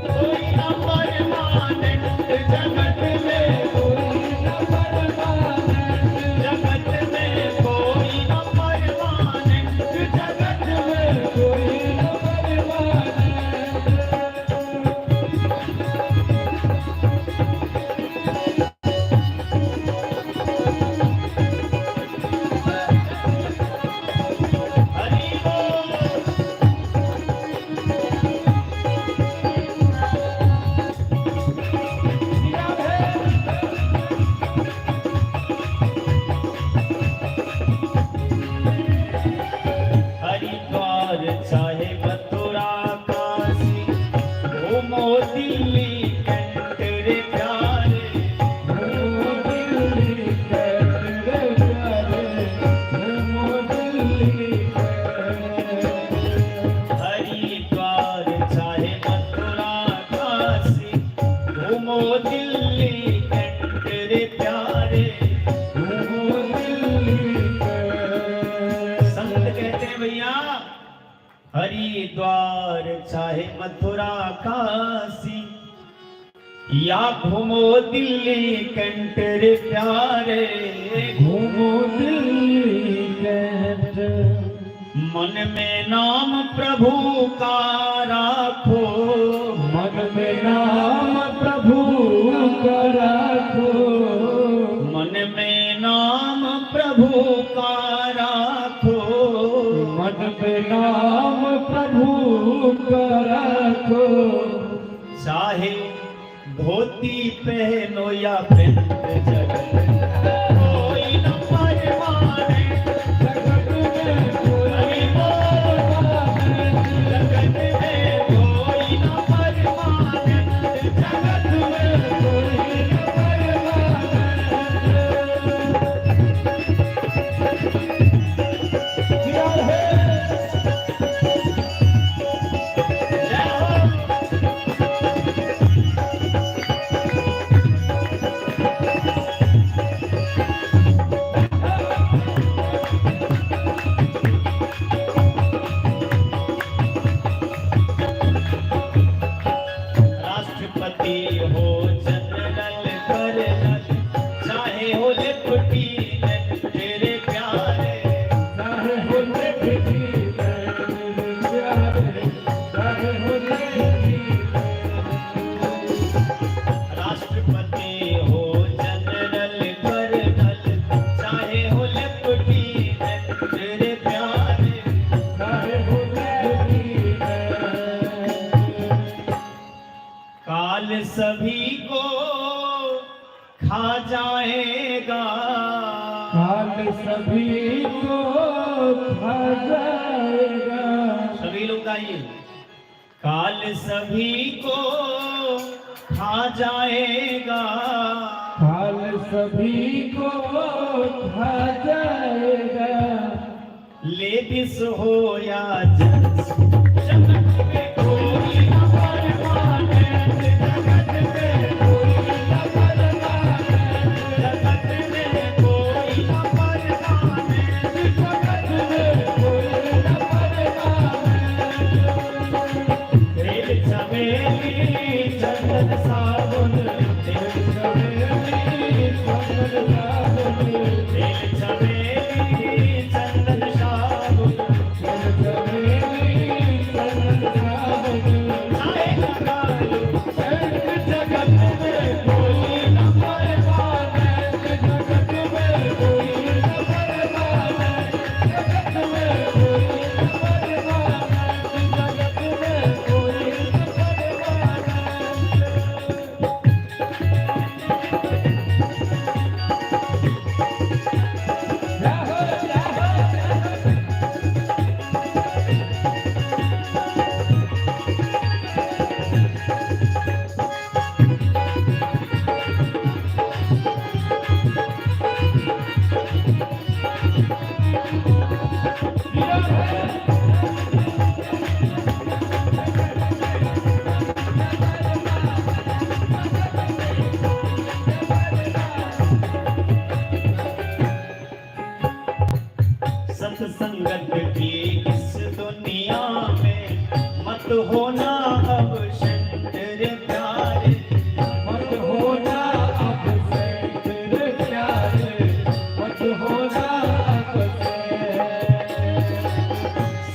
कोई न परमानंद, जगत में कोई न परमानंद, जगत में कोई न परमानंद, जगत में कोई न परमानंद। चाहे मथुरा काशी घूमो दिल्ली कंठ रे प्यारे, घूमो दिल्ली कंठ रे प्यारे, घूमो दिल्ली हरिद्वार चाहे मथुरा काशी घूमो दिल्ली कंठ रे प्यारे, घूमो दिल्ली। संत कहते हैं भैया हरिद्वार चाहे मथुरा काशी या घूमो दिल्ली कंठ रे प्यारे, घूमो दिल्ली कंठ, मन में नाम प्रभु का राखो, मन में नाम प्रभु का राखो, मन में नाम प्रभु का राखो, मन में नाम प्रभु का राखो, चाहे धोती पहनो या पेंट, जगत कोई न परमानंद, जगत में कोई न परमानंद, जगत में कोई न परमानंद, जगत में कोई न परमानंद। सभी को खा जाएगा, काल सभी को खा जाएगा। सभी लोग गाइए, काल सभी को खा जाएगा, काल सभी को खा जाएगा। लेडीज हो या जेंट्स, जगत में कोई न परमानेंट, जगत में कोई न परमानेंट, जगत में कोई न परमानेंट, जगत में कोई न परमानेंट। तेल चमेली चंदन साबुन, तेल चमेली चंदन साबुन, तेल चमेली चंदन साबुन, तेल चमेली चंदन साबुन। आएगा कालू जगत में कोई न परमानेंट, जगत में कोई न परमानेंट, जगत में कोई न परमानेंट, जगत में कोई न सत्संगत की इस दुनिया में मत होना अब शंकर प्यारे, मत होना अब शंकर प्यारे, मत होना अब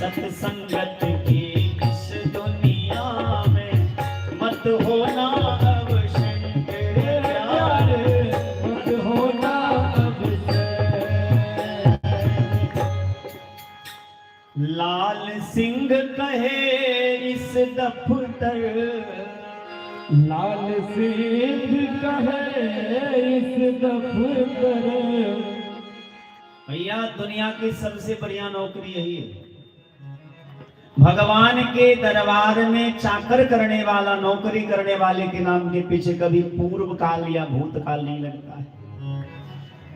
सत्संगत की इस दुनिया में मत होना अब शंकर प्यारे, मत होना अब लाल सिंह कहे इस दफ्तर, लाल सिंह कहे इस दफ्तर। भैया दुनिया की सबसे बढ़िया नौकरी यही है। भगवान के दरबार में चाकर करने वाला, नौकरी करने वाले के नाम के पीछे कभी पूर्व काल या भूतकाल नहीं लगता है।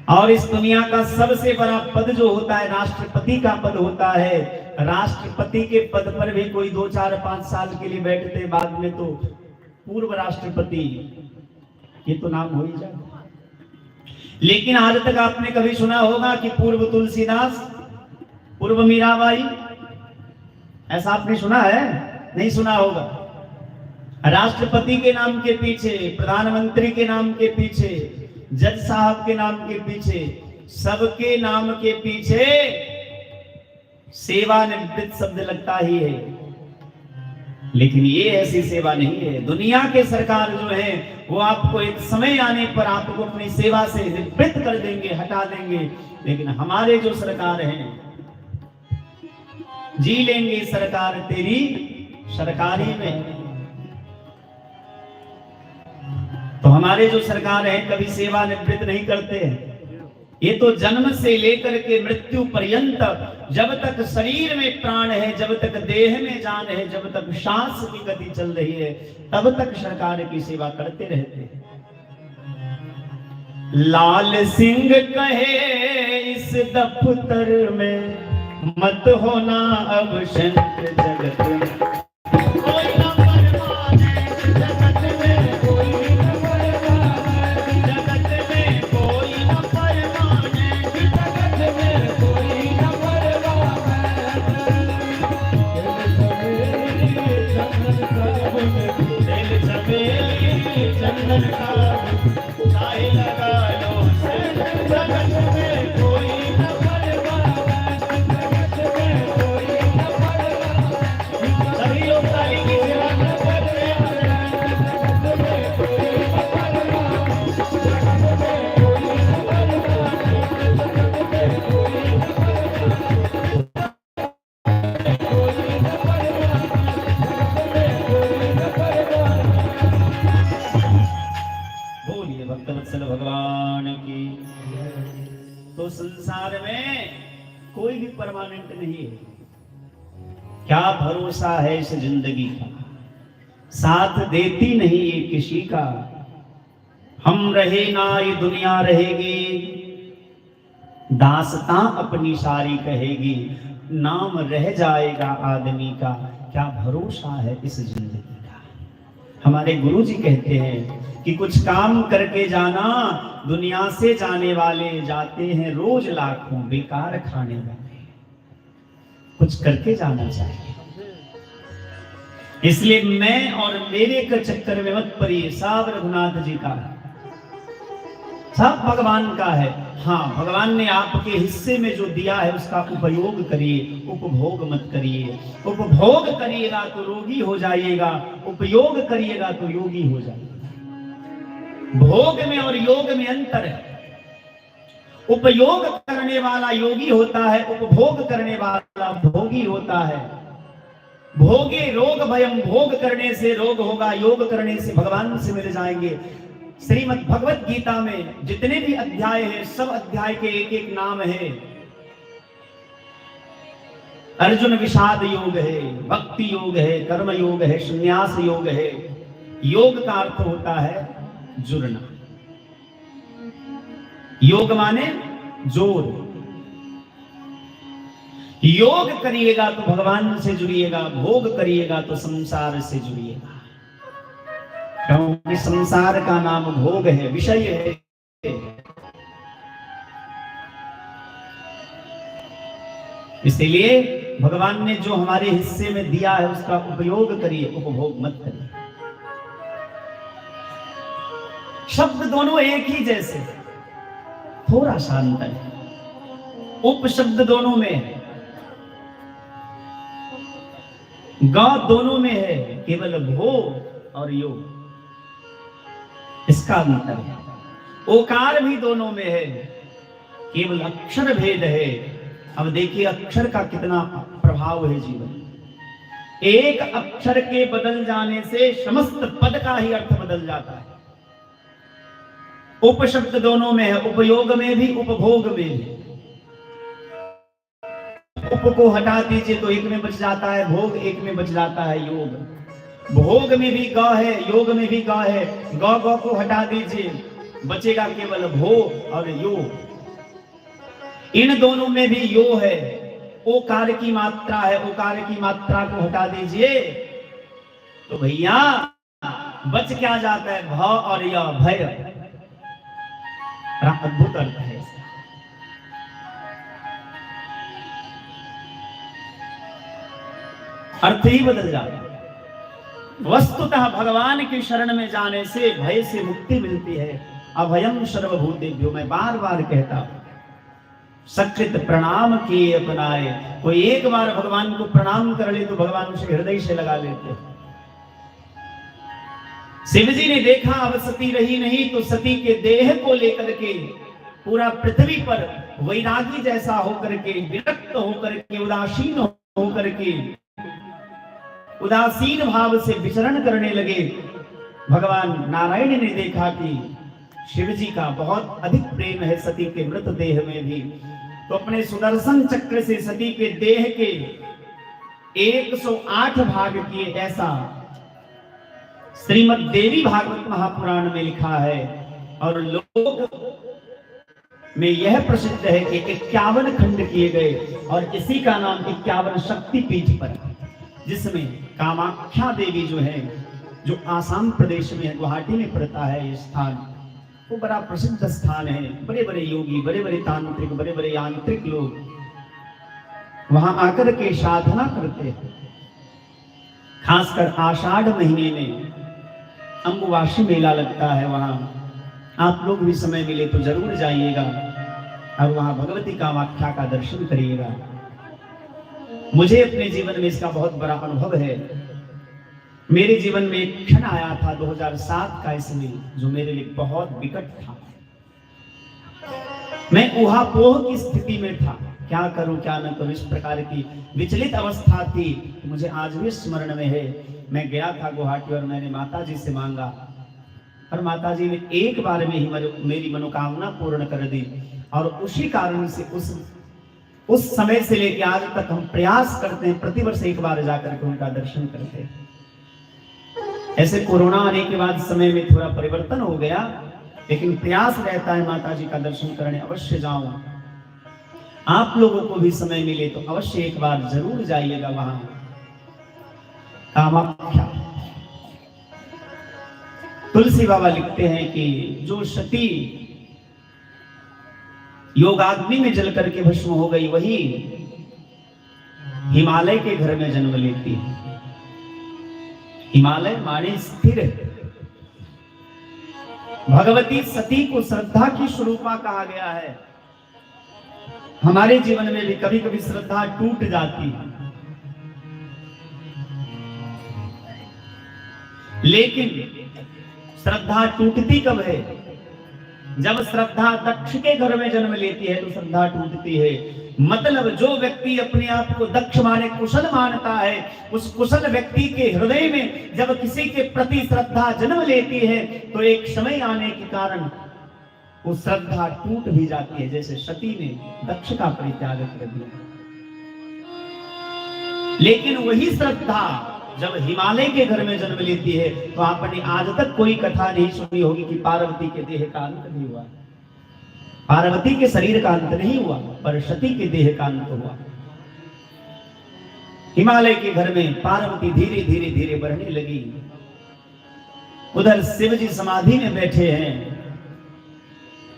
और इस दुनिया का सबसे बड़ा पद जो होता है राष्ट्रपति का पद होता है। राष्ट्रपति के पद पर भी कोई 2, 4, 5 साल के लिए बैठते, बाद में तो पूर्व राष्ट्रपति, ये तो नाम हो ही जाए। लेकिन आज तक आपने कभी सुना होगा कि पूर्व तुलसीदास, पूर्व मीराबाई, ऐसा आपने सुना है? नहीं सुना होगा। राष्ट्रपति के नाम के पीछे, प्रधानमंत्री के नाम के पीछे, जज साहब के नाम के पीछे, सबके नाम के पीछे सेवानिवृत्त शब्द लगता ही है। लेकिन ये ऐसी सेवा नहीं है। दुनिया के सरकार जो है वो आपको एक समय आने पर आपको अपनी सेवा से निवृत्त कर देंगे, हटा देंगे। लेकिन हमारे जो सरकार हैं, जी लेंगे सरकार तेरी सरकारी में। तो हमारे जो सरकार है कभी सेवा निवृत्त नहीं करते हैं। ये तो जन्म से लेकर के मृत्यु पर्यंत, जब तक शरीर में प्राण है, जब तक देह में जान है, जब तक सांस की गति चल रही है, तब तक सरकार की सेवा करते रहते हैं। लाल सिंह कहे इस दफ्तर में मत होना अब शंकर जगत में, कोई न परमानेंट, जगत में कोई न परमानेंट, जगत में कोई न परमानेंट, जगत में कोई न परमानेंट। तेल चमेली चंदन साबुन, चाहे लगा लो जगत में कोई न परमानेंट, जगत में कोई न परमानेंट। सभी लोग ताली की सेवा करते हैं। जगत में कोई न परमानेंट, जगत में कोई न परमानेंट, जगत में कोई न परमानेंट, कोई न परमानेंट। तो संसार में कोई भी परमानेंट नहीं है। क्या भरोसा है इस जिंदगी का, साथ देती नहीं ये किसी का। हम रहे ना ये दुनिया रहेगी, दास्तां अपनी सारी कहेगी। नाम रह जाएगा आदमी का, क्या भरोसा है इस जिंदगी का। हमारे गुरु जी कहते हैं कि कुछ काम करके जाना, दुनिया से जाने वाले जाते हैं रोज लाखों, बेकार खाने वाले। कुछ करके जाना चाहिए। इसलिए मैं और मेरे के चक्कर में मत पड़िए। सब रघुनाथ जी का है, सब भगवान का है। हाँ, भगवान ने आपके हिस्से में जो दिया है उसका उपयोग करिए, उपभोग मत करिए। उपभोग करिएगा तो रोगी हो जाइएगा, उपयोग करिएगा तो योगी हो जाइएगा। भोग में और योग में अंतर है। उपयोग करने वाला योगी होता है, उपभोग करने वाला भोगी होता है। भोगे रोग भयम, भोग करने से रोग होगा, योग करने से भगवान से मिल जाएंगे। श्रीमद् भगवत गीता में जितने भी अध्याय हैं, सब अध्याय के एक एक नाम है। अर्जुन विषाद योग है, भक्ति योग है, कर्म योग है, संन्यास योग है। योग का अर्थ होता है जुड़ना। योग माने जोड़। योग करिएगा तो भगवान से जुड़िएगा, भोग करिएगा तो संसार से जुड़िएगा। क्योंकि संसार का नाम भोग है, विषय है। इसलिए भगवान ने जो हमारे हिस्से में दिया है उसका उपयोग करिए, उपभोग मत करिए। शब्द दोनों एक ही जैसे, थोड़ा सा अंतर है। उपशब्द दोनों में है, ग दोनों में है, केवल भो और योग इसका अंतर है। ओकार भी दोनों में है, केवल अक्षर भेद है। अब देखिए अक्षर का कितना प्रभाव है जीवन। एक अक्षर के बदल जाने से समस्त पद का ही अर्थ बदल जाता है। उपशब्द दोनों में है, उपयोग में भी उपभोग में भी। उप को हटा दीजिए तो एक में बच जाता है भोग, एक में बच जाता है योग। भोग में भी ग है, योग में भी ग है। ग को हटा दीजिए, बचेगा केवल भो और यो। इन दोनों में भी यो है, ओकार की मात्रा है। ओकार की मात्रा को हटा दीजिए तो भैया बच क्या जाता है? भ और य, भय। अद्भुत अर्थ है इसका। अर्थ ही बदल जाता है। वस्तुतः भगवान की शरण में जाने से भय से मुक्ति मिलती है। अभयम सर्वभूतेभ्यो, मैं बार बार कहता हूं, सकृत प्रणाम किए अपनाए। कोई एक बार भगवान को प्रणाम कर ले तो भगवान उसे हृदय से लगा लेते। शिव जी ने देखा अब सती रही नहीं, तो सती के देह को लेकर के पूरा पृथ्वी पर वैरागी जैसा होकर के, विरक्त होकर के, उदासीन होकर के, उदासीन भाव से विचरण करने लगे। भगवान नारायण ने देखा कि शिव जी का बहुत अधिक प्रेम है सती के मृत देह में भी, तो अपने सुदर्शन चक्र से सती के देह के 108 भाग किए। ऐसा श्रीमद् देवी भागवत महापुराण में लिखा है। और लोक में यह प्रसिद्ध है कि 51 खंड किए गए, और इसी का नाम 51 शक्तिपीठ पर, जिसमें कामाख्या देवी जो है, जो आसाम प्रदेश में है, गुवाहाटी में पड़ता है ये स्थान, वो बड़ा प्रसिद्ध स्थान है। बड़े बड़े योगी, बड़े बड़े तांत्रिक, बड़े बड़े यांत्रिक लोग वहां आकर के साधना करते हैं। खासकर आषाढ़ महीने में अम्बुवासी मेला लगता है वहां। आप लोग भी समय मिले तो जरूर जाइएगा और वहां भगवती कामाख्या का दर्शन करिएगा। मुझे अपने जीवन में इसका बहुत बड़ा अनुभव है। मेरे जीवन में एक क्षण आया था 2007 का इसमें, जो मेरे लिए बहुत विकट था। मैं ऊहापोह की स्थिति में था, क्या करूं क्या न करूं, इस प्रकार की विचलित अवस्था थी। मुझे आज भी स्मरण में है, मैं गया था गुवाहाटी और मैंने माता जी से मांगा, और माता जी ने एक बार में ही मेरी मनोकामना पूर्ण कर दी। और उसी कारण से उस समय से लेकर आज तक हम प्रयास करते हैं, प्रतिवर्ष एक बार जाकर के उनका दर्शन करते हैं। ऐसे कोरोना आने के बाद समय में थोड़ा परिवर्तन हो गया, लेकिन प्रयास रहता है माता जी का दर्शन करने अवश्य जाऊं। आप लोगों को भी समय मिले तो अवश्य एक बार जरूर जाइएगा वहां कामाख्या। तुलसी बाबा लिखते हैं कि जो सती योगाग्नि में जल करके भस्म हो गई, वही हिमालय के घर में जन्म लेती है। हिमालय माने स्थिर। भगवती सती को श्रद्धा की स्वरूपा कहा गया है। हमारे जीवन में भी कभी कभी श्रद्धा टूट जाती है, लेकिन श्रद्धा टूटती कब है? जब श्रद्धा दक्ष के घर में जन्म लेती है तो श्रद्धा टूटती है। मतलब जो व्यक्ति अपने आप को दक्ष माने कुशल मानता है, उस कुशल व्यक्ति के हृदय में जब किसी के प्रति श्रद्धा जन्म लेती है तो एक समय आने के कारण वो श्रद्धा टूट भी जाती है, जैसे सती ने दक्ष का परित्याग कर दिया। लेकिन वही श्रद्धा जब हिमालय के घर में जन्म लेती है तो आपने आज तक कोई कथा नहीं सुनी होगी कि पार्वती के देह का अंत नहीं हुआ, पार्वती के शरीर का अंत नहीं हुआ, पर सती के देह का अंत हुआ। हिमालय के घर में पार्वती धीरे धीरे धीरे बढ़ने लगी। उधर शिव जी समाधि में बैठे हैं।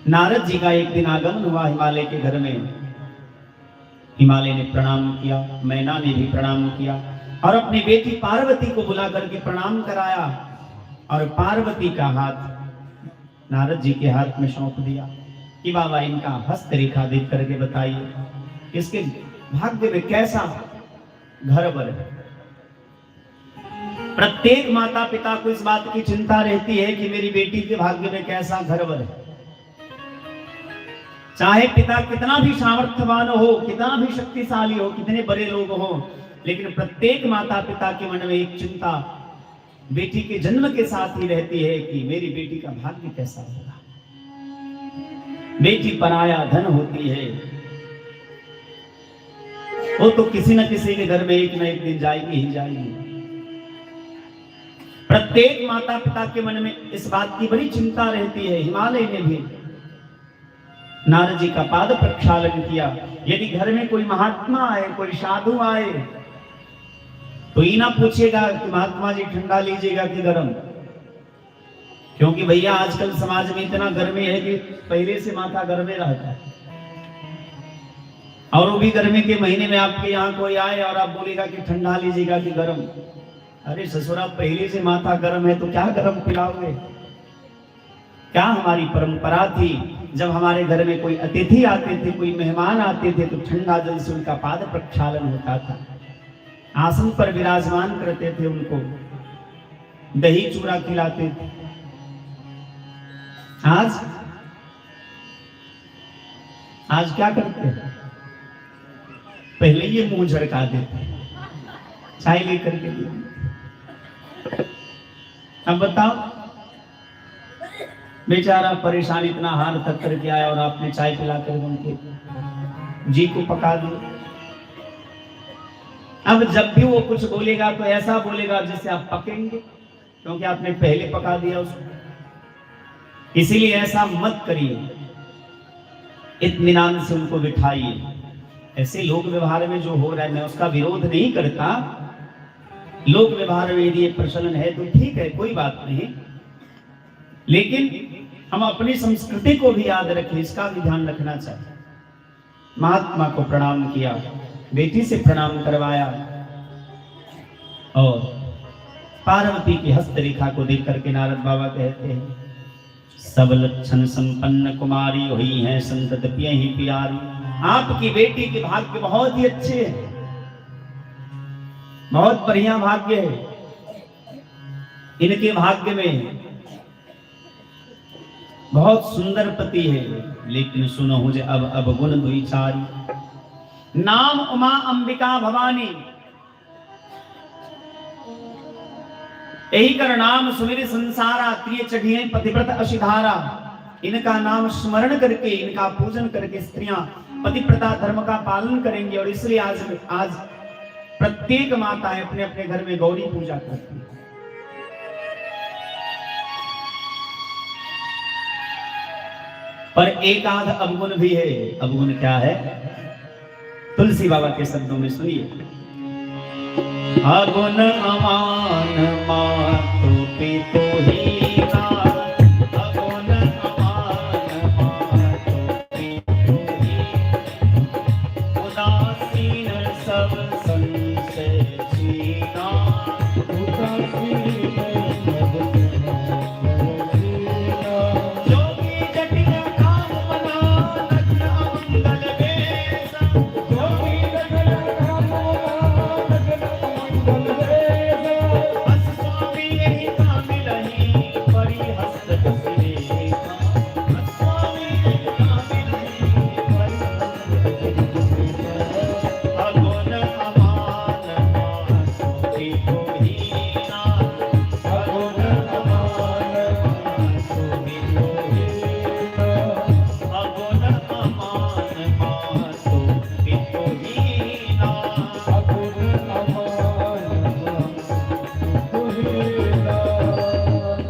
नारद जी का एक दिन आगमन हुआ हिमालय के घर में। हिमालय ने प्रणाम किया, मैना ने भी प्रणाम किया और अपनी बेटी पार्वती को बुला करके प्रणाम कराया और पार्वती का हाथ नारद जी के हाथ में सौंप दिया कि बाबा इनका हस्त रेखा देख करके बताइए इसके भाग्य में कैसा घर वर है। प्रत्येक माता पिता को इस बात की चिंता रहती है कि मेरी बेटी के भाग्य में कैसा घर वर है। चाहे पिता कितना भी सामर्थ्यवान हो, कितना भी शक्तिशाली हो, कितने बड़े लोग हो, लेकिन प्रत्येक माता पिता के मन में एक चिंता बेटी के जन्म के साथ ही रहती है कि मेरी बेटी का भाग्य कैसा होगा। बेटी पराया धन होती है, वो तो किसी न किसी के घर में एक न एक दिन जाएगी ही जाएगी। प्रत्येक माता पिता के मन में इस बात की बड़ी चिंता रहती है। हिमालय ने भी नारद जी का पाद प्रक्षालन किया। यदि घर में कोई महात्मा आए, कोई साधु आए, तो ये ना पूछेगा कि महात्मा जी ठंडा लीजिएगा कि गर्म, क्योंकि भैया आजकल समाज में इतना गर्मी है कि पहले से माथा गर्मे रहता है। और वो भी गर्मी के महीने में आपके यहाँ कोई आए और आप बोलेगा कि ठंडा लीजिएगा कि गर्म। अरे ससुरा, पहले से माथा गर्म है तो क्या गर्म पिलाओगे? क्या हमारी परंपरा थी, जब हमारे घर में कोई अतिथि आते थे, कोई मेहमान आते थे, तो ठंडा जल से उनका पाद प्रक्षालन होता था। आसन पर विराजमान करते थे, उनको दही चूरा खिलाते थे। आज क्या करते हैं? पहले ये मुंह झड़का देते, चाय लेकर के दिए। अब बताओ, बेचारा परेशान इतना हार तक करके आया और आपने चाय पिलाकर उनके जी को पका दिया। अब जब भी वो कुछ बोलेगा तो ऐसा बोलेगा जिससे आप पकेंगे, क्योंकि आपने पहले पका दिया उसको। इसीलिए ऐसा मत करिए, इत्मीनान से उनको बिठाइए। ऐसे लोक व्यवहार में जो हो रहा है, मैं उसका विरोध नहीं करता। लोक व्यवहार में यदि ये प्रचलन है तो ठीक है, कोई बात नहीं, लेकिन हम अपनी संस्कृति को भी याद रखें, इसका भी ध्यान रखना चाहिए। महात्मा को प्रणाम किया, बेटी से प्रणाम करवाया और पार्वती की हस्त रेखा को देख करके नारद बाबा कहते हैं, सब लक्षण संपन्न कुमारी हुई हैं, संतत पिय ही प्यारी। आपकी बेटी के भाग्य बहुत ही अच्छे हैं, बहुत बढ़िया भाग्य है। इनके भाग्य में बहुत सुंदर पति है, लेकिन सुनो मुझे अब गुण दुई चारी। नाम उमा अंबिका भवानी, यही कर नाम सुमिर संसारा, त्रिय चढ़िए पतिव्रत अशिधारा। इनका नाम स्मरण करके, इनका पूजन करके स्त्रियां पतिव्रता धर्म का पालन करेंगे। और इसलिए आज प्रत्येक माताएं अपने अपने घर में गौरी पूजा करती हैं। पर एक आध अवगुण भी है। अवगुण क्या है? तुलसी बाबा के शब्दों में सुनिए। अगुण अमान मातु पितु हीना, अगुण अमान मातु पितु हीना, उदासीन सब संशय छीना, उदासीन सब संशय छीना, जोगी जटिल काम बना नग्न अमंगल वेश, जोगी जटिल काम बना नग्न अमंगल वेश, बस स्वामी यही कामिल ही परिहस्त रेखा, बस स्वामी यही कामिल ही परिहस्त रेखा, अगुण अमान मातु पितु हीना, अगुण अमान मातु पितु हीना, अगुण अमान मातु पितु हीना, अगुण अमान मातु हीना।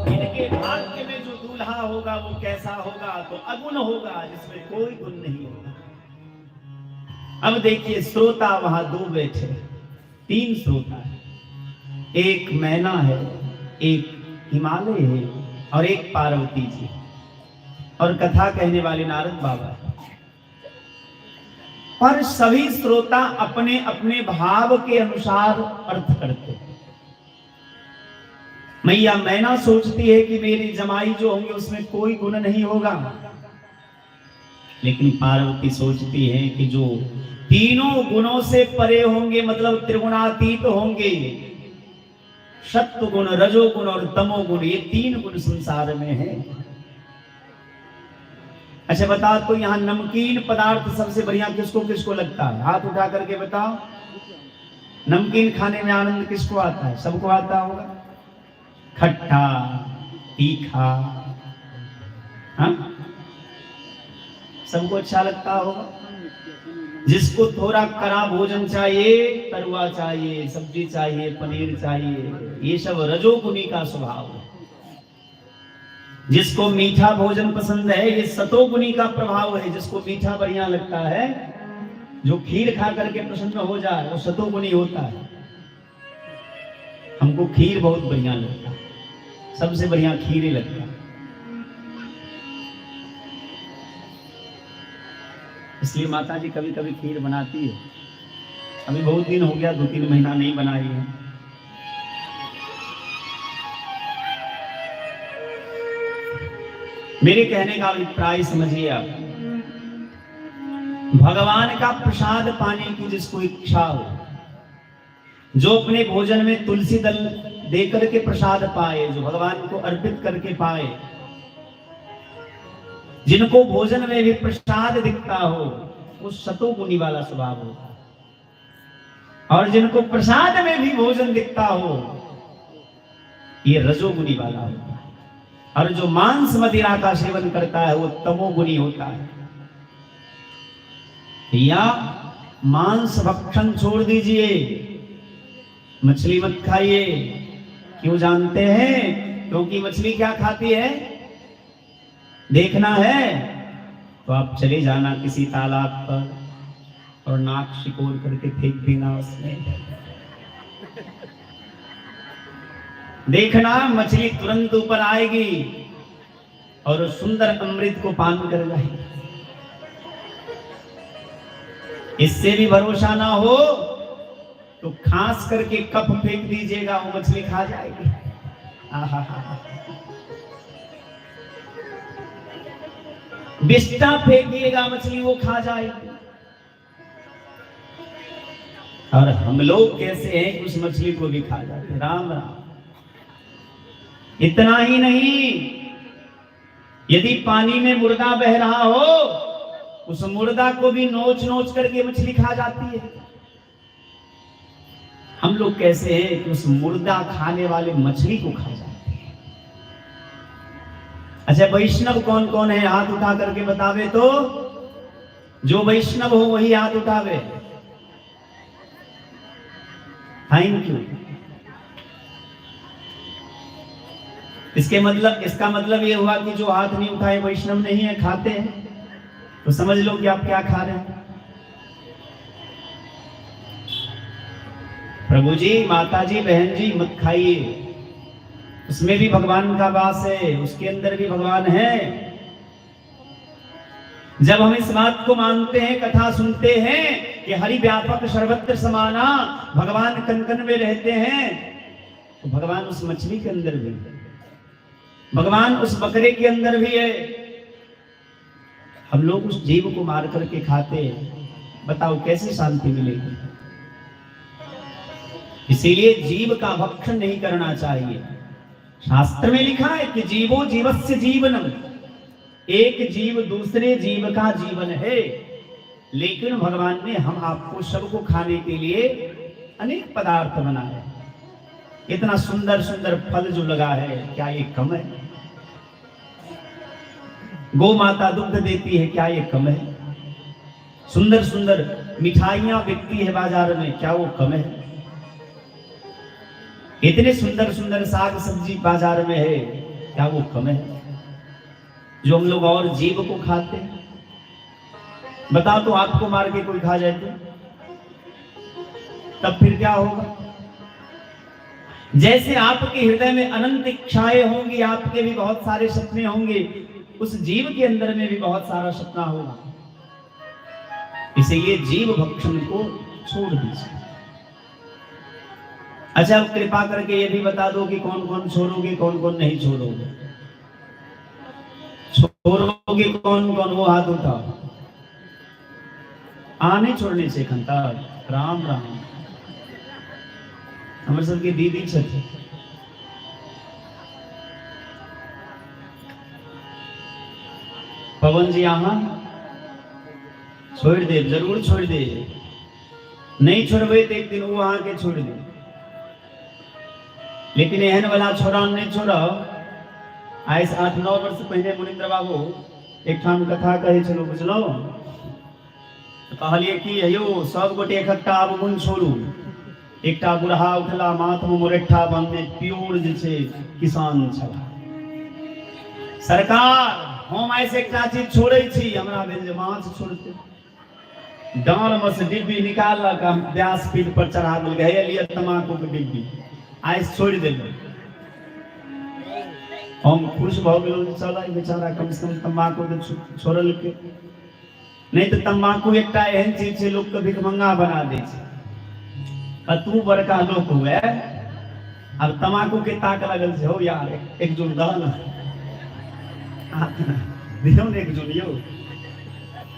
इनके भाग्य में जो दूल्हा होगा वो कैसा होगा? तो अगुण होगा, जिसमें कोई गुण नहीं होगा। अब देखिए, श्रोता वहां दो बैठे, तीन श्रोता है। एक मैना है, एक हिमालय है और एक पार्वती जी, और कथा कहने वाले नारद बाबा है। पर सभी श्रोता अपने अपने भाव के अनुसार अर्थ करते हैं। मैया मैना सोचती है कि मेरी जमाई जो होंगे उसमें कोई गुण नहीं होगा, लेकिन पार्वती सोचती है कि जो तीनों गुणों से परे होंगे, मतलब त्रिगुणातीत होंगे, सत्व गुण, रजोगुण और तमोगुण, ये तीन गुण संसार में है। अच्छा बताओ, तो यहाँ नमकीन पदार्थ सबसे बढ़िया किसको किसको लगता है? हाथ उठा करके बताओ। नमकीन खाने में आनंद किसको आता है? सबको आता होगा। खट्टा, तीखा, हाँ, सबको अच्छा लगता होगा। जिसको थोड़ा कड़ा भोजन चाहिए, तरुआ चाहिए, सब्जी चाहिए, पनीर चाहिए, ये सब रजोगुणी का स्वभाव है। जिसको मीठा भोजन पसंद है, ये सतोगुणी का प्रभाव है। जिसको मीठा बढ़िया लगता है, जो खीर खा करके प्रसन्न हो जाए, वो सतोगुणी होता है। हमको खीर बहुत बढ़िया लगता है, सबसे बढ़िया खीर ही लगता है। इसलिए माता जी कभी कभी खीर बनाती है। अभी बहुत दिन हो गया, 2-3 महीना नहीं बनाई है। मेरे कहने का अभिप्राय समझिए आप। भगवान का प्रसाद पाने की जिसको इच्छा हो, जो अपने भोजन में तुलसी दल देकर के प्रसाद पाए, जो भगवान को अर्पित करके पाए, जिनको भोजन में भी प्रसाद दिखता हो, वो सतोगुणी वाला स्वभाव होता है। और जिनको प्रसाद में भी भोजन दिखता हो, ये रजोगुणी वाला होता है। और जो मांस मदिरा का सेवन करता है, वो तमोगुणी होता है। या मांस भक्षण छोड़ दीजिए, मछली मत खाइए। क्यों जानते हैं? क्योंकि मछली क्या खाती है? देखना है तो आप चले जाना किसी तालाब पर और नाक शिकोर करके फेंक देना उसमें। देखना मछली तुरंत ऊपर आएगी और सुंदर अमृत को पान कर जाएगी। इससे भी भरोसा ना हो तो खास करके कप फेंक दीजिएगा, वो मछली खा जाएगी। बिस्टा फेंकिएगा, मछली वो खा जाएगी। और हम लोग कैसे हैं कि उस मछली को भी खा जाते। राम राम। इतना ही नहीं, यदि पानी में मुर्दा बह रहा हो, उस मुर्दा को भी नोच नोच करके मछली खा जाती है। हम लोग कैसे हैं कि उस मुर्दा खाने वाले मछली को खा जाते हैं। अच्छा, वैष्णव कौन कौन है? हाथ उठा करके बतावे तो। जो वैष्णव हो वही हाथ उठावे। Thank you. इसका मतलब ये हुआ कि जो हाथ नहीं उठाए वैष्णव नहीं है, खाते हैं। तो समझ लो कि आप क्या खा रहे हैं। प्रभु जी, माता जी, बहन जी, मत खाइए। उसमें भी भगवान का वास है, उसके अंदर भी भगवान है। जब हम इस बात को मानते हैं, कथा सुनते हैं कि हरि व्यापक सर्वत्र समाना, भगवान कन कन में रहते हैं, तो भगवान उस मछली के अंदर भी है, भगवान उस बकरे के अंदर भी है। हम लोग उस जीव को मार करके खाते हैं, बताओ कैसे शांति मिलेगी? इसीलिए जीव का भक्षण नहीं करना चाहिए। शास्त्र में लिखा है कि जीवो जीवस्य जीवनम, एक जीव दूसरे जीव का जीवन है। लेकिन भगवान ने हम आपको सबको खाने के लिए अनेक पदार्थ बनाए। इतना सुंदर सुंदर फल जो लगा है, क्या ये कम है? गौ माता दुग्ध देती है, क्या ये कम है? सुंदर सुंदर मिठाइयां बिकती है बाजार में, क्या वो कम है? इतने सुंदर सुंदर साग सब्जी बाजार में है, क्या वो कम है? जो हम लोग और जीव को खाते हैं। बताओ तो, आपको मार के कोई खा जाए तो तब फिर क्या होगा? जैसे आपके हृदय में अनंत इच्छाएं होंगी, आपके भी बहुत सारे सपने होंगे, उस जीव के अंदर में भी बहुत सारा सपना होगा। इसलिए जीव भक्षण को छोड़ दीजिए। अच्छा, कृपा करके ये भी बता दो कि कौन कौन छोड़ोगे, कौन कौन नहीं छोड़ोगे? छोड़ोगे कौन कौन? वो हाथ उठाओ। आने छोड़ने से खंता। राम राम। हमारे सबके दीदी छथि। पवन जी यहाँ छोड़ दे, जरूर छोड़ दे। नहीं छोड़बे तो एक दिन वो वहां के छोड़ दे। लेकिन एहन वाला छोड़ा नहीं छोड़ा। आज 8-9 वर्ष पहले मुनिंद्र बाबू एक ठाम कथा कहे चलो, बुझलो? कहलिए कि यो सब गोटे इकट्ठा आब गुण छोड़ू। एकटा बुढ़ा उठला, माथ में मुरेठा बांधने, प्योर जे छे किसान छला। सरकार, हम ऐसे एकटा चीज छोड़े छी, हमरा भेल जे माछ छोड़ते। डाल में से डिब्बी निकाललक, व्यास पीठ पर चढ़ा देलक, हे लिए तमाकू के डिब्बी, आज छोड़ देलक। हम खुश भ गेलहुँ, चल बेचारा कम से कम तम्बाकू तो छोड़ल के। नहीं तो तम्बाकू एकटा एहन चीज छै, लोग के भिखमंगा बना दे छै। आ तू बड़का लोग हुए, अब तम्बाकू के ताक लगल छै, हो यार एक जुन दहन दियो ने, एक जुन यो।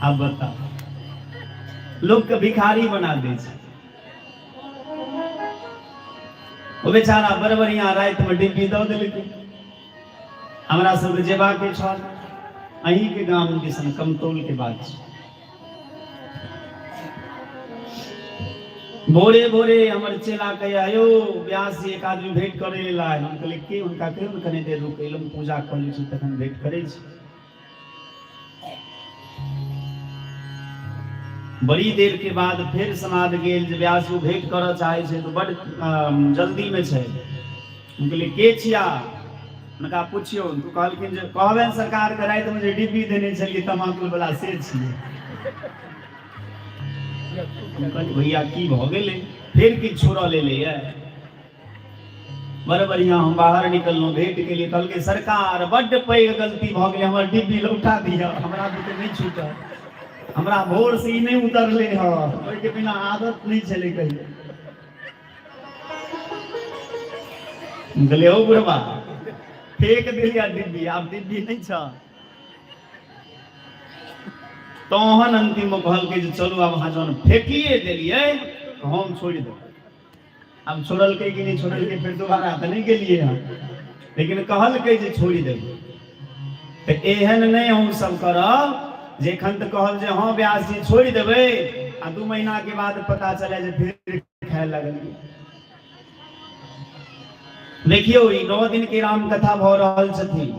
अब बताओ, लोग के भिखारी बना दे छै। वो बेचारा बड़ बढ़िया रात में डिब्बी दऽ देलकै। हमरा सब जेबा के छल, अहीं के गांव के सन कमतौल के बात छै। भोरे भोरे हमर चेला कहिया, यो व्यास जी एक आदमी भेंट करे लेल आयल। हम कहलिए के? उनका कहियो कने देर रुकैलहुँ, पूजा कर लै छी तखन भेंट करै छी। बड़ी देर के बाद फिर समाद गेल जे व्यास जी भेंट करऽ चाहे छै, तो बड़ जल्दी में छै। हम कहलिए के छिया? उनका पूछियो। तो कहलखिन जे कहबनि सरकार के राति में जे डिब्बी देने छलिए तमाकू वाला से छियै। भैया की भ गेलै? फिर कि छोड़ऽ लेले? बड़ बढ़िया हम बाहर निकललहुँ, भेंट के लिए। कहलकै सरकार बड्ड पैघ गलती भ गेलै, हमर डिब्बी लौटा दिअ, हमरा बुते नहीं छूटल। हमरा भोर से ही नहीं उतरले ह, ओहि के बिना आदत नहीं चले कहियो। कहलिए हो बुढ़वा, फेंक दिलिया डिब्बी, आब डिब्बी नहीं छ। तहन अंतिम में कहलकै जे चलू आब अहाँ जहन फेंकिए देलिए तो हम छोड़ देब। अब छोड़लकै कि नहीं छोड़लकै, फिर दोबारा तो नहीं गेलिए हम, लेकिन कहलकै जे छोड़ देब। तो एहन नहीं हम सब करब जे एखन तऽ कहब जे हाँ व्यास जी छोड़ देबै, आ 2 महीना के बाद पता चले जे फिर खाए लगलिए। देखियो, 9 दिन के राम कथा भ रहल छथिन,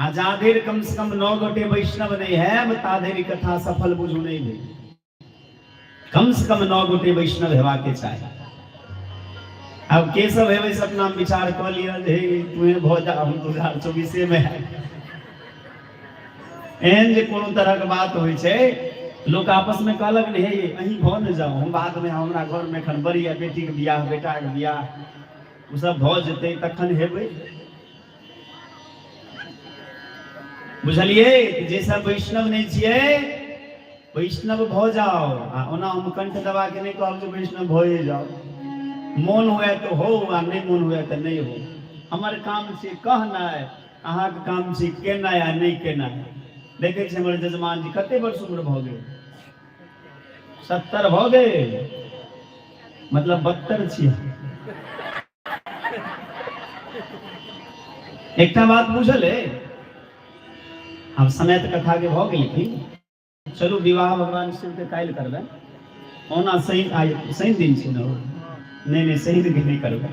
आजादेर कम से कम 9 गोटे वैष्णव नहीं है ताधेरी कथा सफल बुझू नहीं भेल। कम से कम 9 गोटे वैष्णव हेबा के चाहे। अब के सब है वैसे अपना विचार कर लिया तुम्हें बहुत 2024 में एहन जे कोनो तरह के बात होइ छै लोग आपस में कहलक ने हे अहीं भ न जाओ हम बाद में हमरा घर में एखन बड़ी या बेटी के बियाह बेटा के बियाह उ सब भ जेतै तखन हेबै। बुझलिए जे सब वैष्णव नहीं छिए वैष्णव भ जाओ आ ओना हम कंठ दबा के नहीं कहब जे वैष्णव भए जाओ। मन हुए तो हो आ नहीं मन हुए तो नहीं हो। हमर काम छै कहनाइ अहाँ के काम छै केनाइ आ नहीं केनाइ। देखे छे हमर जजमान जी कते वर्ष उम्र भ गेल 70 भ गेल मतलब 72 छिए। एकटा बात बुझल है अब समय तो कथा के भ गेल थी चलू विवाह भगवान शिव के काल्हि करबे ओना सही दिन छै न नहीं सही दिन नहीं करबे।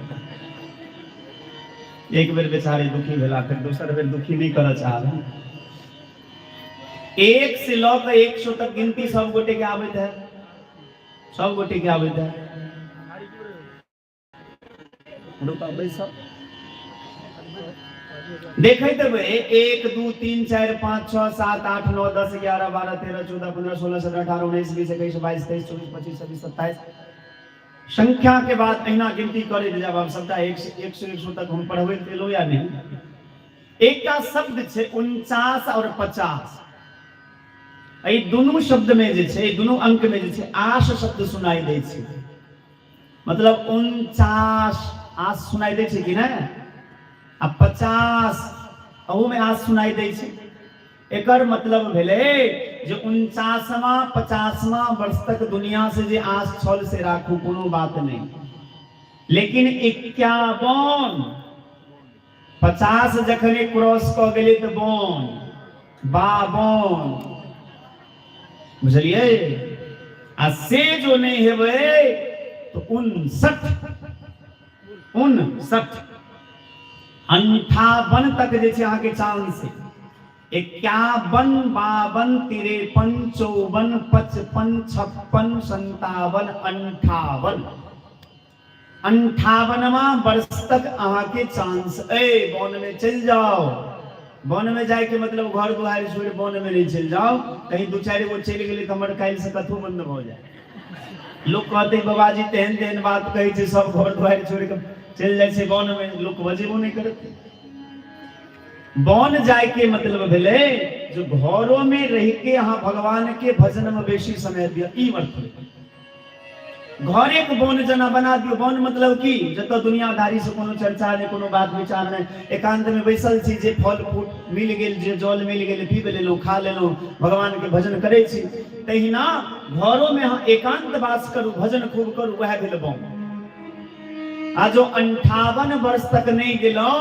एक बेर बेचारे दुखी भेला फिर दूसर बेर दुखी नहीं कर चाहब। 1 से लौक 100 तक गिनती सब गोटे के आबैत है सब गोटे के आबैत है। देखे देवे 1 2 3 4 5 6 7 8 9 10 11 12 13 14 15 16 17 18 19 20 21 22 23 24 25 26 27 संख्या के बाद अहिना गिनती करे जब हम सबटा 100 तक हम पढ़बै तेलो या नहीं। एक शब्द छै 49 और 50 एहि दुनू शब्द में जे छै दुनू अंक में जे छै आश शब्द सुनाई दै छै मतलब 49 आश सुनाई दै छै कि ना आ 50 अहू में आश सुनाई दै छै। एकर मतलब भेले जो 49वां 50वां वर्ष तक दुनिया से जे आश छल से राखू कोनो बात नहीं लेकिन 51 50 जखने क्रॉस क गेले तो 52 बुझलिए आ से जो नहीं हेबे तो 59 58 तक जे छै अहाँ के चांस है 51 52 53 54 55 56 57 58वां वर्ष तक अहाँ के चांस है वन में चल जाओ। वन में जाए के मतलब घर दुआर छोड़ वन में नहीं चल जाओ कहीं 2-4 गो चल गए तो हमर काल से कथो बंद हो जाए। लोग कहते बाबाजी तेहन तेहन बात कहे छे सब घर दुआर छोड़ के चल जाए छे वन में लोग बजेबो नहीं करते। वन जाए के मतलब भेले जो घरों में रह के यहाँ भगवान के भजन में बेसी समय दिया ई मतलब घर एक वन जना बना दियो। वन मतलब की जत दुनियादारी से कोनो चर्चा नहीं कोनो बात विचार नहीं एकांत में बैसल छी जे फल फूट मिल गेल जे जल मिल गेल पी लेलो खा लेलो भगवान के भजन करे छी तहिना घरों में यहाँ एकांत वास करू भजन खूब करू वह भेल वन। आ जो 58 वर्ष तक नहीं गेलो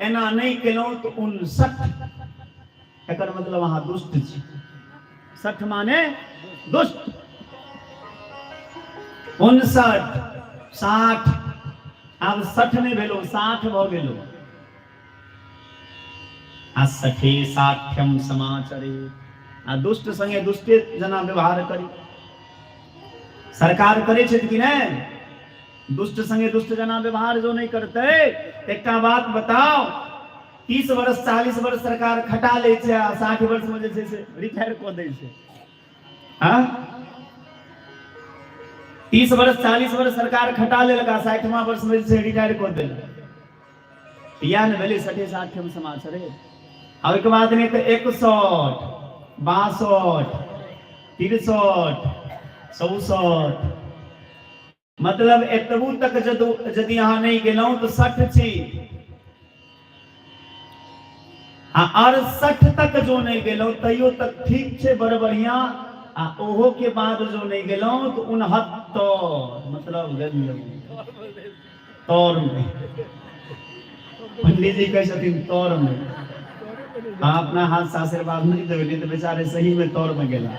एना नहीं केलो तो 59 एकर मतलब वहां दुष्ट छी। 60 माने दुष्ट 59 60 अब 60 नहीं भेलो 60 भ गेलो आ 60 साठ्यम समाचरे आ दुष्ट संगे दुष्टे जना व्यवहार करी। सरकार करे छै कि नहीं दुष्ट संगे दुष्ट जना व्यवहार जो नहीं करते। एक बात बताओ 30 वर्ष 40 वर्ष सरकार खटा ले 60 वर्ष में जैसे से रिटायर कर दे 30 वर्ष 40 वर्ष सरकार खटा ले लगा 60वां वर्ष में से रिटायर कर दे या न भेले 60 60 समाचार है। अब एक बात नहीं तो 61 62 63 64 मतलब एतबू तक यदि यहाँ नहीं गेलौ तो 60 छी और 60 तक जो नहीं गेलौ तैयो तक ठीक छे बड़ बढ़िया आ ओहो के बाद जो नहीं गेलौ तो 69 मतलब तौर में पंडित जी कह छथिन तौर में अपना हाथ से आशीर्वाद नहीं देवे तो बेचारे सही में तौर में गेला।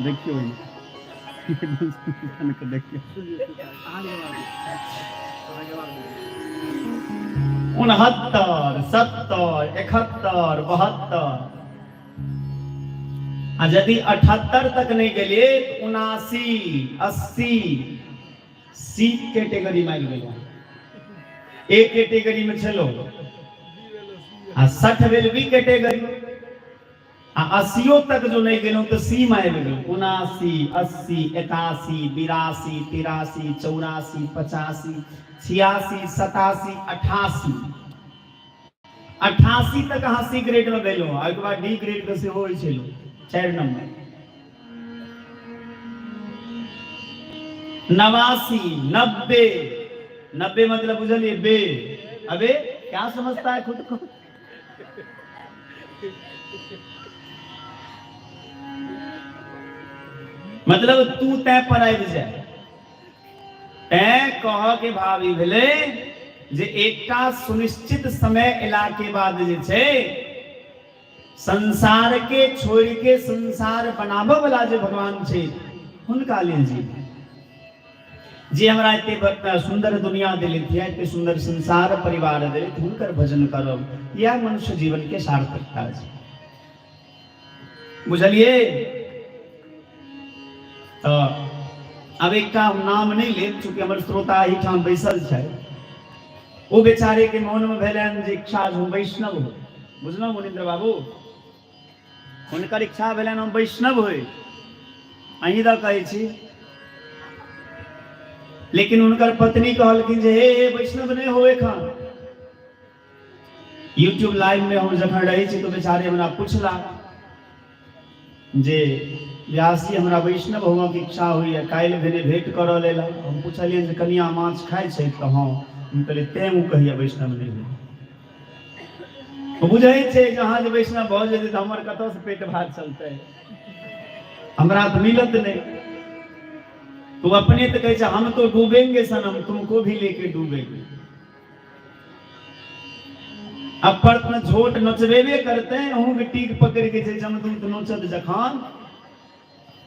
देखियो 69, 70, 71, 72 आ यदि 78 तक नहीं गए तो 79, 80 सी कैटेगरी में गेलो। एक कैटेगरी में चलो आ 60 भेल बी कैटेगरी आ 80 तक जो नहीं गेलो तो सी में आबि गेलो। 79, 80, 81, 82, 83, 84, 85, 86, 87, 88 88 तक अहाँ सी ग्रेड में गेलो। आ के बाद डी ग्रेड के से होय छलो 4 नंबर। 89, 90, 90 मतलब बुझलिए बे। अबे क्या समझता है खुद को? मतलब तू तय पर आबि जाए तय कह के भावी भेले जे एकटा सुनिश्चित समय एला के बाद जे छे संसार के छोड़ के संसार बनाबे वाला जे भगवान छे हुनका लेल जी हमरा एते सुंदर दुनिया दिलथि, एते सुंदर संसार परिवार दिलथि, हुनकर भजन करब यह मनुष्य जीवन के सार्थकता है। बुझलिए? तो अब एक का नाम नहीं ले, चूंकि हमर श्रोता ही ठाम बैसल छै, वो बेचारे के मन में भेलन जे इच्छा हम वैष्णव हो। बुझलहुँ मुनिंद्र बाबू, हुनकर इच्छा भेलन हम वैष्णव होय। अहीं द कहै छी, लेकिन उनकर पत्नी कहलखिन जे हे वैष्णव नहीं हो एखन। यूट्यूब लाइव में हम जखन रही छी तो बेचारे हमरा पूछला जे व्यास जी हमरा वैष्णव होवा के इच्छा हुई है, काल्हि भेने भेंट करऽ लेल। हम पूछलियन जे कनिया माछ खाय छै त हां। हम कहलिए तें कहिया वैष्णव नहीं हो। तो बुझै छै जहां जे वैष्णव भ जेतै त हमर कतौ से पेट भात चलतै, हमरा तो मिलत नहीं। तो अपने तो कहे हम तो डूबेंगे सनम, तुमको भी लेके डूबेंगे। अब पर झोट नचबेबे करते हैं, अहूँ के टीक पकड़ के जमदूत नोचत जखान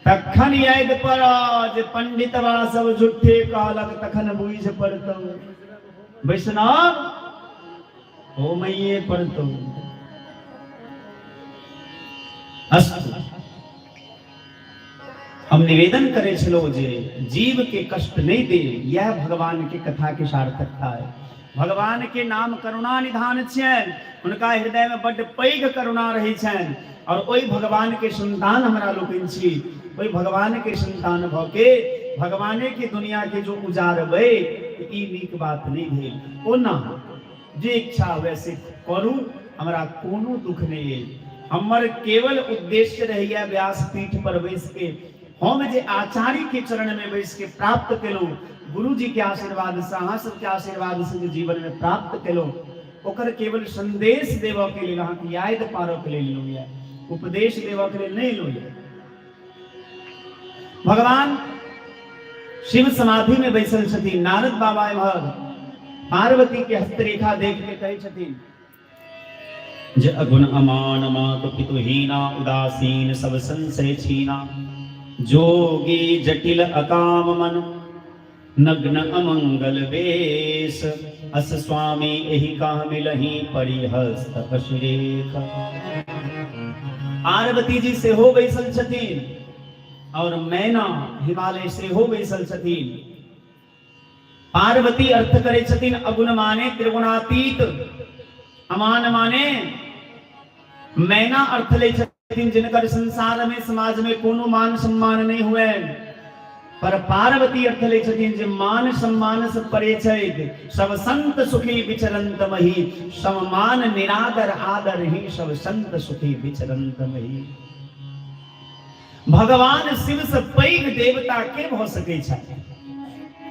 तखन याद पड़ा जे पंडितवा सब झूठे कहलक तखन बुझ पड़तौ वैष्णव हो मैये पड़तौ। अस्तु, हम निवेदन करे छलो जे जीव के कष्ट नहीं दे, यह भगवान के कथा के सार्थकता है। भगवान के नाम करुणा निधान छन, उनका हृदय में बड़ पैघ करुणा रही छन। और ओई भगवान के संतान हमरा लोकन छी, ओई भगवान के संतान भ के भगवाने के दुनिया के जो उजारबै ई नीक बात नहीं भेल। ओना जे इच्छा वैसे करू, हमरा कोनो दुख नहीं है। हमर केवल उद्देश्य रहिया व्यासपीठ पर बैस के हम जे आचार्य के चरण में बैस के प्राप्त केलो, गुरु जी के आशीर्वाद से, अहाँ सबके आशीर्वाद से जीवन में प्राप्त केलो, ओकर केवल संदेश देव के लिए, अहाँ के याद पारो के लिए लो या उपदेश देव के लिए नहीं लो या। भगवान शिव समाधि में बैसल छथिन। नारद बाबा एमहर पार्वती के हस्तरेखा देख के कहे छथिन जे अगुण अमान मात पितुहीना, उदासीन सब संशय छीना, जोगी जटिल अकाम मन, नग्न अमंगल वेश, अस स्वामी एहि कहा मिलहि परिहस्त अशुरेख। पार्वती जी से हो बैसल छथिन और मैना हिमालय से हो बैसल छथिन। पार्वती अर्थ करे छथिन अगुण माने त्रिगुणातीत, अमान माने मैना अर्थ ले छथिन जिनकर संसार में समाज में कोनो मान सम्मान नहीं हुए। पर पार्वती अर्थ ले छथिन जे मान सम्मान से परे छै, सब संत सुखी विचरंत मही, सम्मान निरादर आदर ही सब संत सुखी विचरंत मही। भगवान शिव से पैघ देवता के भ सकै छै।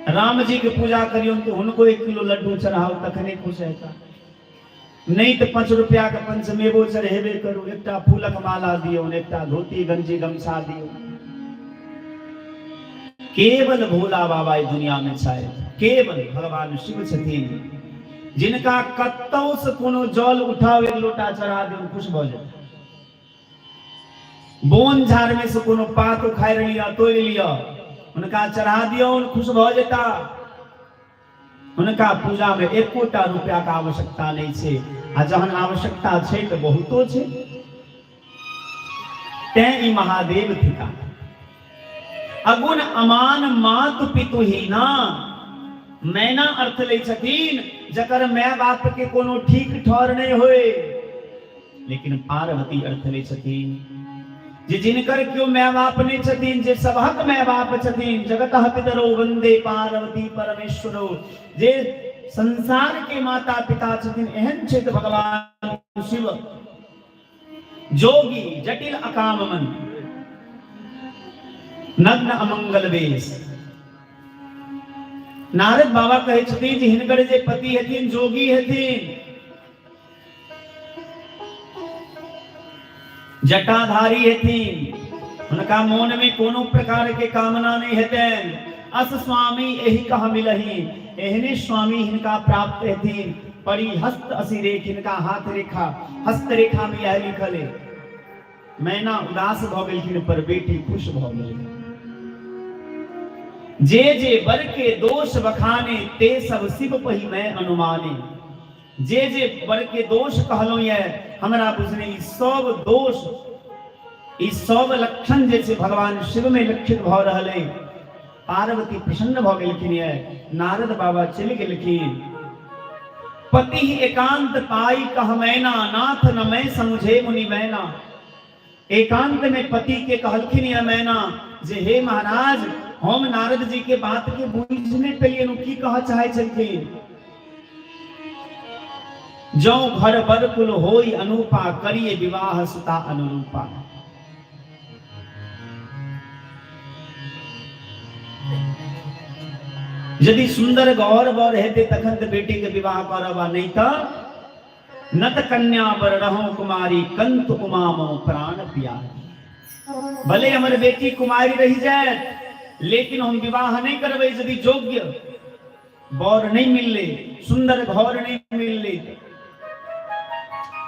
राम जी के पूजा करियो तो उनको 1 किलो लड्डू चढ़ाओ तखने खुश हेता, नहीं तो 5 रुपया के पंचमेवो चढ़ेबे करू, एकटा फूलक माला दियो, एकटा धोती गंजी गमछा दियो। केवल भोला बाबा इस दुनिया में छाए, केवल भगवान शिव छथिन जिनका कतौ से कोनो जल उठाओ, 1 लोटा चढ़ा दियो खुश भ जाए। बोन झाड़ में से कोनो पात उखाड़ लिया, तोड़ लिया, उनका चढ़ा दियो खुश भ जेता। हुनका पूजा में एकोटा रुपया का आवश्यकता नहीं छे, आ जहन आवश्यकता छे तो बहुतो छे। ते ई महादेव थिका। अगुण अमान मात पितुहीना, मैना अर्थ ले छथिन जकर माय बाप के कोनो ठीक ठौर नहीं होए। लेकिन पार्वती अर्थ ले छथिन जे जिनकर क्यों माय बाप नहीं छथिन, जे सबहक माय बाप छथिन। जगतः पितरो वंदे पार्वती परमेश्वरो, जे संसार के माता पिता छथिन एहन छथि भगवान शिव। जोगी जटिल अकाम मन, नग्न अमंगल वेश। नारद बाबा कहे छथिन जे हिनकर जे पति हथिन जोगी हथिन, जटाधारी हथिन, उनका मन में कोनो प्रकार के कामना नहीं हेतैन। अस स्वामी एहि कह मिलहि, एहने स्वामी हिनका प्राप्त हथिन। परी हस्त असि रेख, हिनका हाथ रेखा हस्त रेखा में यह लिखल है। मैना उदास भ गेलखिन पर बेटी खुश भ गेल। जे जे बर के दोष बखाने, ते सब शिव पहि मैं अनुमाने। जे जे बर के दोष कहलो ये हमरा बुझने ई सब दोष, ई सब लक्षण जैसे भगवान शिव में लक्षित भ रहले। पार्वती प्रसन्न भ गेलखिन ये। नारद बाबा चल गेलखिन। पति एकांत पाई कह मैना, नाथ न मैं समझे मुनि मैना। एकांत में पति के कहलखिन ये मैना जे हे महाराज, हम नारद जी के बात के बुझने पे लिए की कह चाहे छलखिन। जो घर बर कुल होई अनुपा, करिए विवाह सुता अनुरूपा। यदि सुंदर गौर बर हेते तखन तो बेटी के विवाह करबा, नहीं तो नत कन्या बर रहो कुमारी, कंत उमा मो प्राण प्यारी। भले हमारे बेटी कुमारी रही जाए लेकिन हम विवाह नहीं करबे यदि योग्य बर नहीं मिलले, सुंदर घर नहीं मिलले।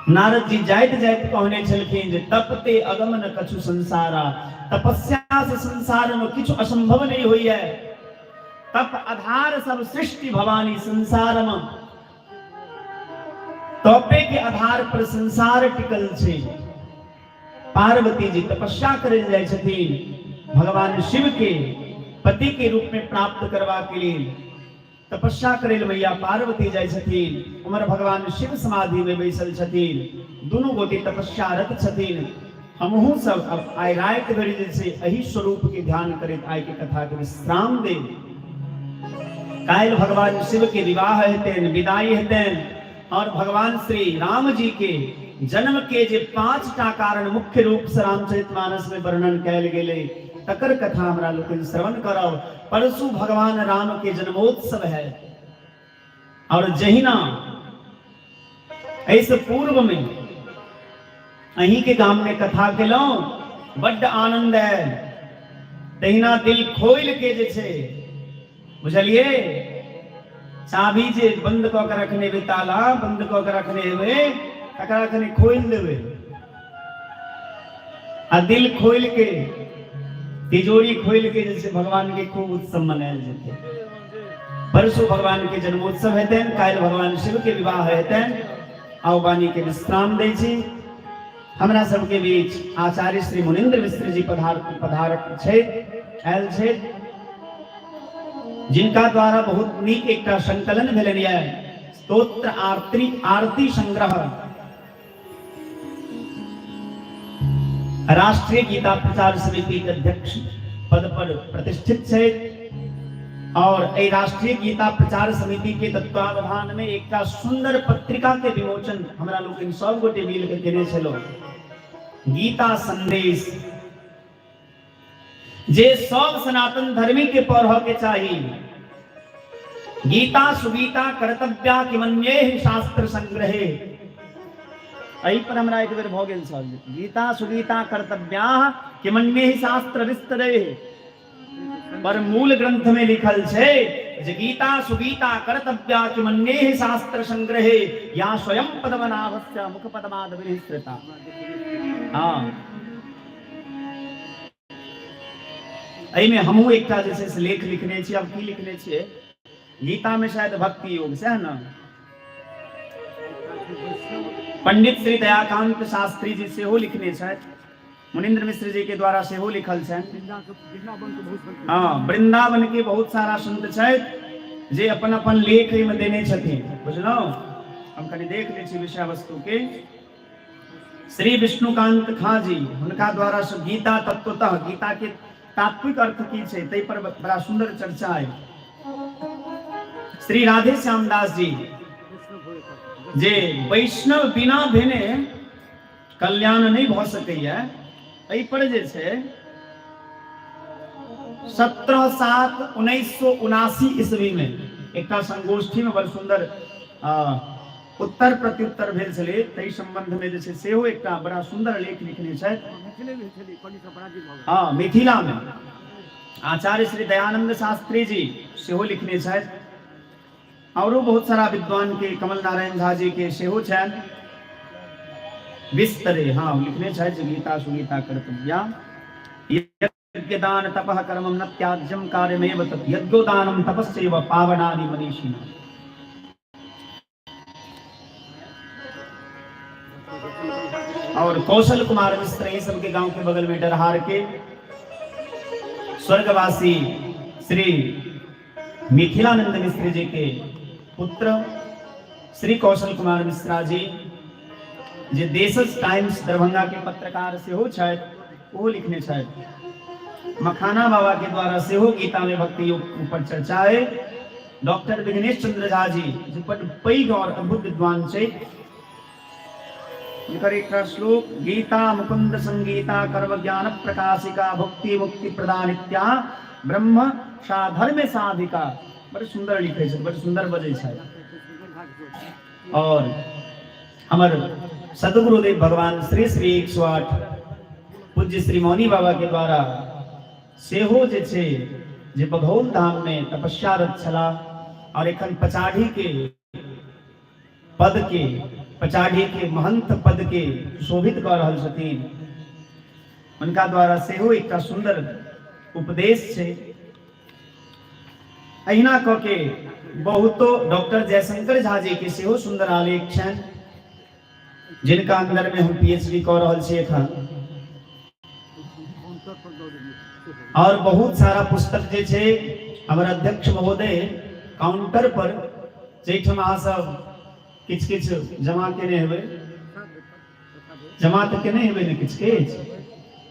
नारद जी जाइत जाइत कहने छलखिन जे तपते अगमन कछु संसारा, तपस्या से संसार में किछु असंभव नहीं होई है। तप आधार सब सृष्टि भवानी संसार में, तपे के आधार पर संसार टिकल छे। पार्वती जी तपस्या करे जाय छथिन भगवान शिव के पति के रूप में प्राप्त करवा के लिए। तपस्या करे मैया पार्वती जाय छथिन। उमर भगवान शिव समाधि में बैसल छथिन, दोनों गोटी तपस्यारत छथिन। हमहू सब अब आय रात घड़ी जैसे अही स्वरूप के ध्यान करे आय के कथा के विश्राम दे। काल भगवान शिव के विवाह हेतैन, विदाई हेतैन और भगवान श्री राम जी के जन्म के जे 5टा कारण मुख्य रूप से रामचरितमानस में वर्णन कैल गेले, तकर कथा हमरा लोकन श्रवण करब। परसु भगवान राम के जन्मोत्सव है और जहिना ऐसे पूर्व में अही के गांव में कथा केलौं, बड्ड आनंद है। तहिना दिल खोल के जे छे बुझलिए, चाबी जे बंद क के रखने बे, ताला बंद क के रखने हेबे, तकरा कने खोल देबे आ दिल खोल के तिजोरी खोल के जैसे भगवान के खूब उत्सव मनायल जेते। परसु भगवान के जन्मोत्सव हेतैन, काल्हि भगवान शिव के विवाह हेतैन। आओ वाणी के विश्राम दै छी। हमरा सबके बीच आचार्य श्री मुनीन्द्र मिश्र जी पधारक छै, आयल छै, जिनका द्वारा बहुत नीक एकटा संकलन भेलैन ये स्तोत्र आरती संग्रह। राष्ट्रीय गीता प्रचार समिति के अध्यक्ष पद पर प्रतिष्ठित है और ए राष्ट्रीय गीता प्रचार समिति के तत्वावधान में एक सुंदर पत्रिका के विमोचन हमरा लोग इन सब गोटे मिल के केने छलो। गीता संदेश जे सब सनातन धर्मी के पढ़ के चाहिए। गीता सुगीता कर्तव्या किमन्ये शास्त्र संग्रहे, एहि पर हमरा एक बेर भ गेल छल। गीता सुगीता कर्तव्या किमन्ये शास्त्र विस्तरे, पर मूल ग्रंथ में लिखल छे जे गीता सुगीता कर्तव्या किमन्ये शास्त्र संग्रहे, या स्वयं पद्मनाभस्य मुख पद्माद विनिश्रिता। हाँ, एहि में हमहू एकटा जैसे लेख लिखने छी। अब की लिखने छिए गीता में शायद भक्ति योग से है ना। पंडित श्री दयाकांत शास्त्री जी से हो लिखने शायद मुनिंद्र मिश्र जी के द्वारा से हो लिखल छन। हाँ, वृंदावन के बहुत सारा संत छथि जे अपन अपन लेख में देने छथिन, बुझलो। हम कनी देख ले छी विषय वस्तु के। श्री विष्णुकांत खां जी उनका द्वारा गीता तत्वतः गीता के तात्विक अर्थ की छे तै पर बड़ा सुंदर चर्चा है। श्री राधे श्यामदास जी जे वैष्णव बिना भेने कल्याण नहीं भ सकैया, एहि पर जे छे 17/7/1979 ईस्वी में एकटा संगोष्ठी में बड़ सुंदर उत्तर प्रत्युत्तर भेल छलै। तै संबंध में जे छे सेहो एकटा बड़ा सुंदर लेख लिखने छथि। हाँ, मिथिला में आचार्य श्री दयानंद शास्त्री जी सेहो लिखने छथि। और बहुत सारा विद्वान के कमल नारायण झा जी के सेहो छन विस्तरे। हाँ, लिखने छथि गीता सुगीता कर्तव्या यज्ञदान तपः कर्मं न त्याज्यं कार्यमेव तत् यज्ञोदानं तपस्यैव पावनानि मनीषिणाम्। और कौशल कुमार मिश्र ये सबके गांव के बगल में डरहार के स्वर्गवासी श्री मिथिलानंद मिश्र जी के पुत्र श्री कौशल कुमार मिश्रा जी जे देशस टाइम्स दरभंगा के पत्रकार से हो छथि, वो लिखने छथि। मखाना बाबा के द्वारा से हो गीता में भक्ति योग ऊपर चर्चा है। डॉक्टर विघ्नेश चंद्र झा जी जे बड़ पैघ और अद्भुत विद्वान छे, इनकर एक श्लोक गीता मुकुंद संगीता कर्म ज्ञान प्रकाशिका भक्ति मुक्ति प्रदानित्या ब्रह्म साधर्म साधिका, बड़ सुंदर लिखे छे, बड़ सुंदर बजे छे। और हमर सदगुरुदेव भगवान श्री श्री 108 पूज्य श्री मौनी बाबा के द्वारा सेहो जे छे जे बघौल धाम में तपस्यारत छला और एखन पचाढ़ी के पद के पचाढ़ी के महंत पद के शोभित कर रहल छथिन, उनका द्वारा सेहो एकटा सुंदर उपदेश छे। अहिना क के बहुतो डॉक्टर जयशंकर झा जी के सेहो सुंदर आलेख छन, जिनका अंदर में हम पीएचडी कर रहल छी एखन। और बहुत सारा पुस्तक जे छे हमर अध्यक्ष महोदय काउंटर पर जेठम अहाँ सब किछ किछ जमा केने हेबै, जमा तो केने हेबै ने किछ किछ,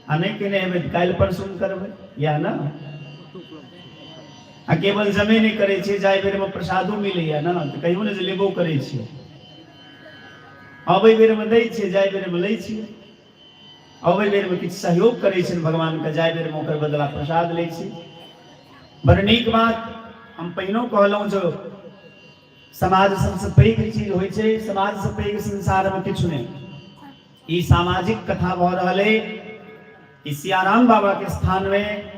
आ नहीं केने हेबै काल्हि परसू करबै या ना। आ केवल जमे नहीं करे छी, जाय बेर में प्रसादो मिलैया ना तो कहियो ने जे लेबो करे छी, अबै बेर में दै छी, जाय बेर में लै छी। अबै बेर में किछ सहयोग करे छी भगवान के, जाय बेर में ओकर बदला प्रसाद लै छी। बड़ नीक बात। हम पहिनो कहलहुँ जो समाज सबसे पैघ चीज होइ छै, समाज से पैघ संसार में किछु नहीं। ई सामाजिक कथा भ रहल है। ई सियाराम बाबा के स्थान में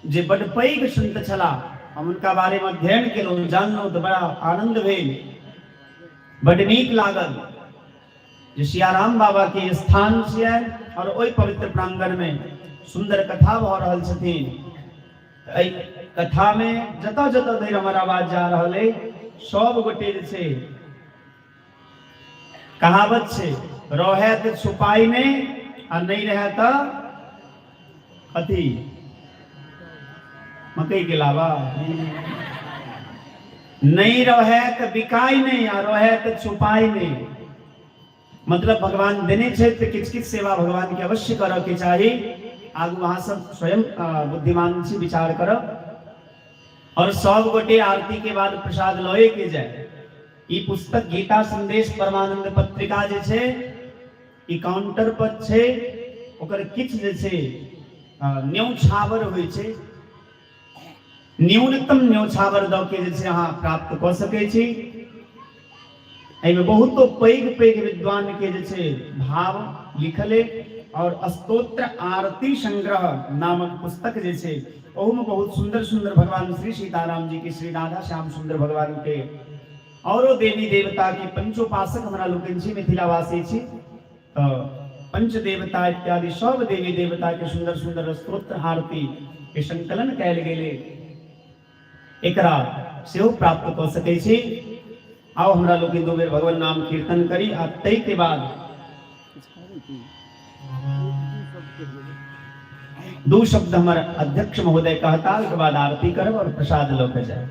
जे बड़ पैघ संत छला, हम उनका बारे में अध्ययन केलहुँ, जानलहुँ तो बड़ा आनंद भेल, बड़ नीक लागल जे सियाराम बाबा के स्थान छियै और ओहि पवित्र प्रांगण में सुंदर कथा भ रहल छथिन। एहि कथा में जतऽ जतऽ धरि हमर आवाज जा रहल है, सब गोटे जे छै कहावत छै रहे तो छुपाई नहीं आ नहीं रहे तो कथी मकई के लावा, नहीं रहे तो बिकाई नहीं आ रहे तो छुपाई नहीं। मतलब भगवान देने छे तो किछ किछ सेवा भगवान के अवश्य करऽ के चाही। आगू वहां सब स्वयं बुद्धिमान से विचार करब और सब गोटे आरती के बाद प्रसाद लए के जाए। ई पुस्तक गीता संदेश परमानंद पत्रिका जे छे ई काउंटर पर छे, ओकर किछ जे छे न्यौछावर होइ छे, न्यूनतम न्यौछावर द के जे छे अहाँ प्राप्त क सकै छी। एहिमे बहुतो पैघ पैघ विद्वान के जे छे भाव लिखल है और स्तोत्र आरती संग्रह नामक पुस्तक जे छे ओहू में बहुत सुंदर सुंदर भगवान श्री सीताराम जी के, श्री राधा श्याम सुंदर भगवान के और देवी देवता के पंचोपासक हमरा लोकनि छी, मिथिलावासी छी, तो पंच देवता इत्यादि सब देवी देवता के सुंदर सुंदर स्तोत्र आरती के संकलन कैल गेले। एकरा सेहो प्राप्त कर सकै छी। आओ हमरा लोग दो बेर भगवान नाम कीर्तन करी आ तै के बाद दो शब्द हमारे अध्यक्ष महोदय कहता, उसके बाद आरती करब और प्रसाद लोग जाए।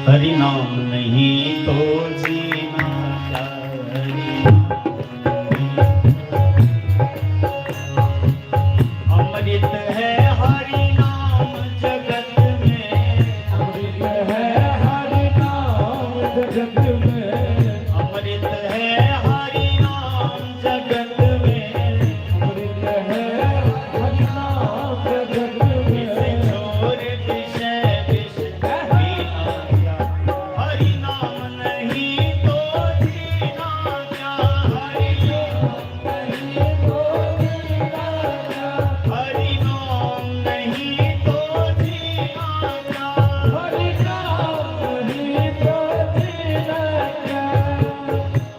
हरि नाम नहीं तो जीना क्या, अमृत है हरि नाम जगत में, अमृत है हरि नाम जगत में, अमृत है हरि नाम जगत में, अमृत है हरि नाम जगत में। छोर विषय विष पीना क्या, हरि नाम नहीं तो जीना क्या, हरि नाम नहीं तो जीना क्या, हरि नाम नहीं तो जीना क्या, हरि नाम नहीं तो जीना क्या।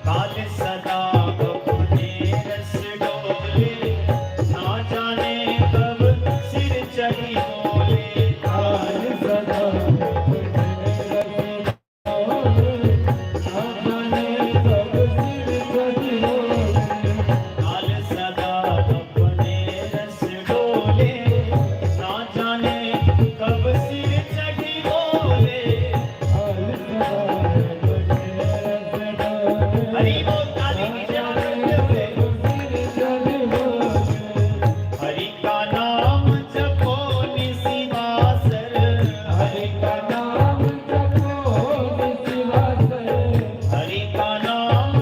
काल सदा अपने रस डोले, ना जाने कब सिर चढ़ी बोले, काल सदा काल सदा अपने रस डोले, ना जाने कब सिर चढ़ी बोले। हरि बोल काली की जय बोल। हरि का नाम जपो निशिवासर, हरि का नाम हरि का नाम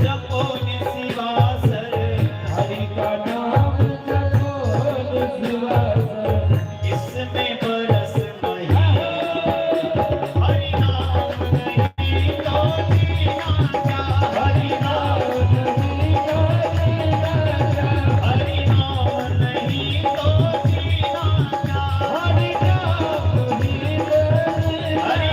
जपो निशिवासर, इसमें बरस मही, हरि नाम नहीं तो जीना क्या, हरि नाम हरि नाम नहीं तो जीना क्या, हरि हरि हरि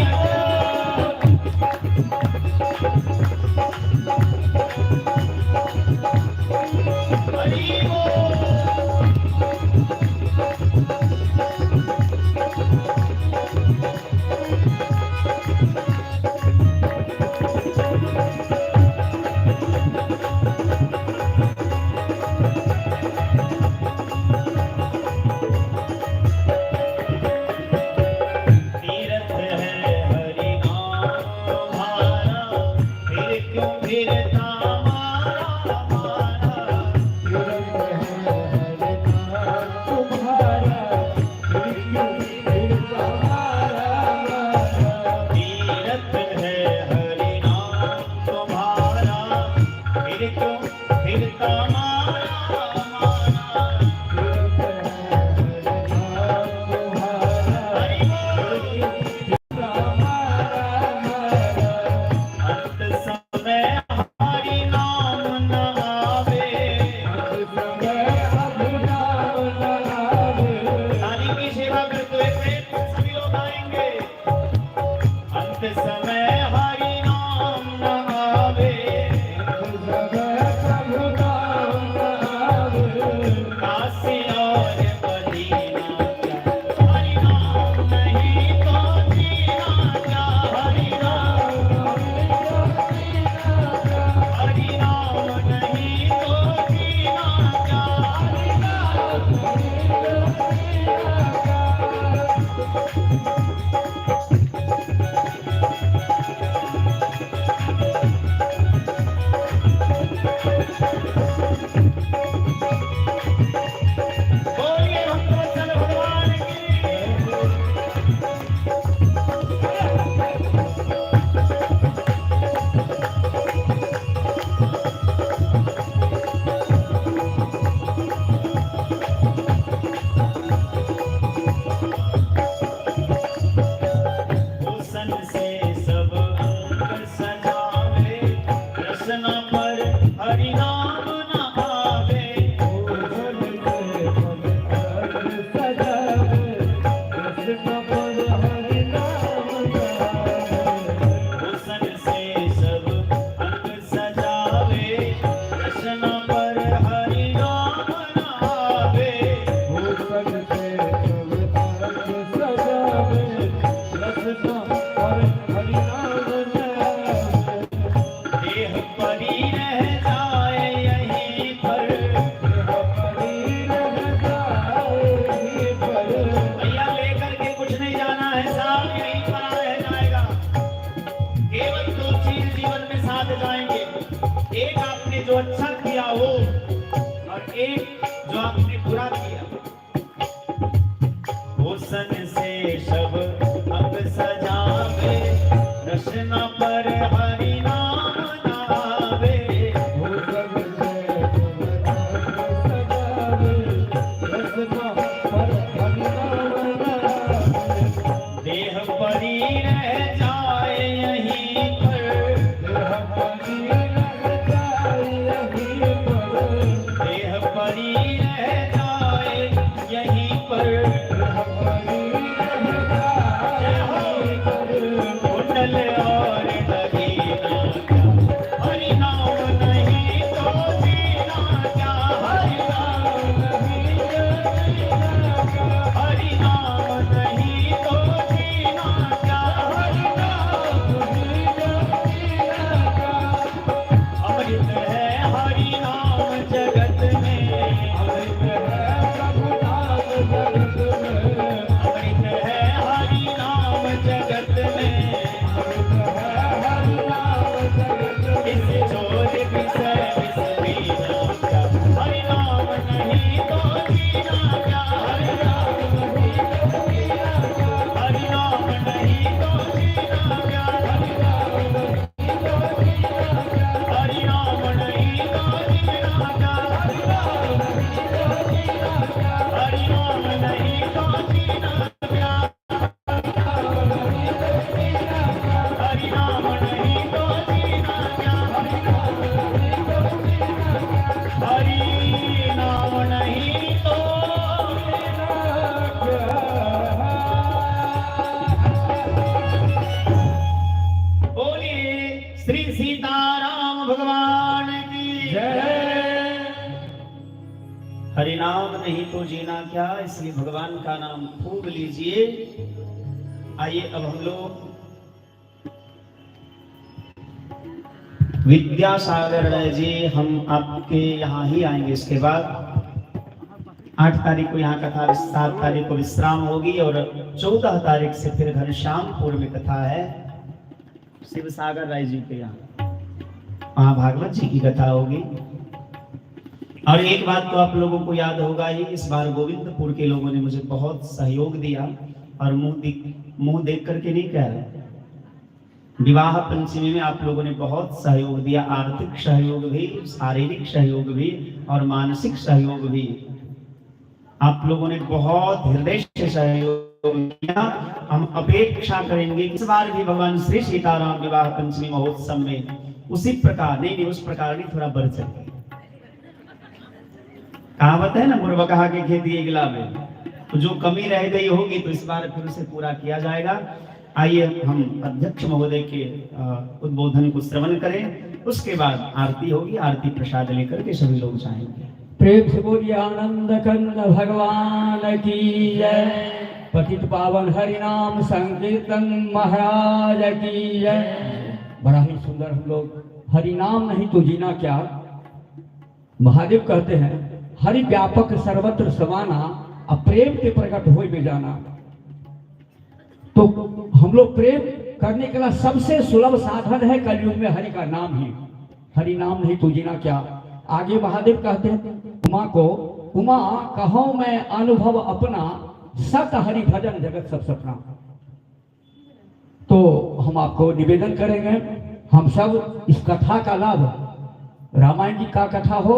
तीर्थ है हरि नाम तुम्हारा, फिर क्यों फिरता मारा मारा, तीर्थ है हरि नाम तुम्हारा, फिर क्यों फिरता मारा मारा, हरि बोल। अंत समय हरि नाम न आवे, नारी की सेवा करते हुए प्रेम सभी लोग आएंगे। अंत समय हरि नाम न आवे, काशी और मदीना क्या, हरि नाम नहीं तो जीना क्या, हरि नाम हरि नाम नहीं तो जीना क्या, हरि बोलिए भक्तवत्सल भगवान की। सन से सब अब सजावे, रसना पर हरि नाम नावे। भूषण से सजावे, रसना पर हरि नाम नावे। देह परी रह जाए यहीं पर, देह परी रह जाए यहीं पर, देह परी रह जाए यहीं पर। देह परी रह जाए यहीं पर। कुंडल और नगीना क्या, हरि नाम नहीं तो जीना क्या, हरि नाम नहीं तो जीना क्या, हरि नाम नहीं तो जीना क्या, हरि नाम नहीं तो जीना क्या। अमृत है हरि नाम जगत में, अमृत है प्रभु नाम जगत में, अमृत है हरि नाम जगत में। अमृत है हरि नाम जगत में। इस चोर विषय विसरीना क्या, हरि नाम नहीं तो जीना क्या, हरि नाम नहीं तो जीना क्या, हरि नाम नहीं तो जीना क्या, हरि नाम नहीं तो जीना क्या, हरि नाम नहीं तो जीना क्या, हरि नाम नहीं तो जीना क्या, हरि नाम नहीं तो जीना क्या, हरि नाम नहीं तो जीना क्या, हरि नाम नहीं तो। बोलिए श्री सीताराम भगवान की जय। हरि नाम नहीं तो जीना क्या, इसलिए भगवान का नाम खूब लीजिए। आइए अब हम लोग विद्यासागर राय जी, हम आपके यहाँ ही आएंगे। इसके बाद 8 तारीख को यहाँ कथा, 7 तारीख को विश्राम होगी और 14 तारीख से फिर घनश्यामपुर में कथा है शिव सागर राय जी के यहाँ, वहाँ भागवत जी की कथा होगी। और एक बात तो आप लोगों को याद होगा ही, इस बार गोविंदपुर के लोगों ने मुझे बहुत सहयोग दिया और मुंह देख करके नहीं कह रहे, विवाह पंचमी में आप लोगों ने बहुत सहयोग दिया, आर्थिक सहयोग भी, शारीरिक सहयोग भी और मानसिक सहयोग भी। आप लोगों ने बहुत हृदय से सहयोग दिया। हम अपेक्षा करेंगे कि इस बार भी भगवान श्री सीताराम विवाह पंचमी महोत्सव में उसी प्रकार, नहीं उस प्रकार नहीं, थोड़ा बढ़ सके। कहावत है ना, मुर्गा कहा के खेती गिला में, तो जो कमी रह गई होगी तो इस बार फिर उसे पूरा किया जाएगा। आइए हम अध्यक्ष महोदय के उद्बोधन को श्रवण करें, उसके बाद आरती होगी, आरती प्रसाद लेकर के सभी लोग जाएंगे। प्रेम से बोलिए आनंद कंद भगवान की जय। पतित पावन हरि नाम संकीर्तन महाराज की जय। बड़ा ही सुंदर हम लोग हरि नाम नहीं तो जीना क्या। महादेव कहते हैं हरि व्यापक सर्वत्र समाना, अब प्रेम के प्रकट हो में जाना। तो हम लोग प्रेम करने के लिए सबसे सुलभ साधन है कलयुग में हरि का नाम ही। हरि नाम नहीं तो जीना क्या। आगे महादेव कहते हैं उमा को, उमा कहो मैं अनुभव अपना, सत हरि भजन जगत सब सपना। तो हम आपको निवेदन करेंगे, हम सब इस कथा का लाभ, रामायण जी का कथा हो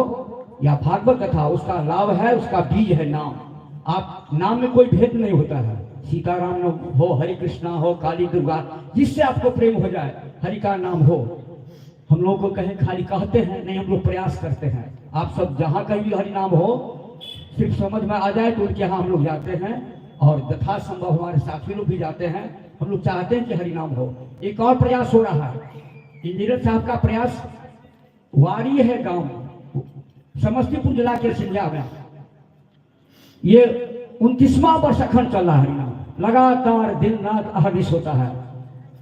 या भागवत कथा, उसका लाभ है, उसका बीज है नाम। आप नाम में कोई भेद नहीं होता है, सीताराम हो, हरि कृष्णा हो, काली दुर्गा, जिससे आपको प्रेम हो जाए, हरि का नाम हो। हम लोग को कहें खाली कहते हैं नहीं, हम लोग प्रयास करते हैं। आप सब जहाँ कहीं भी हरि नाम हो, सिर्फ समझ में आ जाए तो उनके यहाँ हम लोग जाते हैं और यथा संभव हमारे साथी लोग भी जाते हैं। हम लोग चाहते हैं कि हरि नाम हो। एक और प्रयास हो रहा है, इंजीनियर साहब का प्रयास, वारी है गांव समस्तीपुर जिला के सिंधिया में, ये 29वां वर्ष अखंड चल रहा है हरिनाम, लगातार दिन रात अहर्निश होता है।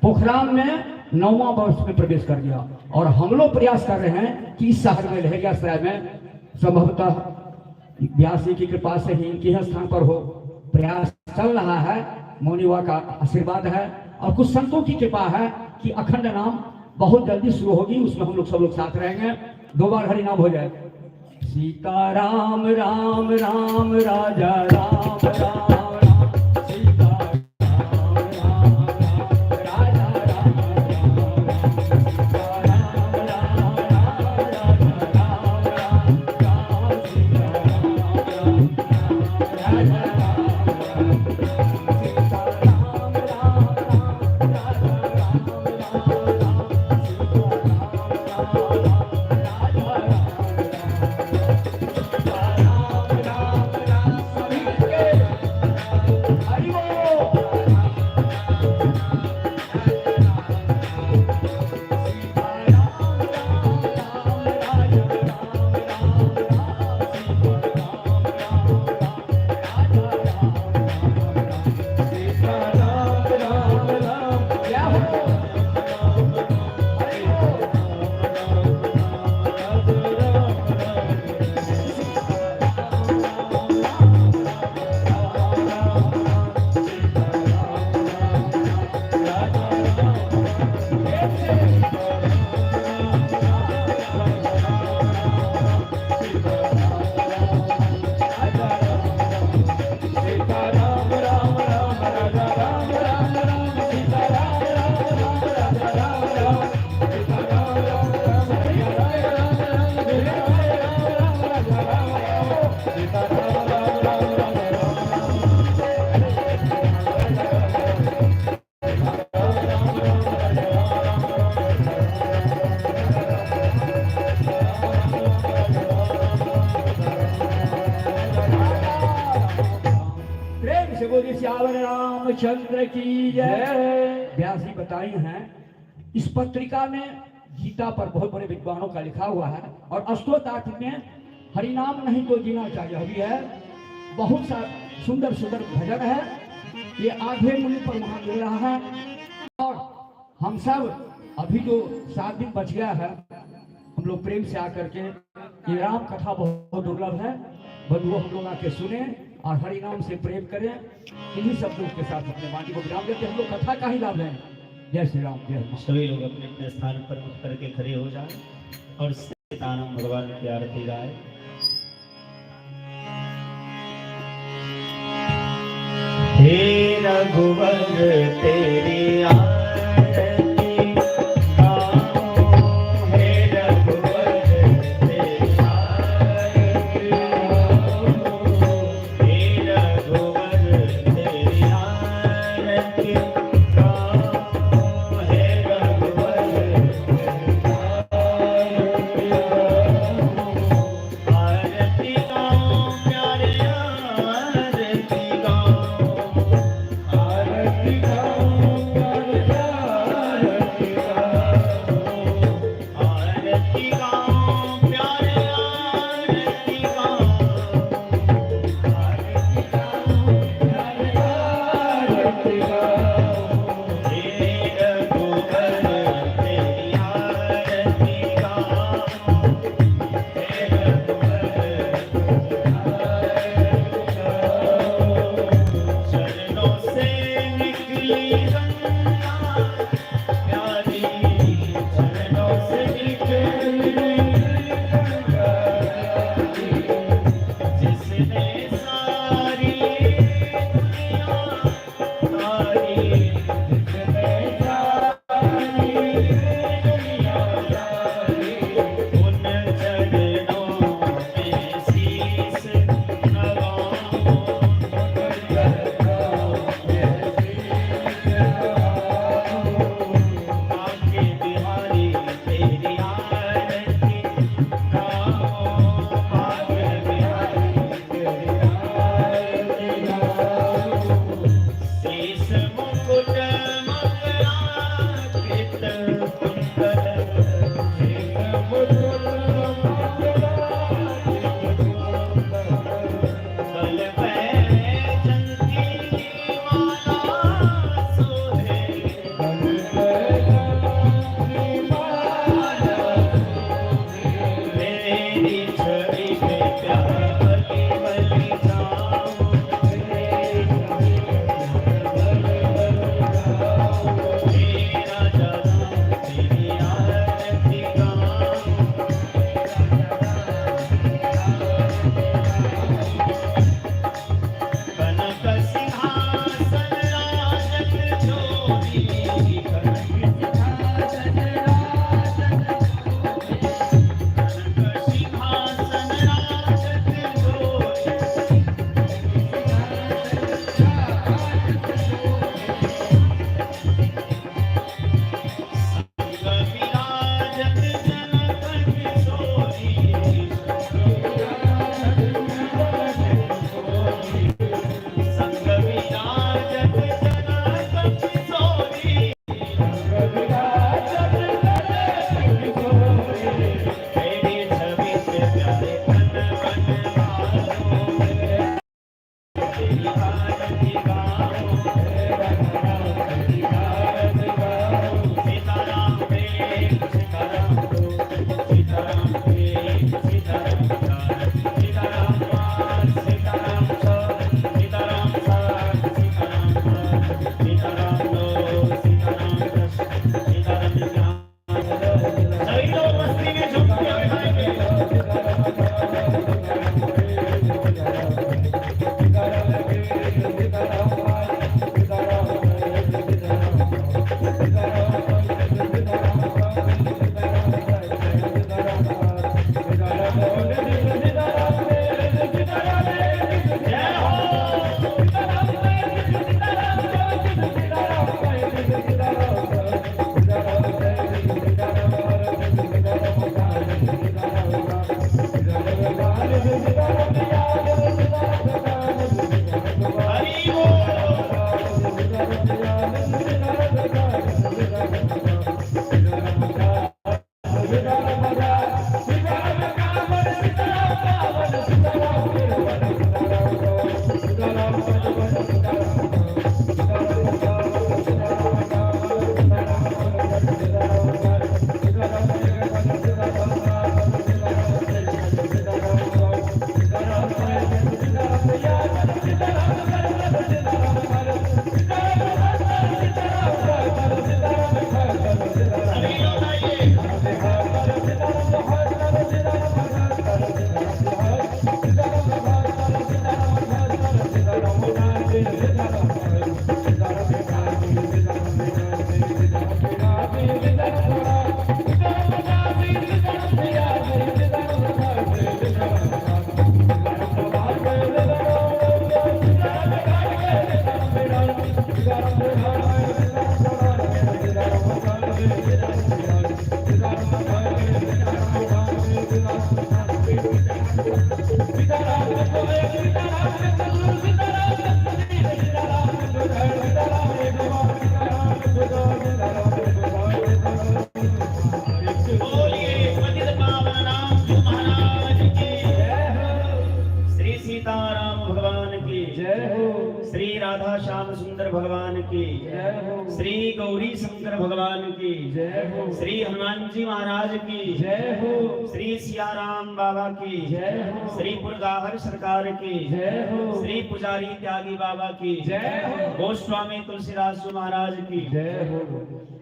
पोखराम में 9वां वर्ष में प्रवेश कर गया और हम लोग प्रयास कर रहे हैं कि इस शहर में लहेरियासराय में संभवतः व्यास जी की कृपा से ही इनके स्थान पर हो। प्रयास चल रहा है, मौनिवा का आशीर्वाद है और कुछ संतों की कृपा है कि अखंड नाम बहुत जल्दी शुरू होगी, उसमें हम लोग सब लोग साथ रहेंगे। 2 बार हरि नाम हो जाए। सीता राम राम राम राजा राम राम राम, सीता रामचंद्र की जय। व्यास जी बताई हैं इस पत्रिका में गीता पर बहुत बड़े विद्वानों का लिखा हुआ है और अष्टोत्तर में हरिनाम नहीं तो जीना चाहिए भी है। बहुत सा सुंदर सुंदर भजन है, ये आधे मूल्य पर वहां मिल रहा है। और हम सब अभी जो 7 दिन बच गया है, हम लोग प्रेम से आकर के ये राम कथा बहुत दुर्लभ है, बंधुओं हम लोग आके सुने और हरि नाम से प्रेम करें। इन्हीं शब्दों के साथ अपने वाणी को विराम देते हम लोग कथा का ही लाभ लें। जय श्री राम। जय। सभी लोग अपने अपने स्थान पर उठ करके खड़े हो जाएं और सीताराम भगवान की आरती गाए। हे रघुवर तेरी आरती गाओ, हे रघुवर तेरी आरती गाओ, हे रघुवर तेरी आरती गाओ, हे रघुवर तेरी आरती गाओ, आरती गाओ प्यारे आरती गाओ, आरती गाओ प्यारे आरती गाओ, आरती गाओ प्यारे आरती गाओ, आरती गाओ प्यारे आरती गाओ, हे रघुवर तेरी आरती गाओ, हे रघुवर चरणों से निकली गंगा प्यारी, चरणों से निकली गंगा प्यारी, जिसने सारी दुनिया तारी, जिसने सारी दुनिया तारी, उन चरणों में शीस नवाऊं, आके बिहारी तेरी आरती गाओ, आके बिहारी तेरी आरती गाओ, शीस मुकुट मकराकृत कुंडल, शीस मुकुट मकराकृत कुंडल, गल पे चंकी माला सोहे, गल पे चंकी माला सोहे, मेरी छवि पे प्यार बलि बलि जाओ, मेरी छवि पे प्यार बलि बलि जाओ, श्री राधा श्याम सुंदर भगवान की जय हो। श्री गौरी शंकर भगवान की जय हो। श्री हनुमान जी महाराज की जय हो। श्री सियाराम बाबा की जय हो। श्री पुरगाहर सरकार की जय हो। श्री पुजारी त्यागी बाबा की जय हो। गोस्वामी तुलसीदास जी महाराज की जय हो।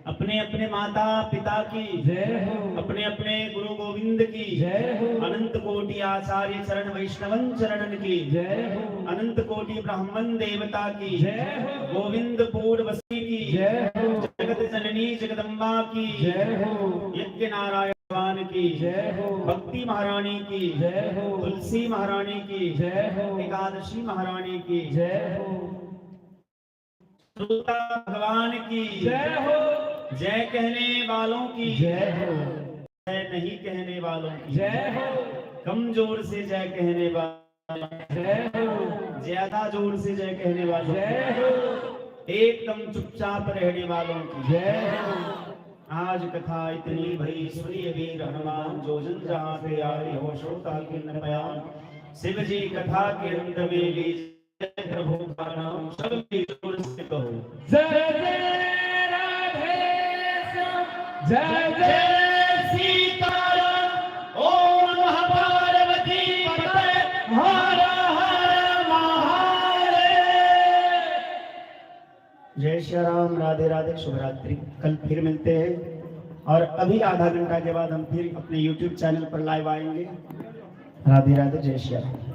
अपने अपने माता पिता की जय हो। अपने अपने गुरु गोविंद की जय हो। अनंत कोटि आचार्य चरण वैष्णवन चरणन की जय हो। अनंत कोटि ब्राह्मण देवता की जय हो। गोविंद पूर्वसी की जय हो। जगत जननी जगदम्बा की जय हो। यज्ञ नारायण भगवान की जय हो। भक्ति महारानी की जय हो। तुलसी महारानी की जय हो। एकादशी महारानी की जय हो। श्रोता भगवान की जय हो। जय कहने वालों की जय हो। जय नहीं कहने वालों की जय हो। कमजोर से जय कहने वालों जय हो। ज्यादा जोर से जय कहने वालों जय हो। एकदम चुपचाप रहने वालों की जय हो। आज कथा इतनी भई सुनिए वीर हनुमान, जो जन जहाँ पे आए हो श्रोता के नयान। शिव जी कथा के अंत में लीजिए प्रभु का नाम, सब जोर से कहो जय जय राधे श्याम, जय जय सीताराम। ओम नमः पार्वती पतये हर हर महादेव। जय श्री राम, राधे राधे, शुभ रात्रि। कल फिर मिलते हैं और अभी आधा घंटा के बाद हम फिर अपने YouTube चैनल पर लाइव आएंगे। राधे राधे, जय श्री राम।